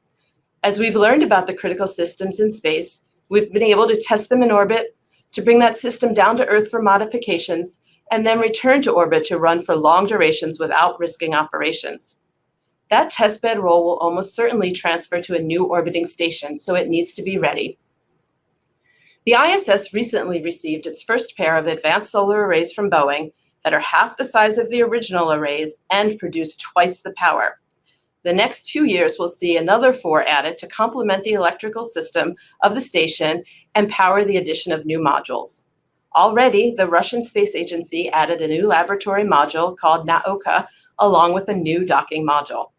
[SPEAKER 20] As we've learned about the critical systems in space, we've been able to test them in orbit, to bring that system down to Earth for modifications, and then return to orbit to run for long durations without risking operations. That testbed role will almost certainly transfer to a new orbiting station, so it needs to be ready. The ISS recently received its first pair of advanced solar arrays from Boeing that are half the size of the original arrays and produce twice the power. The next 2 years will see another 4 added to complement the electrical system of the station and power the addition of new modules. Already, the Russian Space Agency added a new laboratory module called Nauka, along with a new docking module.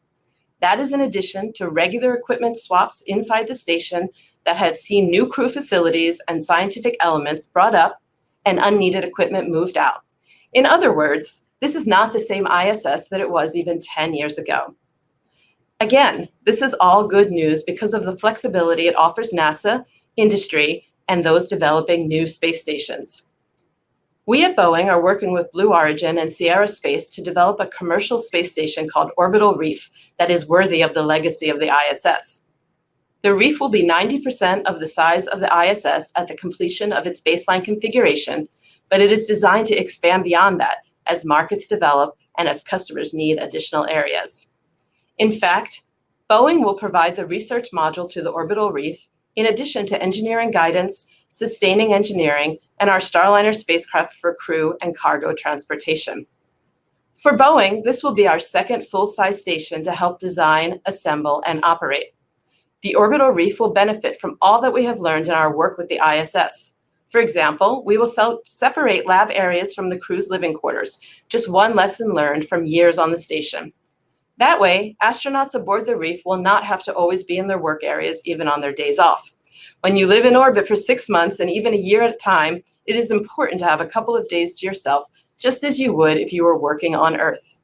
[SPEAKER 20] That is in addition to regular equipment swaps inside the station that have seen new crew facilities and scientific elements brought up and unneeded equipment moved out. In other words, this is not the same ISS that it was even 10 years ago. Again, this is all good news because of the flexibility it offers NASA, industry, and those developing new space stations. We at Boeing are working with Blue Origin and Sierra Space to develop a commercial space station called Orbital Reef that is worthy of the legacy of the ISS. The Reef will be 90% of the size of the ISS at the completion of its baseline configuration, but it is designed to expand beyond that as markets develop and as customers need additional areas. In fact, Boeing will provide the research module to the Orbital Reef in addition to engineering guidance, sustaining engineering, and our Starliner spacecraft for crew and cargo transportation. For Boeing, this will be our second full-size station to help design, assemble, and operate. The Orbital Reef will benefit from all that we have learned in our work with the ISS. For example, we will separate lab areas from the crew's living quarters, just one lesson learned from years on the station. That way, astronauts aboard the Reef will not have to always be in their work areas, even on their days off. When you live in orbit for 6 months and even a year at a time, it is important to have a couple of days to yourself, just as you would if you were working on Earth.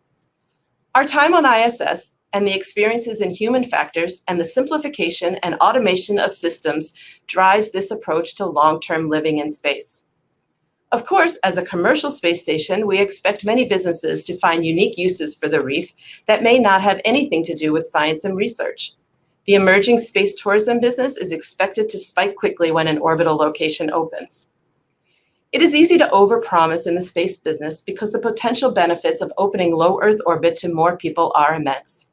[SPEAKER 20] Our time on ISS and the experiences in human factors and the simplification and automation of systems drives this approach to long-term living in space. Of course, as a commercial space station, we expect many businesses to find unique uses for the Reef that may not have anything to do with science and research. The emerging space tourism business is expected to spike quickly when an orbital location opens. It is easy to overpromise in the space business because the potential benefits of opening low Earth orbit to more people are immense.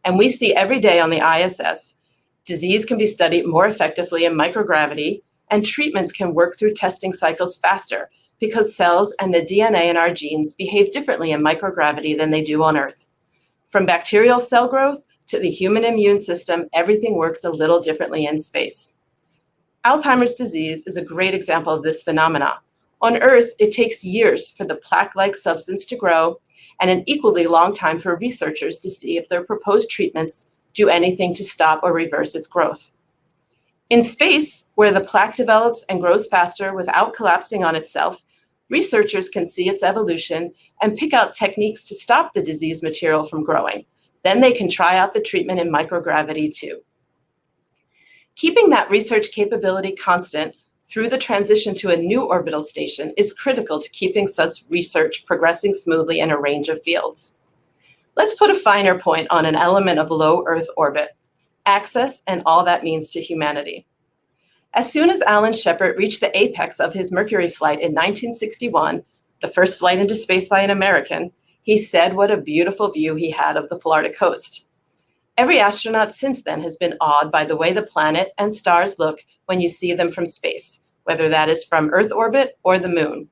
[SPEAKER 20] And we see every day on the ISS, disease can be studied more effectively in microgravity, and treatments can work through testing cycles faster because cells and the DNA in our genes behave differently in microgravity than they do on Earth. From bacterial cell growth to the human immune system, everything works a little differently in space. Alzheimer's disease is a great example of this phenomena. On Earth, it takes years for the plaque-like substance to grow and an equally long time for researchers to see if their proposed treatments do anything to stop or reverse its growth. In space, where the plaque develops and grows faster without collapsing on itself, researchers can see its evolution and pick out techniques to stop the disease material from growing. Then they can try out the treatment in microgravity too. Keeping that research capability constant through the transition to a new orbital station is critical to keeping such research progressing smoothly in a range of fields. Let's put a finer point on an element of low Earth orbit: access and all that means to humanity. As soon as Alan Shepard reached the apex of his Mercury flight in 1961, the first flight into space by an American, he said what a beautiful view he had of the Florida coast. Every astronaut since then has been awed by the way the planet and stars look when you see them from space, whether that is from Earth orbit or the moon.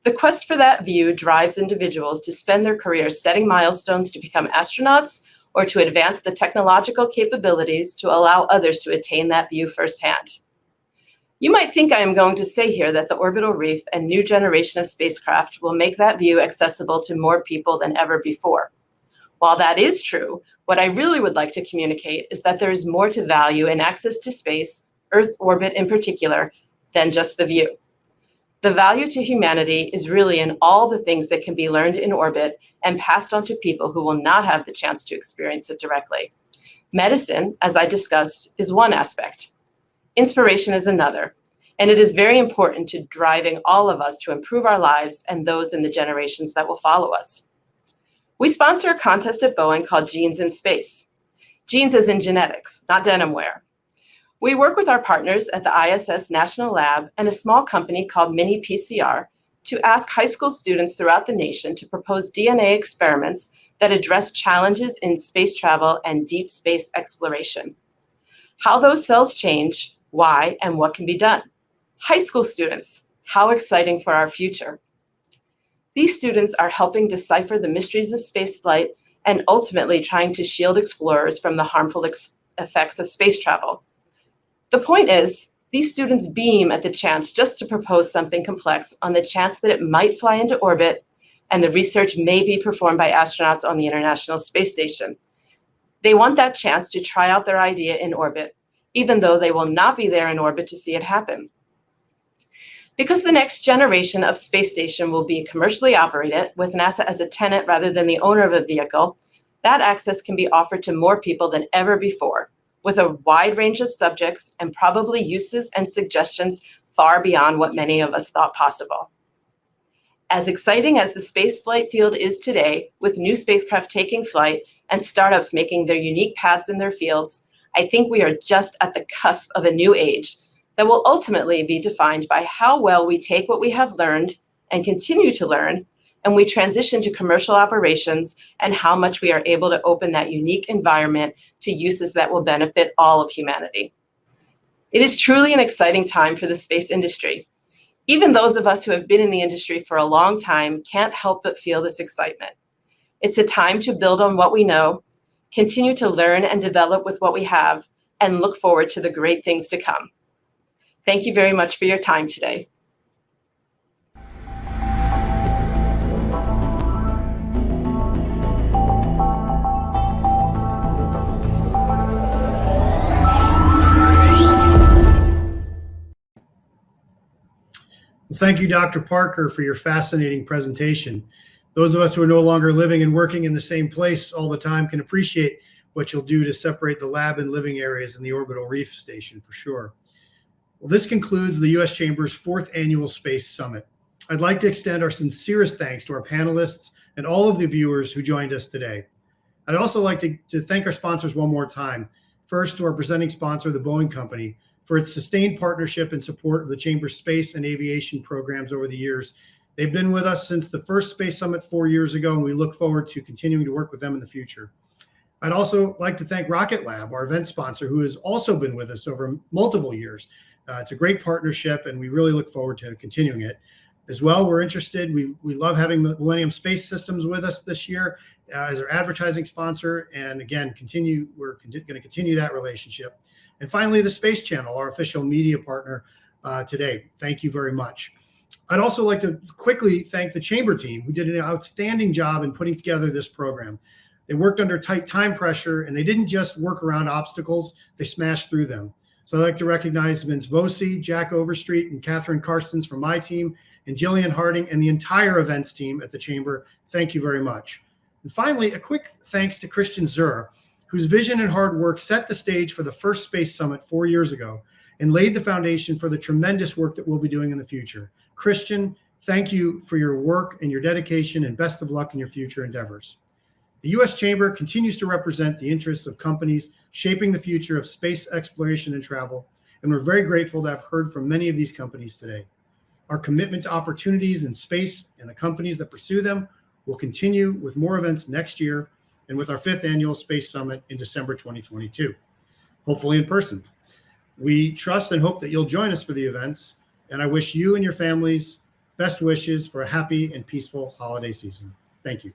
[SPEAKER 20] The quest for that view drives individuals to spend their careers setting milestones to become astronauts or to advance the technological capabilities to allow others to attain that view firsthand. You might think I am going to say here that the Orbital Reef and new generation of spacecraft will make that view accessible to more people than ever before. While that is true, what I really would like to communicate is that there is more to value in access to space, Earth orbit in particular, than just the view. The value to humanity is really in all the things that can be learned in orbit and passed on to people who will not have the chance to experience it directly. Medicine, as I discussed, is one aspect. Inspiration is another, and it is very important to driving all of us to improve our lives and those in the generations that will follow us. We sponsor a contest at Boeing called Genes in Space. Genes as in genetics, not denim wear. We work with our partners at the ISS National Lab and a small company called Mini PCR to ask high school students throughout the nation to propose DNA experiments that address challenges in space travel and deep space exploration. How those cells change, why, and what can be done. High school students, how exciting for our future. These students are helping decipher the mysteries of spaceflight and ultimately trying to shield explorers from the harmful effects of space travel. The point is, these students beam at the chance just to propose something complex on the chance that it might fly into orbit and the research may be performed by astronauts on the International Space Station. They want that chance to try out their idea in orbit, even though they will not be there in orbit to see it happen. Because the next generation of space station will be commercially operated with NASA as a tenant rather than the owner of a vehicle, that access can be offered to more people than ever before, with a wide range of subjects and probably uses and suggestions far beyond what many of us thought possible. As exciting as the spaceflight field is today, with new spacecraft taking flight and startups making their unique paths in their fields, I think we are just at the cusp of a new age that will ultimately be defined by how well we take what we have learned and continue to learn, and we transition to commercial operations, and how much we are able to open that unique environment to uses that will benefit all of humanity. It is truly an exciting time for the space industry. Even those of us who have been in the industry for a long time can't help but feel this excitement. It's a time to build on what we know, continue to learn and develop with what we have, and look forward to the great things to come. Thank you very much for your time today.
[SPEAKER 1] Well, thank you, Dr. Parker, for your fascinating presentation. Those of us who are no longer living and working in the same place all the time can appreciate what you'll do to separate the lab and living areas in the Orbital Reef Station, for sure. Well, this concludes the U.S. Chamber's 4th Annual Space Summit. I'd like to extend our sincerest thanks to our panelists and all of the viewers who joined us today. I'd also like to thank our sponsors one more time. First, to our presenting sponsor, the Boeing Company, for its sustained partnership and support of the Chamber's space and aviation programs over the years. They've been with us since the first Space Summit 4 years ago, and we look forward to continuing to work with them in the future. I'd also like to thank Rocket Lab, our event sponsor, who has also been with us over multiple years. It's a great partnership, and we really look forward to continuing it. As well, we're interested. We love having Millennium Space Systems with us this year as our advertising sponsor, and again, we're going to continue that relationship. And finally, the Space Channel, our official media partner today. Thank you very much. I'd also like to quickly thank the Chamber team, who did an outstanding job in putting together this program. They worked under tight time pressure, and they didn't just work around obstacles, they smashed through them. So I'd like to recognize Vince Voci, Jack Overstreet, and Catherine Karstens from my team, and Jillian Harding and the entire events team at the Chamber. Thank you very much. And finally, a quick thanks to Christian Zur, whose vision and hard work set the stage for the first Space Summit 4 years ago and laid the foundation for the tremendous work that we'll be doing in the future. Christian, thank you for your work and your dedication, and best of luck in your future endeavors. The U.S. Chamber continues to represent the interests of companies shaping the future of space exploration and travel, and we're very grateful to have heard from many of these companies today. Our commitment to opportunities in space and the companies that pursue them will continue with more events next year and with our 5th Annual Space Summit in December 2022, hopefully in person. We trust and hope that you'll join us for the events, and I wish you and your families best wishes for a happy and peaceful holiday season. Thank you.